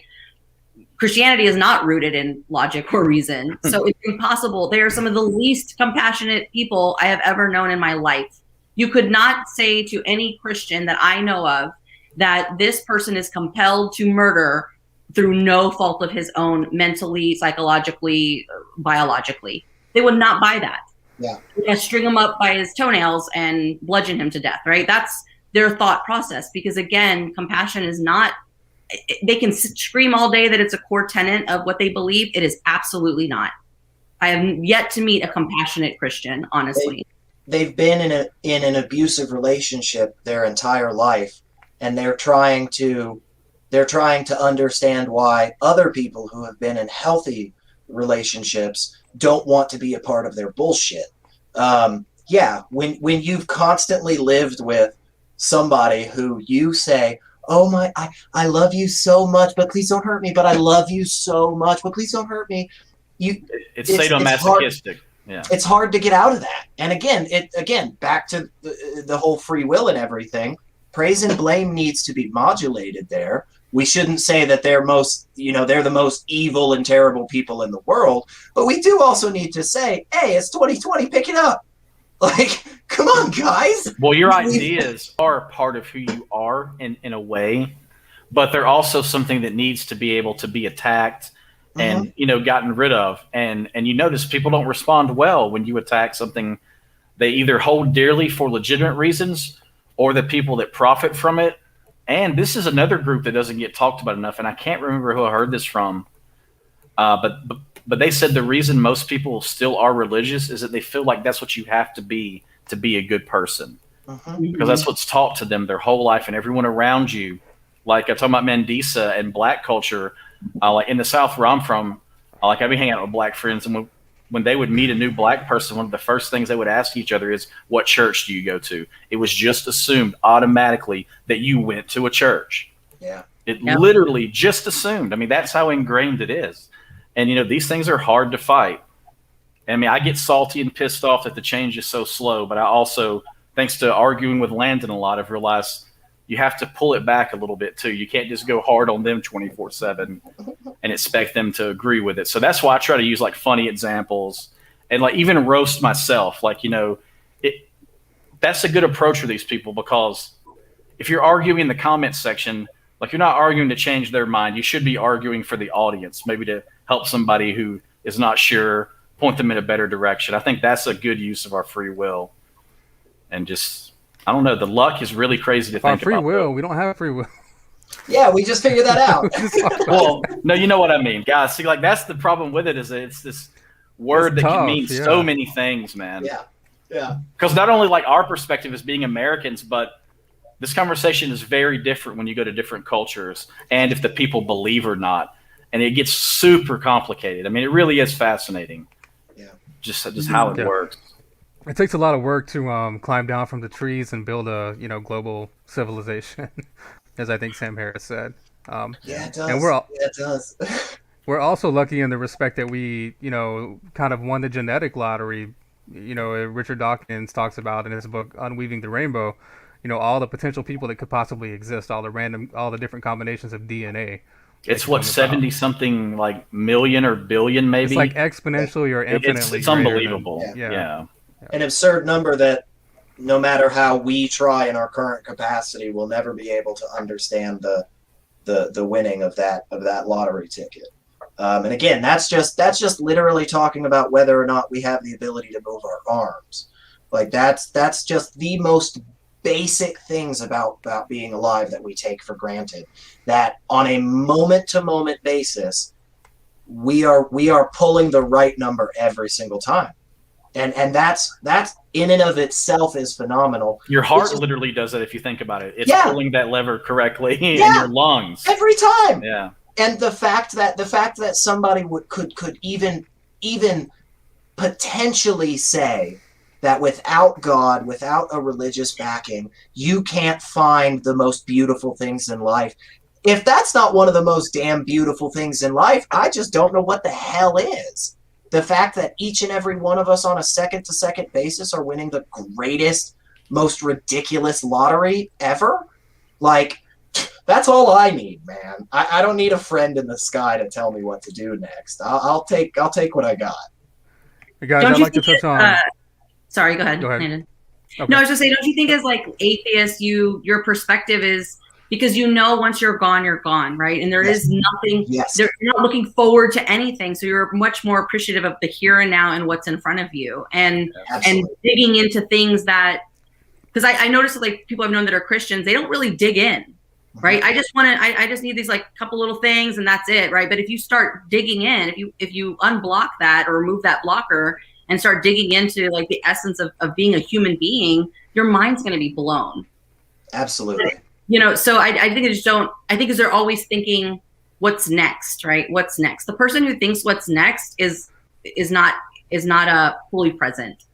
Christianity is not rooted in logic or reason. So it's impossible. They are some of the least compassionate people I have ever known in my life. You could not say to any Christian that I know of that this person is compelled to murder through no fault of his own, mentally, psychologically, biologically. They would not buy that. Yeah. String him up by his toenails and bludgeon him to death, right? That's their thought process. Because again, compassion is not, they can scream all day that it's a core tenet of what they believe. It is absolutely not. I have yet to meet a compassionate Christian, honestly. They've been in an abusive relationship their entire life, and they're trying to understand why other people who have been in healthy relationships don't want to be a part of their bullshit. When you've constantly lived with somebody who you say, oh my, I love you so much, but please don't hurt me, but I love you so much, but please don't hurt me. It's sadomasochistic. Yeah. It's hard to get out of that. And again, back to the whole free will and everything, praise and blame needs to be modulated there. We shouldn't say that they're the most evil and terrible people in the world, but we do also need to say, hey, it's 2020, pick it up. Like, come on, guys. Well, your ideas are part of who you are in a way, but they're also something that needs to be able to be attacked and, gotten rid of. And you notice people don't respond well when you attack something they either hold dearly for legitimate reasons or the people that profit from it. And this is another group that doesn't get talked about enough, and I can't remember who I heard this from, but they said the reason most people still are religious is that they feel like that's what you have to be a good person, because that's what's taught to them their whole life, and everyone around you. Like I'm talking about Mandisa and black culture, like in the South where I'm from, like I'd be hanging out with black friends, and when they would meet a new black person, one of the first things they would ask each other is, what church do you go to? It was just assumed automatically that you went to a church. Yeah. It literally just assumed. I mean, that's how ingrained it is. And, these things are hard to fight. I mean, I get salty and pissed off that the change is so slow, but I also, thanks to arguing with Landon a lot, have realized you have to pull it back a little bit too. You can't just go hard on them 24/7 and expect them to agree with it. So that's why I try to use like funny examples and like even roast myself. Like, that's a good approach for these people, because if you're arguing in the comments section, like you're not arguing to change their mind. You should be arguing for the audience, maybe to help somebody who is not sure, point them in a better direction. I think that's a good use of our free will. And just, I don't know, the luck is really crazy to think about. Free will, we don't have free will. Yeah, we just figured that out. Well, no, you know what I mean, guys. See, like that's the problem with it, is that it's this word that can mean so many things, man. Yeah. Because not only like our perspective as being Americans, but This conversation is very different when you go to different cultures and if the people believe or not. And it gets super complicated. I mean, it really is fascinating. Yeah. Just how it works. It takes a lot of work to climb down from the trees and build a global civilization, as I think Sam Harris said. Yeah, it does. And it does. We're also lucky in the respect that we, kind of won the genetic lottery. Richard Dawkins talks about in his book Unweaving the Rainbow, all the potential people that could possibly exist, all the different combinations of DNA. It's what 70 something like million or billion maybe. It's like exponentially or infinitely. It's unbelievable. Yeah. An absurd number that no matter how we try in our current capacity, we'll never be able to understand the winning of that lottery ticket. And again, that's just literally talking about whether or not we have the ability to move our arms. Like that's just the most basic things about being alive that we take for granted, that on a moment-to-moment basis we are pulling the right number every single time, and that's in and of itself is phenomenal. Your heart literally does it if you think about it. It's pulling that lever correctly in your lungs every time. Yeah. And the fact that somebody could even potentially say that without God, without a religious backing, you can't find the most beautiful things in life. If that's not one of the most damn beautiful things in life, I just don't know what the hell is. The fact that each and every one of us on a second-to-second basis are winning the greatest, most ridiculous lottery ever, like, that's all I need, man. I don't need a friend in the sky to tell me what to do next. I'll take what I got. Hey guys, I'd like to touch on... Sorry, go ahead. Okay. No, I was just saying, don't you think as like atheists, your perspective is, because once you're gone, right? And there is nothing, you're not looking forward to anything. So you're much more appreciative of the here and now and what's in front of you, and digging into things that, because I noticed like people I've known that are Christians, they don't really dig in, right? I just need these like couple little things and that's it, right? But if you start digging in, if you unblock that or remove that blocker and start digging into like the essence of being a human being, your mind's going to be blown. Absolutely. So I think I think they're always thinking what's next, right? What's next? The person who thinks what's next is not fully present.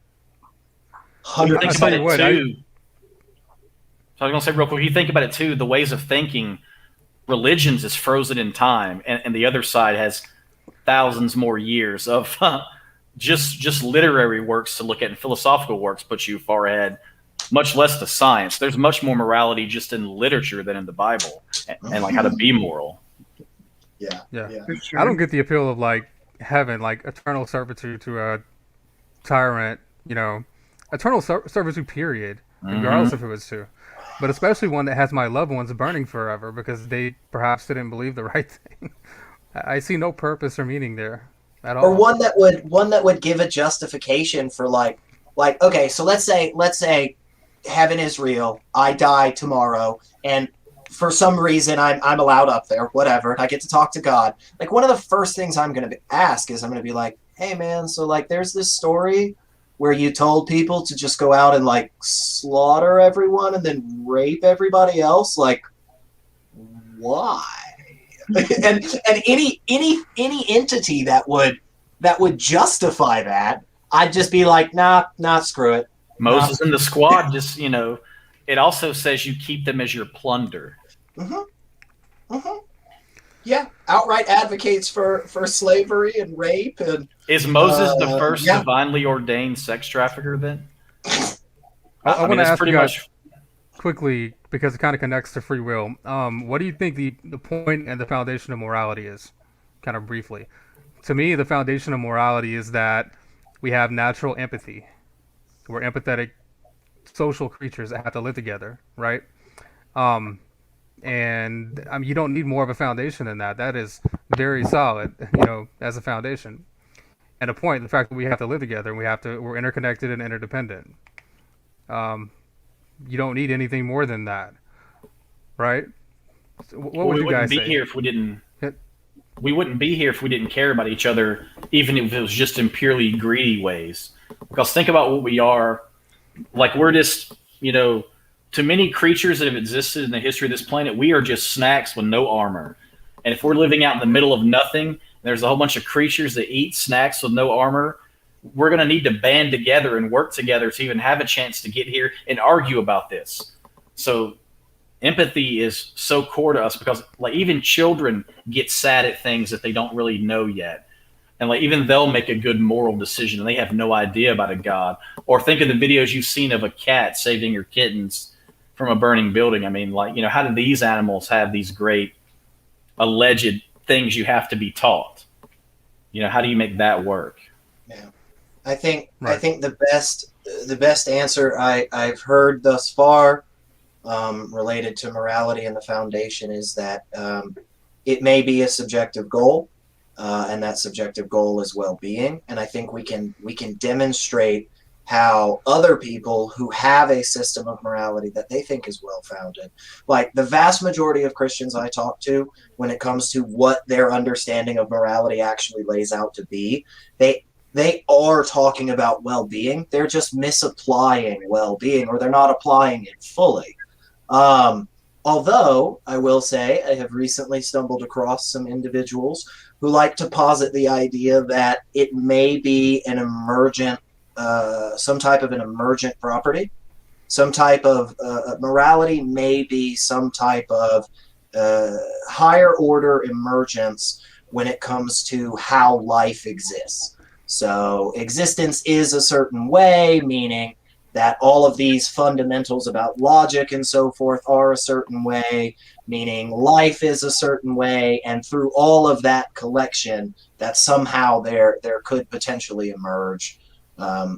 I was going to say real quick, you think about it too, the ways of thinking, religions is frozen in time, and the other side has thousands more years of just literary works to look at, and philosophical works put you far ahead, much less the science. There's much more morality just in literature than in the Bible, and like how to be moral. Yeah. Sure. I don't get the appeal of like heaven, like eternal servitude to a tyrant, eternal servitude period, regardless if it was to. But especially one that has my loved ones burning forever because they perhaps didn't believe the right thing. I see no purpose or meaning there at all. Or one that would give a justification for like okay, so let's say heaven is real. I die tomorrow, and for some reason I'm allowed up there. Whatever, and I get to talk to God. Like one of the first things I'm going to ask is I'm going to be like, hey man, so like there's this story where you told people to just go out and like slaughter everyone and then rape everybody else. Like, why? and any entity that would justify that, I'd just be like, nah, screw it. Moses and the squad just, it also says you keep them as your plunder. Yeah, outright advocates for slavery and rape. And is Moses the first divinely ordained sex trafficker then? I want to ask you guys quickly, because it kind of connects to free will. What do you think the point and the foundation of morality is? Kind of briefly. To me, the foundation of morality is that we have natural empathy. We're empathetic social creatures that have to live together, right? And you don't need more of a foundation than that. That is very solid, as a foundation. And a point, the fact that we have to live together, and we're interconnected and interdependent. You don't need anything more than that, right? So what would you guys say? We wouldn't be here if we didn't care about each other, even if it was just in purely greedy ways. Because think about what we are. Like we're just, to many creatures that have existed in the history of this planet, we are just snacks with no armor. And if we're living out in the middle of nothing, there's a whole bunch of creatures that eat snacks with no armor, we're going to need to band together and work together to even have a chance to get here and argue about this. So empathy is so core to us, because like even children get sad at things that they don't really know yet. And like even they'll make a good moral decision and they have no idea about a God. Or think of the videos you've seen of a cat saving your kittens from a burning building. I mean, like, how do these animals have these great alleged things you have to be taught? How do you make that work? Yeah. I think the best answer I've heard thus far related to morality and the foundation is that it may be a subjective goal, and that subjective goal is well-being. And I think we can demonstrate how other people who have a system of morality that they think is well-founded, like the vast majority of Christians I talk to, when it comes to what their understanding of morality actually lays out to be, they are talking about well-being. They're just misapplying well-being, or they're not applying it fully. Although I will say I have recently stumbled across some individuals who like to posit the idea that it may be an emergent, some type of an emergent property, some type of morality may be some type of higher order emergence when it comes to how life exists. So existence is a certain way, meaning that all of these fundamentals about logic and so forth are a certain way, meaning life is a certain way, and through all of that collection, that somehow there could potentially emerge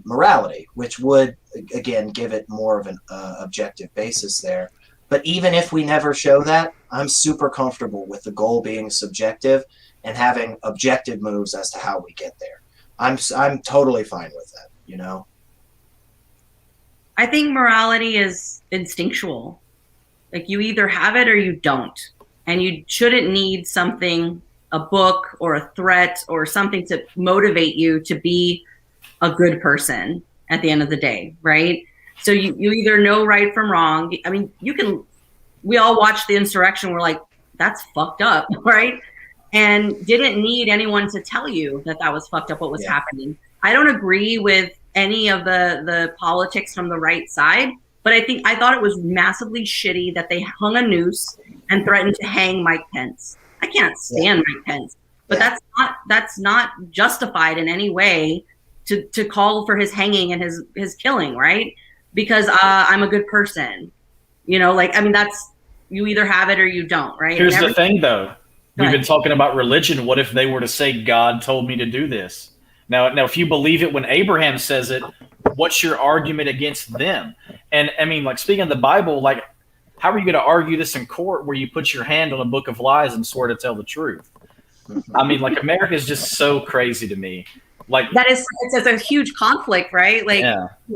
morality, which would, again, give it more of an objective basis there. But even if we never show that, I'm super comfortable with the goal being subjective and having objective moves as to how we get there. I'm totally fine with that, I think morality is instinctual. Like you either have it or you don't. And you shouldn't need something, a book or a threat or something to motivate you to be a good person at the end of the day, right? So you either know right from wrong. I mean, we all watched the insurrection. We're like, that's fucked up, right? And didn't need anyone to tell you that was fucked up, what was happening. I don't agree with any of the politics from the right side, but I thought it was massively shitty that they hung a noose and threatened to hang Mike Pence. I can't stand Mike Pence, but that's not justified in any way to call for his hanging and his killing, right? Because I'm a good person, that's, you either have it or you don't, right? Here's the thing, though. We've been talking about religion. What if they were to say, God told me to do this? Now, if you believe it when Abraham says it, what's your argument against them? And I mean, like, speaking of the Bible, like, how are you going to argue this in court where you put your hand on a book of lies and swear to tell the truth? I mean, like, America is just so crazy to me. Like, it's a huge conflict, right? Like,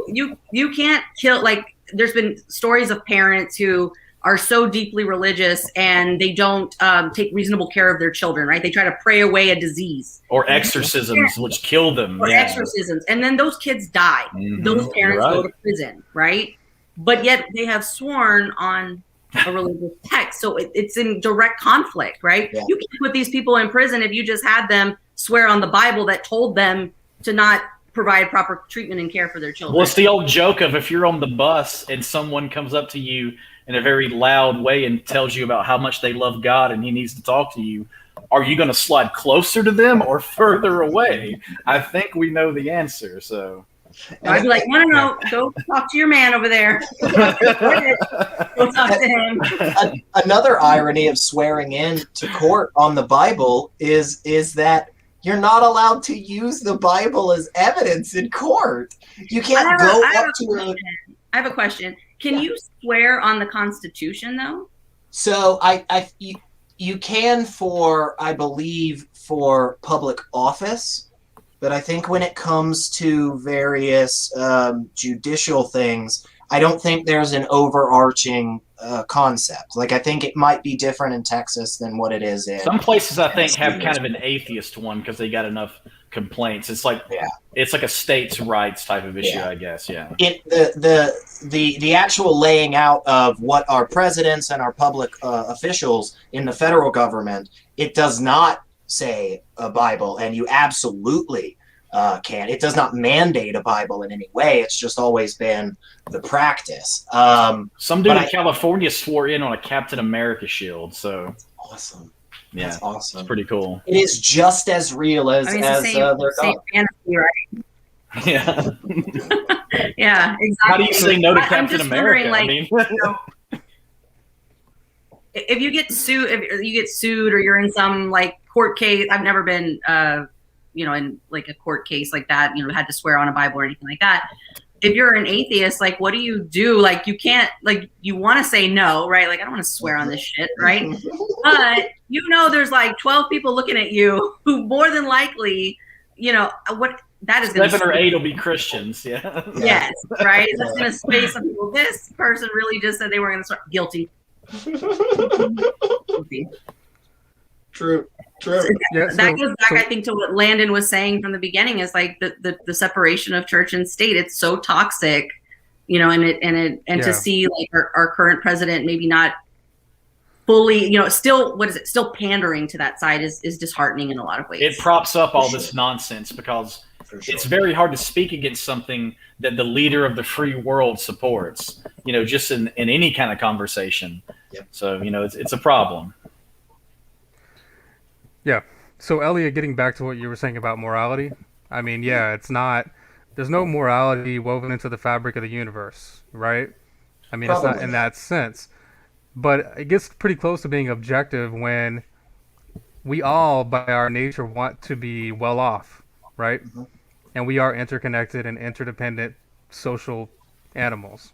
you can't kill. Like, there's been stories of parents who are so deeply religious and they don't take reasonable care of their children, right? They try to pray away a disease. Or exorcisms, which kill them. Or exorcisms. And then those kids die. Mm-hmm. Those parents go to prison, right? But yet they have sworn on a religious text. So it's in direct conflict, right? Yeah. You can't put these people in prison if you just had them swear on the Bible that told them to not provide proper treatment and care for their children. Well, it's the old joke of if you're on the bus and someone comes up to you in a very loud way and tells you about how much they love God and he needs to talk to you, are you going to slide closer to them or further away? I think we know the answer. So I'd be like, no, go talk to your man over there. Go talk to him. Another irony of swearing in to court on the Bible is that you're not allowed to use the Bible as evidence in court. You can't go up to I have a question. Can you swear on the Constitution, though? So you can I believe, for public office, but I think when it comes to various judicial things, I don't think there's an overarching concept. Like, I think it might be different in Texas than what it is in some places. I think have kind of an atheist one because they got enough complaints. It's like it's like a states' rights type of issue, I guess. Yeah. The actual laying out of what our presidents and our public officials in the federal government, it does not say a Bible, and you absolutely can. It does not mandate a Bible in any way. It's just always been the practice. Some dude in California swore in on a Captain America shield. So awesome. Yeah, that's awesome. It's pretty cool. It is just as real as same fantasy, right? Yeah. Yeah, exactly. How do you say no to Captain America? Like, if you get sued, or you're in some like court case. I've never been, in like a court case like that. Had to swear on a Bible or anything like that. If you're an atheist, like, what do you do? Like, you can't, like, you want to say no, right? Like, I don't want to swear on this shit, right? But there's like 12 people looking at you who more than likely, what that is going to 7 or 8 will be Christians. Yeah. Yes, right. That's going to sway some people. This person really just said they weren't going to swear. Guilty. True. Yeah, that goes back, I think, to what Landon was saying from the beginning, is like the separation of church and state. It's so toxic, and to see like our current president maybe not fully, still pandering to that side is disheartening in a lot of ways. It props up all this nonsense because it's very hard to speak against something that the leader of the free world supports, just in any kind of conversation. Yep. So, it's a problem. Yeah. So, Elliot, getting back to what you were saying about morality, I mean, it's not, there's no morality woven into the fabric of the universe, right? I mean, Probably. It's not in that sense. But it gets pretty close to being objective when we all, by our nature, want to be well off, right? Mm-hmm. And we are interconnected and interdependent social animals.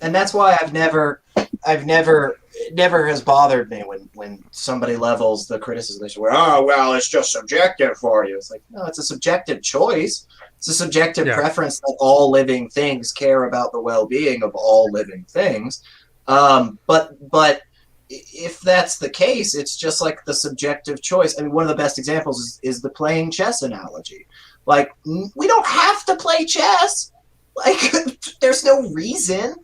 And that's why it never has bothered me when somebody levels the criticism. Well, it's just subjective for you. It's like, no, it's a subjective choice. It's a subjective preference that all living things care about the well-being of all living things. But if that's the case, it's just like the subjective choice. I mean, one of the best examples is the playing chess analogy. Like, we don't have to play chess. Like, there's no reason.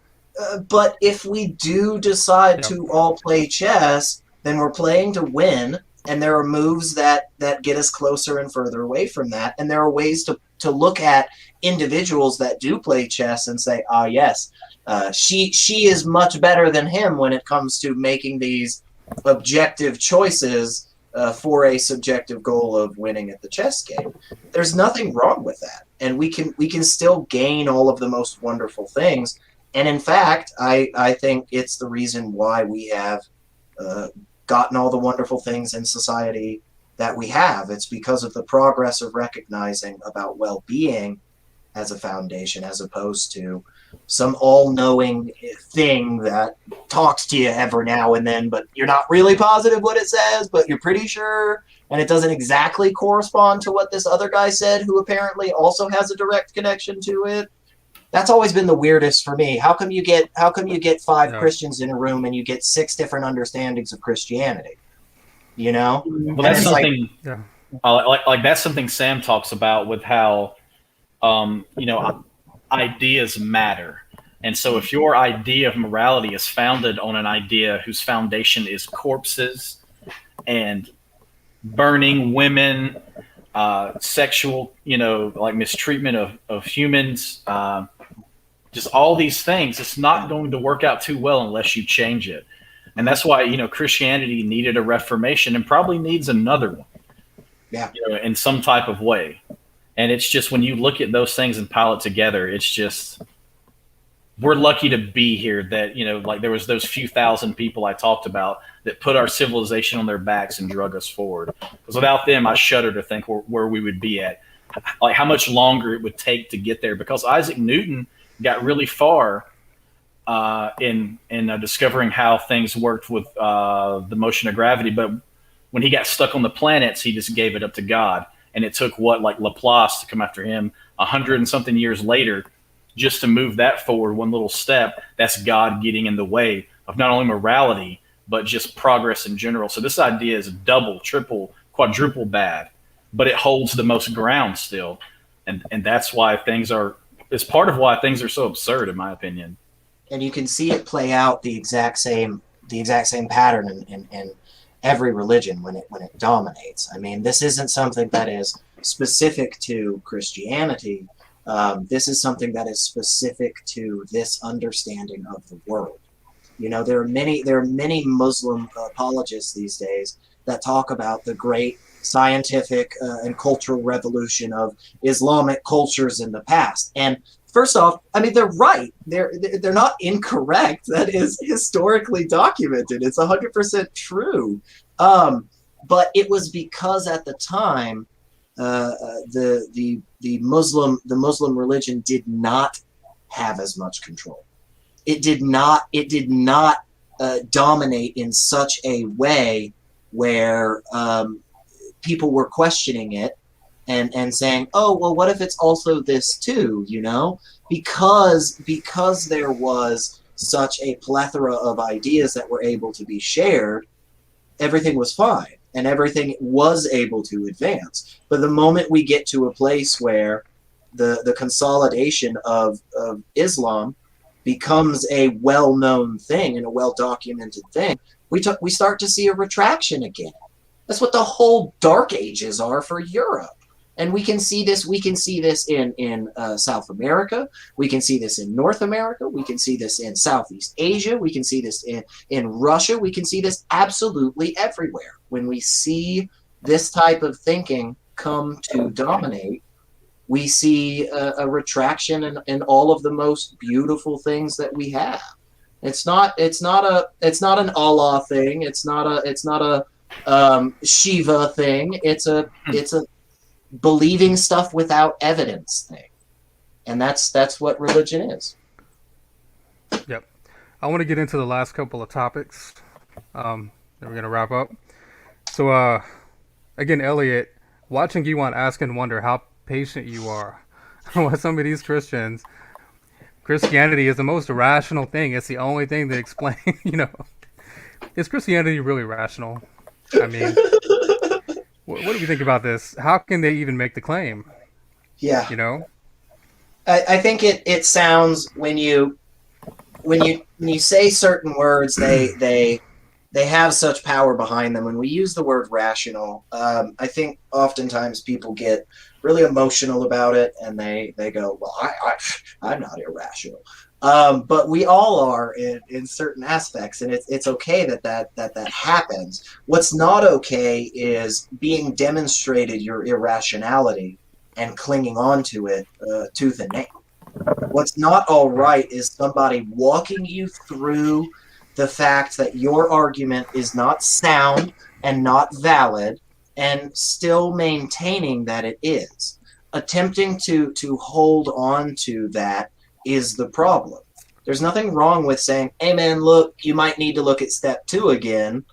But if we do decide to all play chess, then we're playing to win, and there are moves that get us closer and further away from that. And there are ways to look at individuals that do play chess and say, yes, she is much better than him when it comes to making these objective choices for a subjective goal of winning at the chess game. There's nothing wrong with that, and we can still gain all of the most wonderful things. And in fact, I think it's the reason why we have gotten all the wonderful things in society that we have. It's because of the progress of recognizing about well-being as a foundation, as opposed to some all-knowing thing that talks to you every now and then, but you're not really positive what it says, but you're pretty sure, and it doesn't exactly correspond to what this other guy said, who apparently also has a direct connection to it. That's always been the weirdest for me. How come you get 5 Christians in a room and you get 6 different understandings of Christianity? Well, that's something like that's something Sam talks about with how ideas matter. And so if your idea of morality is founded on an idea whose foundation is corpses and burning women, sexual, like mistreatment of humans, just all these things, it's not going to work out too well unless you change it. And that's why, Christianity needed a reformation and probably needs another one, in some type of way. And it's just, when you look at those things and pile it together, it's just, we're lucky to be here that, like there was those few thousand people I talked about that put our civilization on their backs and drug us forward. Because without them, I shudder to think where we would be at, like how much longer it would take to get there. Because Isaac Newton got really far in discovering how things worked with the motion of gravity. But when he got stuck on the planets, he just gave it up to God. And it took like Laplace to come after him 100 and something years later, just to move that forward one little step, that's God getting in the way of not only morality, but just progress in general. So this idea is double, triple, quadruple bad, but it holds the most ground still. And that's why it's part of why things are so absurd, in my opinion. And you can see it play out the exact same pattern in every religion when it dominates. I mean, this isn't something that is specific to Christianity. This is something that is specific to this understanding of the world. You know, there are many Muslim apologists these days that talk about the great scientific and cultural revolution of Islamic cultures in the past. And first off, I mean, they're right. They're not incorrect. That is historically documented. It's 100% true. But it was because at the time, the Muslim religion did not have as much control. It did not dominate in such a way where people were questioning it and saying, oh, well, what if it's also this too, you know? Because there was such a plethora of ideas that were able to be shared, everything was fine and everything was able to advance. But the moment we get to a place where the consolidation of Islam becomes a well-known thing and a well-documented thing, we start to see a retraction again. That's what the whole Dark Ages are for Europe. And we can see this. We can see this in South America. We can see this in North America. We can see this in Southeast Asia. We can see this in Russia. We can see this absolutely everywhere. When we see this type of thinking come to dominate, we see a retraction in all of the most beautiful things that we have. It's not an Allah thing. It's not a Shiva thing. It's a believing stuff without evidence thing, and that's what religion is. Yep. I want to get into the last couple of topics. Then we're gonna wrap up. So, again, Elliot, watching you on Ask and Wonder how patient you are with some of these Christians. Christianity is the most rational thing. It's the only thing that explains. Is Christianity really rational? I mean, what do you think about this? How can they even make the claim? Yeah. I think it sounds when you say certain words, they have such power behind them. When we use the word rational, I think oftentimes people get really emotional about it and they go, well, I'm not irrational. But we all are in certain aspects, and it's okay that happens. What's not okay is being demonstrated your irrationality and clinging on to it tooth and nail. What's not all right is somebody walking you through the fact that your argument is not sound and not valid, and still maintaining that it is. Attempting to hold on to that is the problem. There's nothing wrong with saying, hey man, look, you might need to look at step 2 again.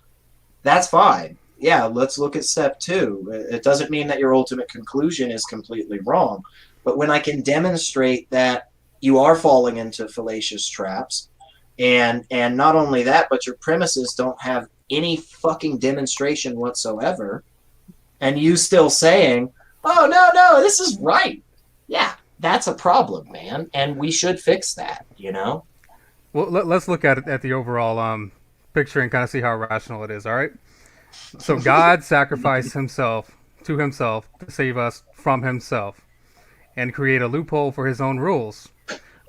That's fine. Yeah, let's look at step 2. It doesn't mean that your ultimate conclusion is completely wrong. But when I can demonstrate that you are falling into fallacious traps, and not only that, but your premises don't have any fucking demonstration whatsoever, and you still saying, oh, no, this is right. Yeah. That's a problem, man, and we should fix that, Well, let's look at the overall picture and kind of see how rational it is, all right? So God sacrificed himself to save us from himself and create a loophole for his own rules.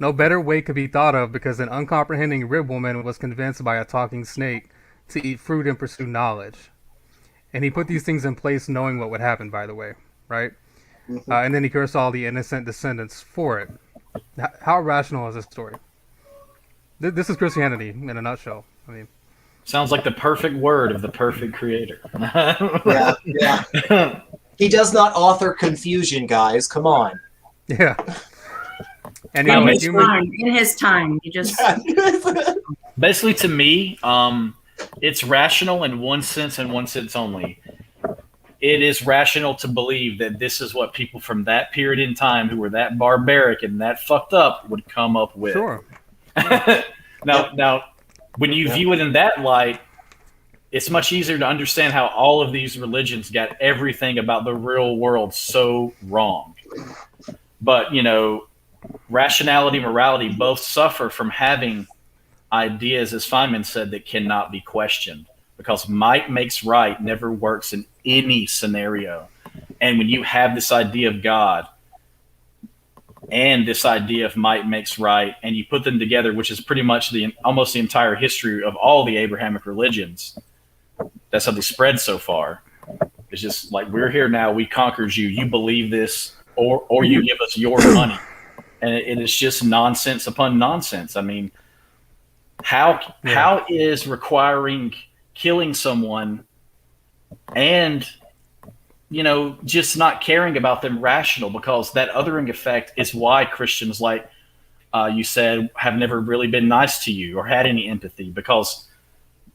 No better way could be thought of because an uncomprehending rib woman was convinced by a talking snake to eat fruit and pursue knowledge. And he put these things in place knowing what would happen, by the way, right? And then he cursed all the innocent descendants for it. How rational is this story? This is Christianity in a nutshell. I mean, sounds like the perfect word of the perfect creator. Yeah. He does not author confusion, guys. Come on. Yeah. And in his time, you just basically to me, it's rational in one sense and one sense only. it is rational to believe that this is what people from that period in time who were that barbaric and that fucked up would come up with. Sure. Now, when you view it in that light, it's much easier to understand how all of these religions got everything about the real world so wrong. But, rationality, morality both suffer from having ideas, as Feynman said, that cannot be questioned, because might makes right never works in any scenario. And when you have this idea of God and this idea of might makes right, and you put them together, which is pretty much almost the entire history of all the Abrahamic religions, that's how they spread so far. It's just like, we're here now, we conquered you, you believe this, or you give us your money. And it is just nonsense upon nonsense. I mean, how is requiring killing someone and just not caring about them rational? Because that othering effect is why Christians, like you said, have never really been nice to you or had any empathy. Because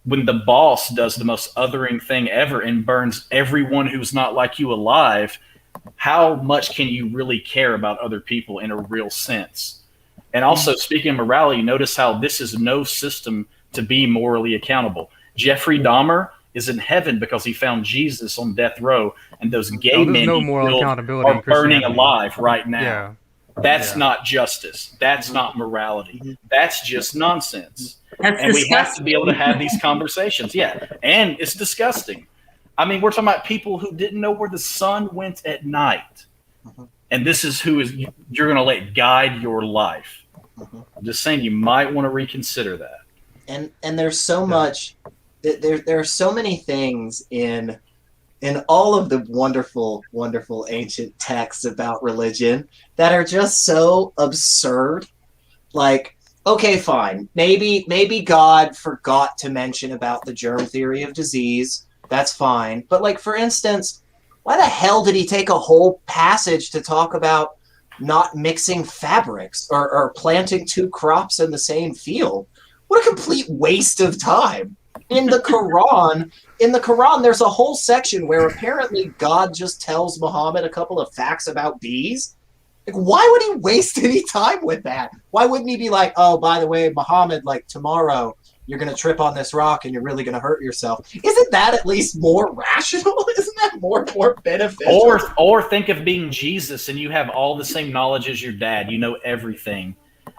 when the boss does the most othering thing ever and burns everyone who's not like you alive, how much can you really care about other people in a real sense? And also, speaking of morality, notice how this is no system to be morally accountable. Jeffrey Dahmer is in heaven because he found Jesus on death row, and those gay men no moral accountability are burning alive right now. Yeah. That's not justice. That's not morality. That's just nonsense. That's and disgusting. We have to be able to have these conversations. Yeah, and it's disgusting. I mean, we're talking about people who didn't know where the sun went at night. And this is who you're going to let guide your life. I'm just saying, you might want to reconsider that. And there's so much, there are so many things in all of the wonderful, wonderful ancient texts about religion that are just so absurd. Like, okay, fine. Maybe God forgot to mention about the germ theory of disease. That's fine. But, like, for instance, why the hell did he take a whole passage to talk about not mixing fabrics or planting two crops in the same field? What a complete waste of time. In the Quran, there's a whole section where apparently God just tells Muhammad a couple of facts about bees. Like, why would he waste any time with that? Why wouldn't he be like, oh, by the way, Muhammad, like, tomorrow you're going to trip on this rock and you're really going to hurt yourself? Isn't that at least more rational? Isn't that more beneficial? Or think of being Jesus and you have all the same knowledge as your dad. You know everything.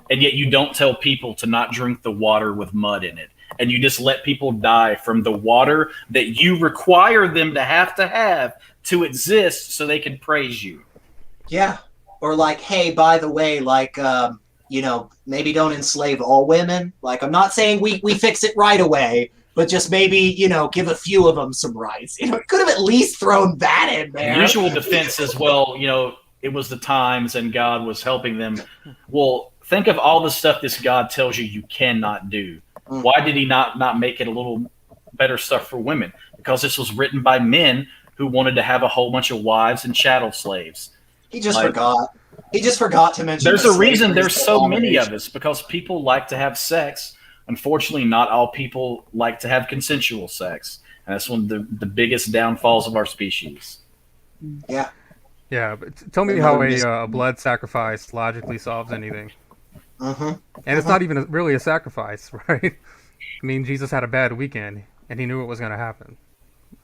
And yet you don't tell people to not drink the water with mud in it. And you just let people die from the water that you require them to have to exist so they can praise you. Yeah. Or like, hey, by the way, like, maybe don't enslave all women. Like, I'm not saying we fix it right away, but just maybe, give a few of them some rights. Could have at least thrown that in there. Usual defense is, well, it was the times and God was helping them. Well, think of all the stuff this God tells you cannot do. Why did he not make it a little better stuff for women? Because this was written by men who wanted to have a whole bunch of wives and chattel slaves. He just forgot. He just forgot to mention. There's a reason there's so many of us, because people like to have sex. Unfortunately, not all people like to have consensual sex. And that's one of the biggest downfalls of our species. Yeah. Yeah, but tell me how a blood sacrifice logically solves anything. And it's not even really a sacrifice, right? I mean, Jesus had a bad weekend, and he knew what was going to happen.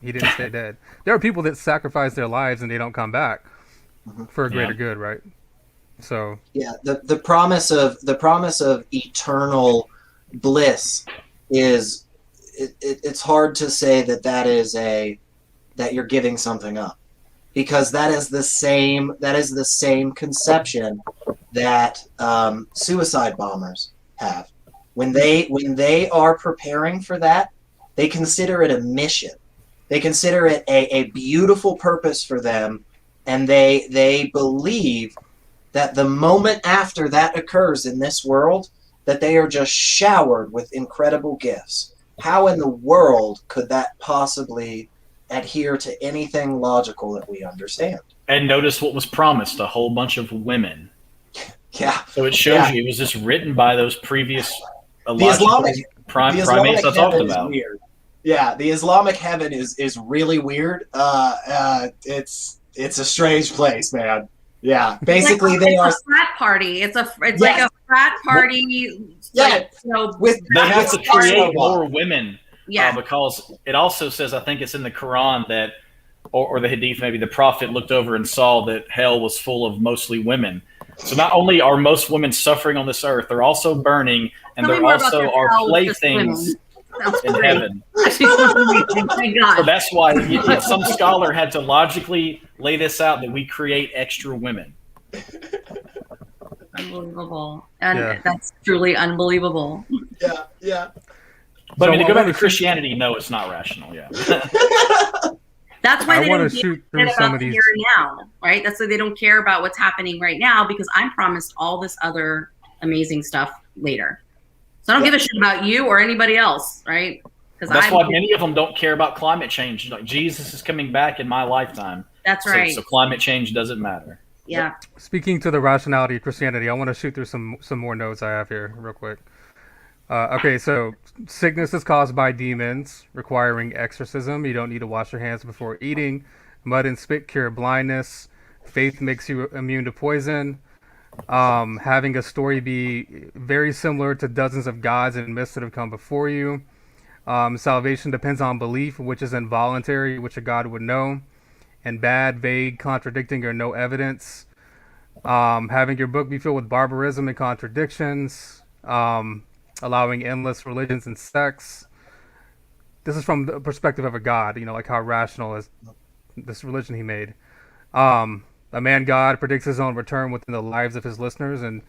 He didn't stay dead. There are people that sacrifice their lives and they don't come back for a greater good, right? So yeah, the promise of eternal bliss is it's hard to say that you're giving something up, because that is the same conception that suicide bombers have. When they are preparing for that, they consider it a mission. They consider it a beautiful purpose for them, and they believe that the moment after that occurs in this world, that they are just showered with incredible gifts. How in the world could that possibly adhere to anything logical that we understand? And notice what was promised: a whole bunch of women. Yeah. So it shows you it was just written by those previous Islamic primates I talked about. Weird. Yeah, the Islamic heaven is really weird. It's a strange place, man. Yeah, basically it's they are a frat party. It's yes. like a frat party. Yeah, like, they have to create more women. Yeah, because it also says, I think it's in the Quran that, or the Hadith, maybe the Prophet looked over and saw that hell was full of mostly women. So not only are most women suffering on this earth, they're also burning, and there also are playthings in heaven. So that's why some scholar had to logically lay this out that we create extra women. Unbelievable. And that's truly unbelievable. Yeah. But so, I mean, to go back to Christianity, no, it's not rational. Yeah. That's why they don't shoot through some of these here now, right? That's why they don't care about what's happening right now, because I'm promised all this other amazing stuff later. So I don't give a shit about you or anybody else, right? Because that's why many of them don't care about climate change. Like, Jesus is coming back in my lifetime. That's right. So climate change doesn't matter. Yeah. Speaking to the rationality of Christianity, I want to shoot through some more notes I have here real quick. Okay, so sickness is caused by demons, requiring exorcism. You don't need to wash your hands before eating. Mud and spit cure blindness. Faith makes you immune to poison. Having a story be very similar to dozens of gods and myths that have come before you. Salvation depends on belief, which is involuntary, which a god would know. And bad, vague, contradicting, or no evidence. Having your book be filled with barbarism and contradictions. Allowing endless religions and sects. This is from the perspective of a god, like how rational is this religion he made. A man god predicts his own return within the lives of his listeners, and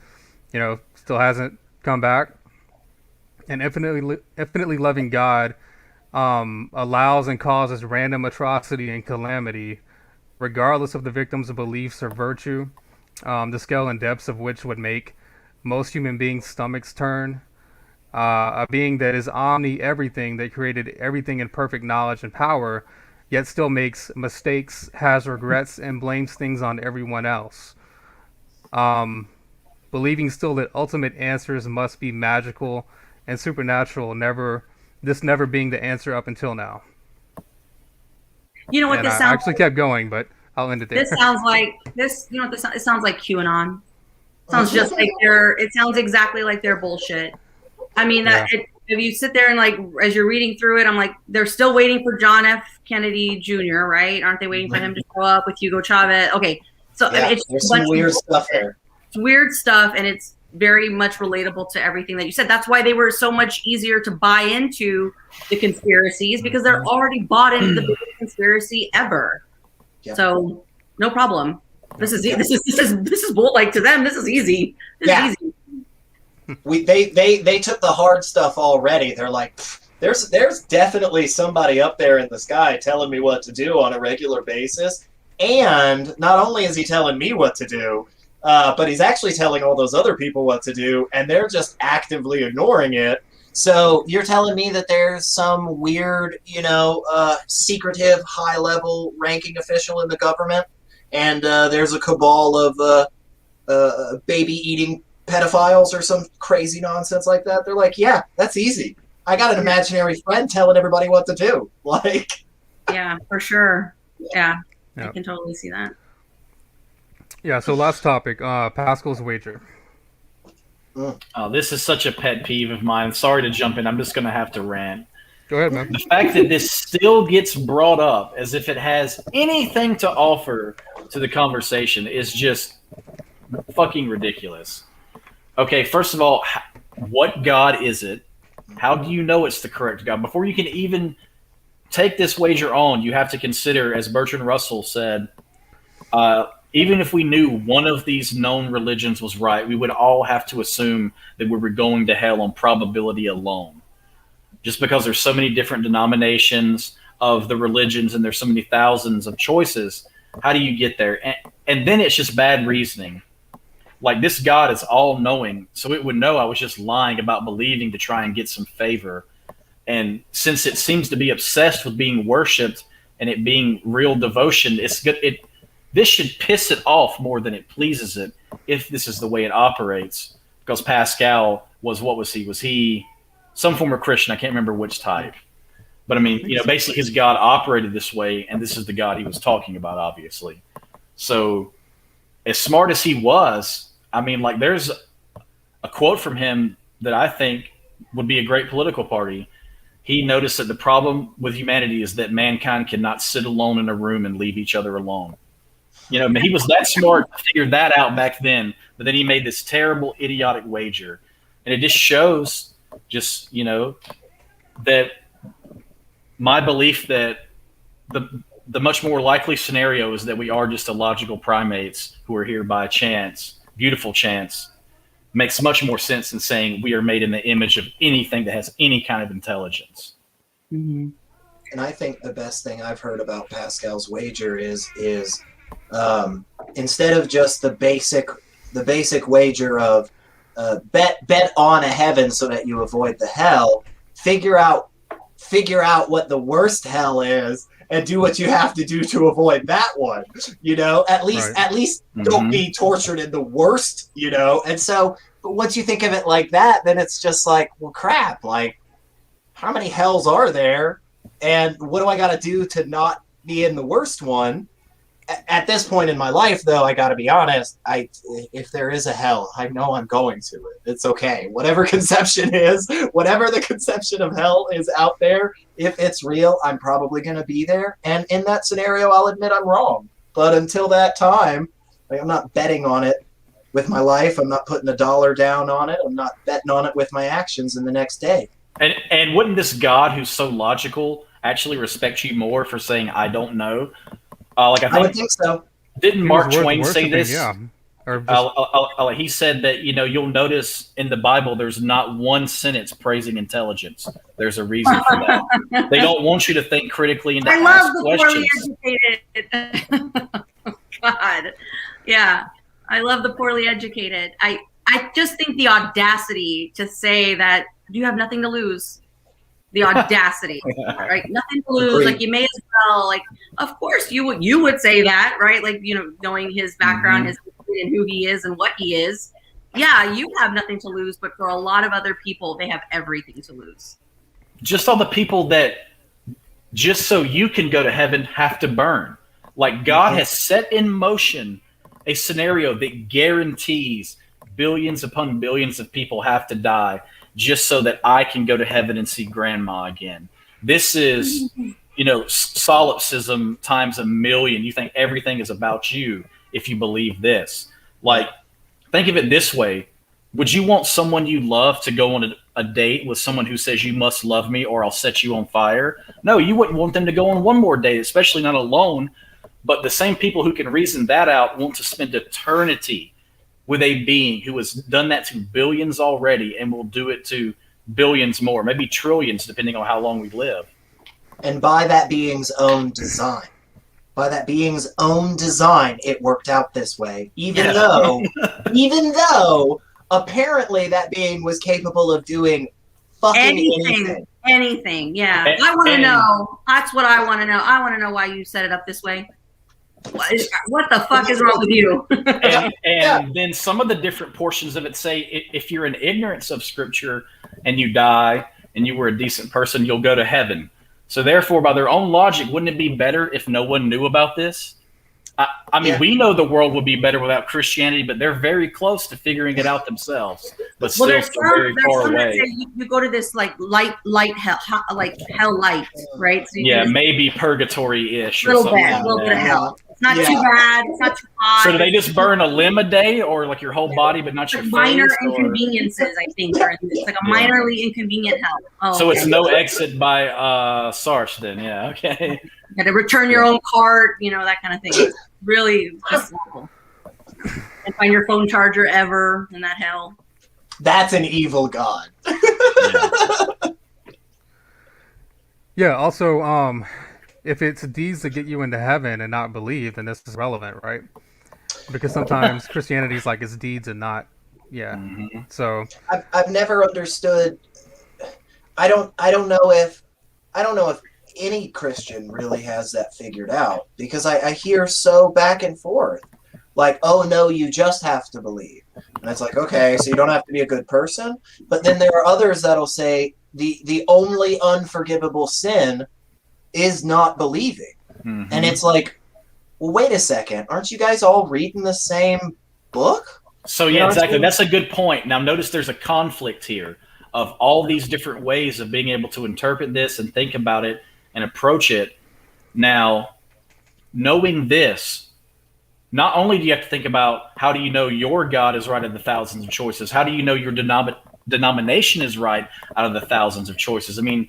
still hasn't come back. An infinitely loving God allows and causes random atrocity and calamity, regardless of the victim's beliefs or virtue, the scale and depths of which would make most human beings' stomachs turn. A being that is omni-everything, that created everything in perfect knowledge and power, yet still makes mistakes, has regrets, and blames things on everyone else. Believing still that ultimate answers must be magical and supernatural, never being the answer up until now. You know what this sounds I actually kept going, but I'll end it there. This sounds like this. You know what this? It sounds like QAnon. It sounds just like it sounds exactly like their bullshit. I mean, if you sit there and as you're reading through it, I'm like, they're still waiting for John F. Kennedy Jr., right? Aren't they waiting for him to show up with Hugo Chavez? Okay, so it's there's some weird stuff there. It's weird stuff, and it's very much relatable to everything that you said. That's why they were so much easier to buy into the conspiracies, because they're already bought into the biggest conspiracy ever. Yeah. So no problem. This is like, to them, this is easy. This is easy. They took the hard stuff already. They're like, there's definitely somebody up there in the sky telling me what to do on a regular basis. And not only is he telling me what to do, but he's actually telling all those other people what to do, and they're just actively ignoring it. So you're telling me that there's some weird, secretive, high-level ranking official in the government, and there's a cabal of baby-eating pedophiles or some crazy nonsense like that. They're like, yeah, that's easy. I got an imaginary friend telling everybody what to do. Yeah, for sure. Yeah, I can totally see that. Yeah, so last topic, Pascal's wager. Oh, this is such a pet peeve of mine. Sorry to jump in. I'm just going to have to rant. Go ahead, man. The fact that this still gets brought up as if it has anything to offer to the conversation is just fucking ridiculous. Okay, first of all, what God is it? How do you know it's the correct God? Before you can even take this wager on, you have to consider, as Bertrand Russell said, even if we knew one of these known religions was right, we would all have to assume that we were going to hell on probability alone. Just because there's so many different denominations of the religions and there's so many thousands of choices, how do you get there? And then it's just bad reasoning. Like, this God is all-knowing, so it would know I was just lying about believing to try and get some favor. And since it seems to be obsessed with being worshipped and it being real devotion, it's good. This should piss it off more than it pleases it if this is the way it operates. Because Pascal was, what was he? Was he some form of Christian? I can't remember which type. But I mean, basically his God operated this way, and this is the God he was talking about, obviously. So as smart as he was, I mean, like there's a quote from him that I think would be a great political party. He noticed that the problem with humanity is that mankind cannot sit alone in a room and leave each other alone. He was that smart to figure that out back then, but then he made this terrible, idiotic wager. And it just shows that my belief that the much more likely scenario is that we are just illogical primates who are here by chance, beautiful chance, makes much more sense than saying we are made in the image of anything that has any kind of intelligence. Mm-hmm. And I think the best thing I've heard about Pascal's wager is instead of just the basic wager of bet on a heaven so that you avoid the hell, figure out what the worst hell is and do what you have to do to avoid that one. At least Mm-hmm. Don't be tortured in the worst. And so once you think of it like that, then it's just like, well, crap, like how many hells are there, and what do I got to do to not be in the worst one? At this point in my life, though, I got to be honest, if there is a hell, I know I'm going to it. It's okay. Whatever the conception of hell is out there, if it's real, I'm probably going to be there. And in that scenario, I'll admit I'm wrong. But until that time, I'm not betting on it with my life. I'm not putting $1 down on it. I'm not betting on it with my actions in the next day. And wouldn't this God who's so logical actually respect you more for saying, I don't know? I would think so. Didn't Mark Twain say this? Yeah. He said that, you'll notice in the Bible, there's not one sentence praising intelligence. There's a reason for that. They don't want you to think critically and to ask questions. God. Yeah. I love the poorly educated. I just think the audacity to say that you have nothing to lose. The audacity, right? Nothing to lose. Like you may as well. Like, of course you would say that, right? Like knowing his background, his and who he is and what he is. Yeah, you have nothing to lose, but for a lot of other people, they have everything to lose. Just all the people that, just so you can go to heaven, have to burn. Like God has set in motion a scenario that guarantees billions upon billions of people have to die just so that I can go to heaven and see grandma again. This is, solipsism times a million. You think everything is about you if you believe this. Like, think of it this way. Would you want someone you love to go on a date with someone who says you must love me or I'll set you on fire? No, you wouldn't want them to go on one more date, especially not alone. But the same people who can reason that out want to spend eternity with a being who has done that to billions already and will do it to billions more, maybe trillions, depending on how long we live. And by that being's own design. It worked out this way. Even though apparently that being was capable of doing fucking anything. Yeah. I want to know. That's what I want to know. I want to know why you set it up this way. What the fuck is wrong with you? and then some of the different portions of it say if you're in ignorance of Scripture and you die and you were a decent person, you'll go to heaven. So therefore, by their own logic, wouldn't it be better if no one knew about this? We know the world would be better without Christianity, but they're very close to figuring it out themselves. But still, very far away. You go to this like light hell, like hell light, right? So maybe purgatory-ish. A little bit of hell. It's not too bad. It's not too hot. So do they just burn a limb a day, or like your whole body, but not your face? Minor inconveniences, I think. It's like a minorly inconvenient hell. Oh, so it's no exit by Sarge then. Yeah. Okay. You got to return your own card, that kind of thing. It's really just awful. And find your phone charger ever in that hell. That's an evil god. Yeah. Also, if it's deeds that get you into heaven and not believe, then this is relevant, right? Because sometimes Christianity is like it's deeds and not, So I've never understood. I don't know if any Christian really has that figured out, because I hear so back and forth, like, oh no, you just have to believe, and it's like, okay, so you don't have to be a good person. But then there are others that'll say, the only unforgivable sin is not believing. Mm-hmm. And it's like, well, wait a second, aren't you guys all reading the same book? So yeah, exactly. That's a good point. Now notice there's a conflict here of all these different ways of being able to interpret this and think about it and approach it. Now, knowing this, not only do you have to think about how do you know your God is right of the thousands of choices, how do you know your denomination is right out of the thousands of choices? I mean,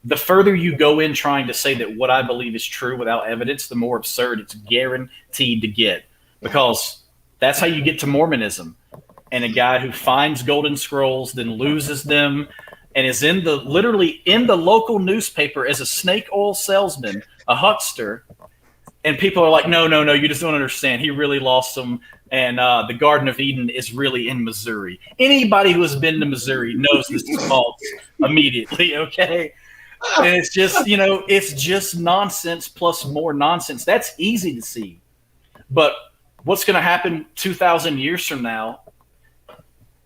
the further you go in trying to say that what I believe is true without evidence, the more absurd it's guaranteed to get, because that's how you get to Mormonism. And a guy who finds golden scrolls, then loses them, and is literally in the local newspaper as a snake oil salesman, a huckster. And people are like, no, you just don't understand. He really lost them. And the Garden of Eden is really in Missouri. Anybody who has been to Missouri knows this is false immediately, okay? And it's just, it's just nonsense plus more nonsense. That's easy to see. But what's going to happen 2,000 years from now?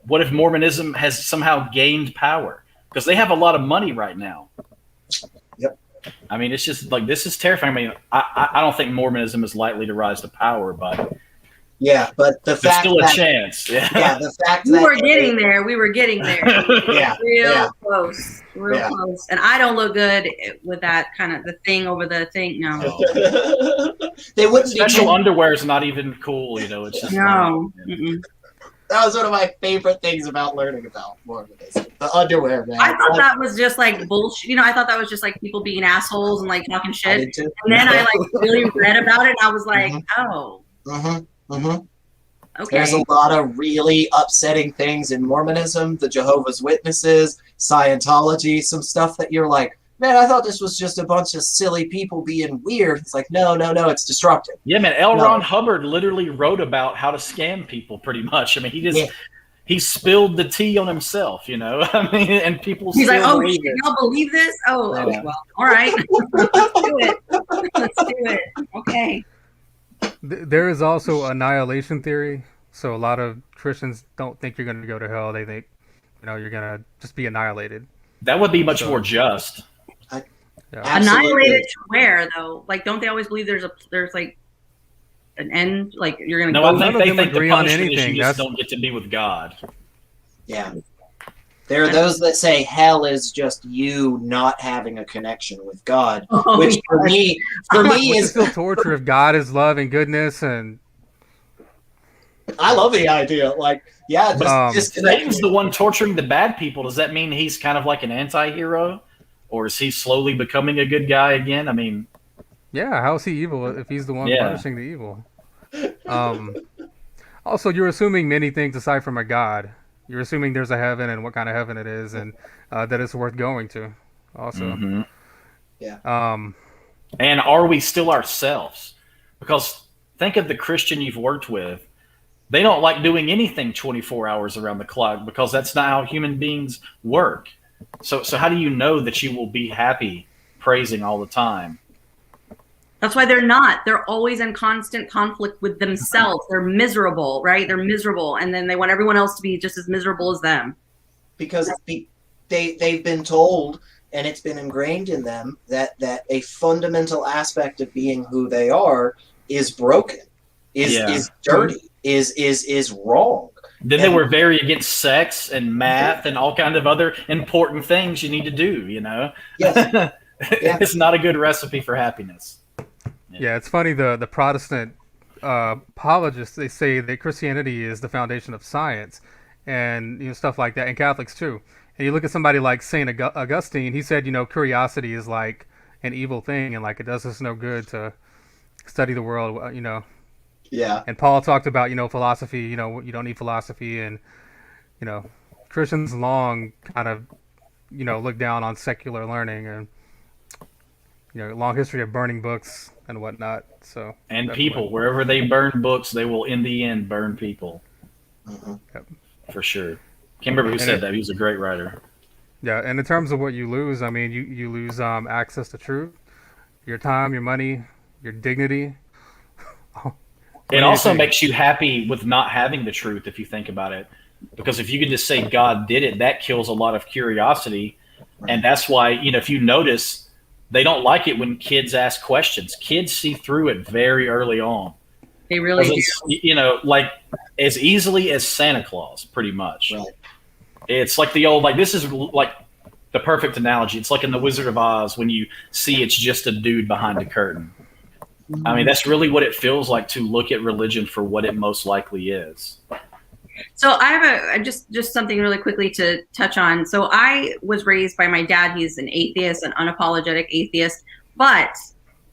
What if Mormonism has somehow gained power? Because they have a lot of money right now. Yep. I mean, it's just like, this is terrifying. I mean, I don't think Mormonism is likely to rise to power, but yeah, but the there's fact still a that, chance. Yeah, the fact we that were getting there. We were getting there. Yeah, real close, close. And I don't look good with that kind of the thing over the thing. No, they wouldn't. Special underwear is not even cool. It's just no. That was one of my favorite things about learning about Mormonism. The underwear, man. I thought that was just like bullshit. I thought that was just like people being assholes and like talking shit. I did too. And then I like really read about it. And I was like, oh. Okay. There's a lot of really upsetting things in Mormonism, the Jehovah's Witnesses, Scientology, some stuff that you're like, man, I thought this was just a bunch of silly people being weird. It's like, no, it's destructive. Yeah, man. L. Ron Hubbard literally wrote about how to scam people pretty much. I mean, he spilled the tea on himself, I mean, and people He's like, oh, shit, y'all believe this? Oh, Yeah. well, all right. Let's do it. Okay. There is also annihilation theory. So a lot of Christians don't think you're going to go to hell. They think, you're going to just be annihilated. That would be much more just. Annihilated to where though? Like, don't they always believe there's like an end? Like you're gonna No, go. I think they think agree the on punishment is anything. you just don't get to be with God. Yeah. There are those that say hell is just you not having a connection with God, which for me is still torture if God is love and goodness, and I love the idea. Like, yeah, just Satan's the one torturing the bad people. Does that mean he's kind of like an anti-hero? Or is he slowly becoming a good guy again? I mean, yeah, how is he evil if he's the one punishing the evil? Also, you're assuming many things aside from a God. You're assuming there's a heaven and what kind of heaven it is, and that it's worth going to. Also, yeah. And are we still ourselves? Because think of the Christian you've worked with. They don't like doing anything 24 hours around the clock because that's not how human beings work. So how do you know that you will be happy praising all the time? That's why they're not. They're always in constant conflict with themselves. They're miserable, right? They're miserable. And then they want everyone else to be just as miserable as them. Because they've been told, and it's been ingrained in them, that a fundamental aspect of being who they are is broken, is dirty, is wrong. Then they were very against sex and math and all kind of other important things you need to do, Yes. It's not a good recipe for happiness. Yeah, it's funny. The Protestant apologists, they say that Christianity is the foundation of science, and stuff like that, and Catholics too. And you look at somebody like Saint Augustine. He said, curiosity is like an evil thing, and like it does us no good to study the world. Yeah. And Paul talked about philosophy. You don't need philosophy, and Christians long kind of look down on secular learning, and long history of burning books and whatnot. So people, wherever they burn books, they will in the end burn people. Yep. For sure. Can't remember who said that. He was a great writer. Yeah, and in terms of what you lose, I mean, you lose access to truth, your time, your money, your dignity. It also makes you happy with not having the truth, if you think about it. Because if you can just say God did it, that kills a lot of curiosity. And that's why, if you notice, they don't like it when kids ask questions. Kids see through it very early on. They really do. Like as easily as Santa Claus, pretty much. Right. It's like the old, this is like the perfect analogy. It's like in The Wizard of Oz when you see it's just a dude behind a curtain. I mean, that's really what it feels like to look at religion for what it most likely is. So I have just something really quickly to touch on. So I was raised by my dad. He's an atheist, an unapologetic atheist. But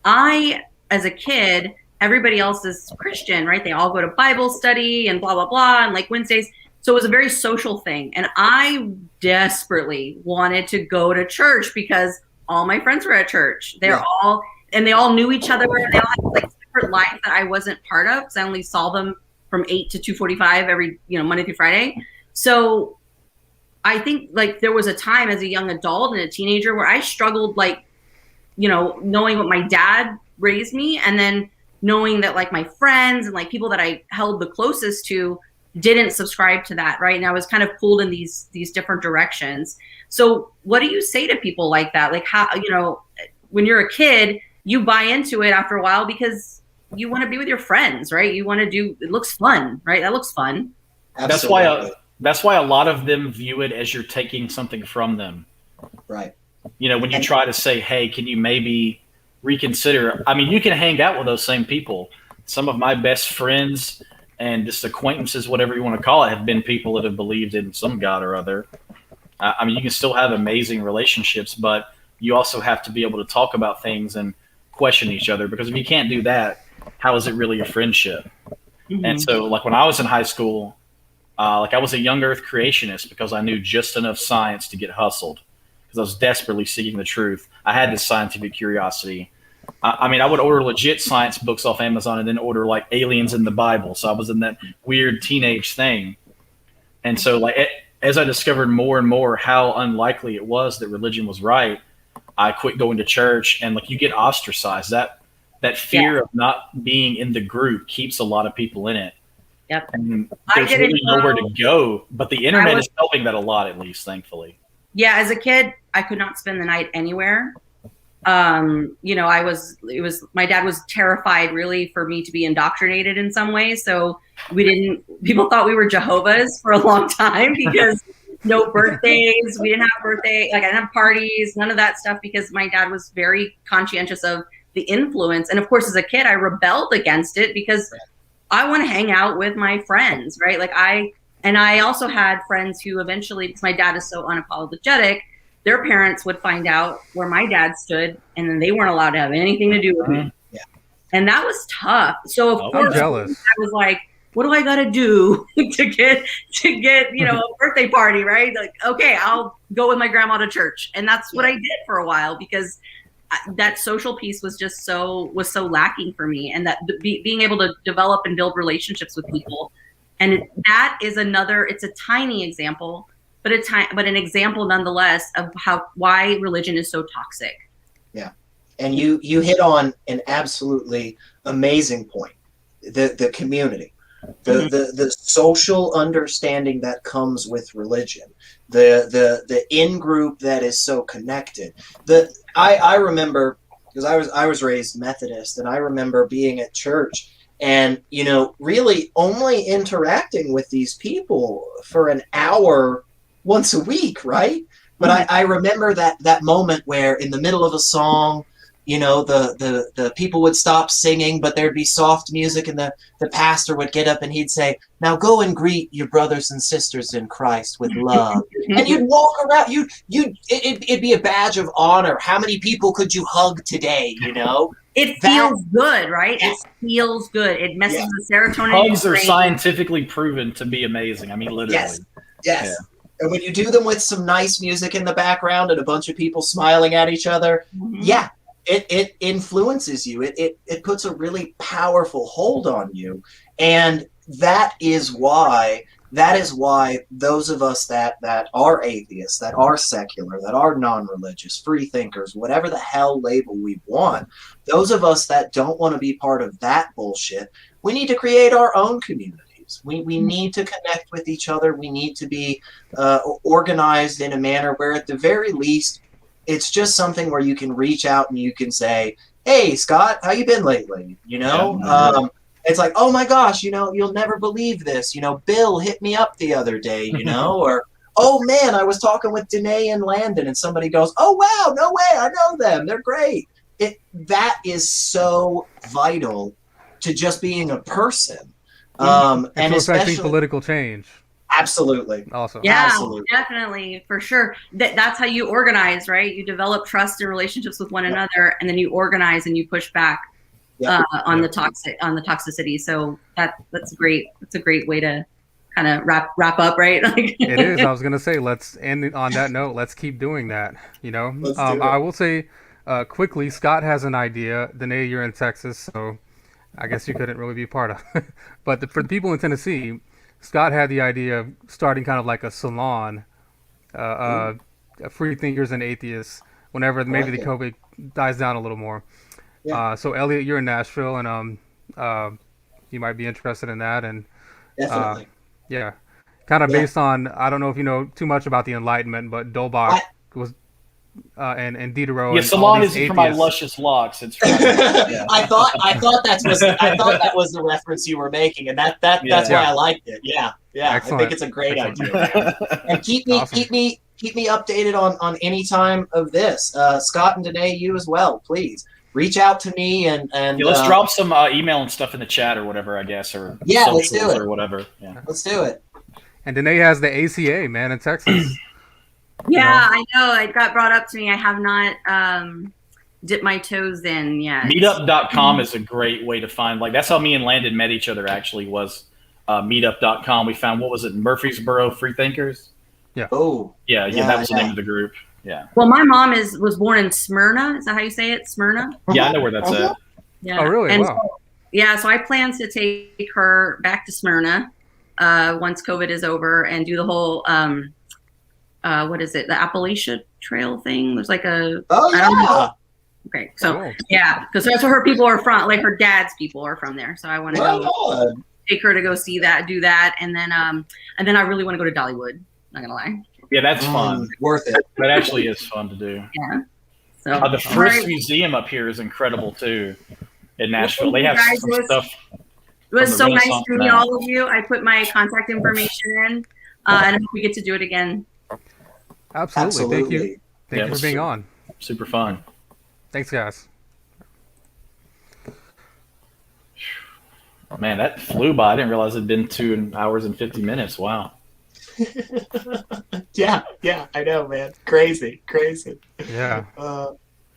I, as a kid, everybody else is Christian, right? They all go to Bible study and blah, blah, blah, and like Wednesdays. So it was a very social thing. And I desperately wanted to go to church because all my friends were at church. They all knew each other. And they all had like separate lives that I wasn't part of because I only saw them from 8 to 2:45 every, Monday through Friday. So I think like there was a time as a young adult and a teenager where I struggled knowing what my dad raised me and then knowing that like my friends and like people that I held the closest to didn't subscribe to that, right? And I was kind of pulled in these different directions. So what do you say to people like that? Like how, when you're a kid, you buy into it after a while because you want to be with your friends, right? You want to it looks fun, right? That looks fun. Absolutely. That's why a lot of them view it as you're taking something from them. Right. When you try to say, hey, can you maybe reconsider? I mean, you can hang out with those same people. Some of my best friends and just acquaintances, whatever you want to call it, have been people that have believed in some God or other. I mean, you can still have amazing relationships, but you also have to be able to talk about things and question each other, because if you can't do that, how is it really a friendship? Mm-hmm. And so like when I was in high school, I was a young earth creationist because I knew just enough science to get hustled because I was desperately seeking the truth. I had this scientific curiosity. I mean, I would order legit science books off Amazon and then order like aliens in the Bible. So I was in that weird teenage thing. And so as I discovered more and more how unlikely it was that religion was right, I quit going to church, and like you get ostracized. That fear of not being in the group keeps a lot of people in it. Yep. And there's really nowhere to go, but the internet is helping that a lot, at least, thankfully. Yeah, as a kid, I could not spend the night anywhere. My dad was terrified really for me to be indoctrinated in some way. So people thought we were Jehovah's for a long time because no birthdays. We didn't have birthday. Like I didn't have parties, none of that stuff because my dad was very conscientious of the influence. And of course, as a kid, I rebelled against it because I want to hang out with my friends, right? I also had friends who eventually, because my dad is so unapologetic, their parents would find out where my dad stood, and then they weren't allowed to have anything to do with me. Yeah. And that was tough. So of course, jealous. I was like, what do I got to do to get a birthday party, right? Like, okay, I'll go with my grandma to church. And that's what I did for a while because that social piece was just so lacking for me. And that being able to develop and build relationships with people. And that is it's a tiny example, but an example nonetheless of why religion is so toxic. Yeah. And you hit on an absolutely amazing point. The community. The social understanding that comes with religion, the in group that is so connected. I remember because I was raised Methodist, and I remember being at church and really only interacting with these people for an hour once a week, right? But I remember that moment where in the middle of a song, the people would stop singing, but there'd be soft music, and the pastor would get up and he'd say, "Now go and greet your brothers and sisters in Christ with love." And you'd walk around. It'd be a badge of honor. How many people could you hug today? It feels good, right? Yes. It feels good. It messes the serotonin. Hugs are scientifically proven to be amazing. I mean, literally. Yes. Yeah. And when you do them with some nice music in the background and a bunch of people smiling at each other, it influences you. It puts a really powerful hold on you. And that is why those of us that are atheists, that are secular, that are non-religious, free thinkers, whatever the hell label we want, those of us that don't want to be part of that bullshit, we need to create our own communities. values. We need to connect with each other. We need to be organized in a manner where, at the very least, it's just something where you can reach out and you can say, "Hey, Scott, how you been lately?" It's like, "Oh my gosh, you'll never believe this. Bill hit me up the other day, or, oh man, I was talking with Danae in Landon," and somebody goes, "Oh wow, no way, I know them. They're great." That is so vital to just being a person. And to especially affecting political change. Absolutely. Also. Yeah, Absolutely. definitely, for sure. That's how you organize, right? You develop trust and relationships with one another, and then you organize and you push back on the toxicity. So that's great. That's a great way to kind of wrap up, right? It is. I was gonna say, let's end on that note. Let's keep doing that. I will say quickly, Scott has an idea. Danae, you're in Texas, so I guess you couldn't really be part of it. But for the people in Tennessee, Scott had the idea of starting kind of like a salon, free thinkers and atheists, whenever maybe the COVID dies down a little more. Yeah. So Elliot, you're in Nashville, and you might be interested in that. And definitely. Kind of based on, I don't know if you know too much about the Enlightenment, but Dolbach was and Diderot. Yeah, salon isn't for my luscious locks. It's for I thought that was the reference you were making, and that's why I liked it. Yeah. Excellent. I think it's a great idea. And keep me updated on any time of this. Scott and Danae, you as well, please. Reach out to me and let's drop some email and stuff in the chat or whatever, I guess, or let's do it or whatever. Yeah, let's do it. And Danae has the ACA, man, in Texas. Yeah, I know. It got brought up to me. I have not dipped my toes in yet. Meetup.com is a great way to find. Like, that's how me and Landon met each other. Actually, was Meetup.com. We found, what was it, Murfreesboro Freethinkers? Yeah. Oh. Yeah. That was the name of the group. Yeah. Well, my mom was born in Smyrna. Is that how you say it? Smyrna? Yeah, I know where that's at. Yeah. Oh, really? And wow. So I plan to take her back to Smyrna once COVID is over and do the whole, what is it? The Appalachia Trail thing. There's like a. Oh, yeah. I don't know. Okay. So, Cool. yeah, because that's where her people are from. Like her dad's people are from there. So I want to go take her to go see that, do that. And then I really want to go to Dollywood. Not going to lie. Yeah, that's fun. Worth it. That actually is fun to do. Yeah. So the Frisk Museum up here is incredible too. In Nashville, they have some stuff. It was so nice to meet all of you. I put my contact information in, and I hope we get to do it again. Absolutely. Thank you. Thank you for being on. Super fun. Thanks, guys. Man, that flew by. I didn't realize it'd been 2 hours and 50 minutes. Wow. Yeah, I know, man. Crazy. Yeah.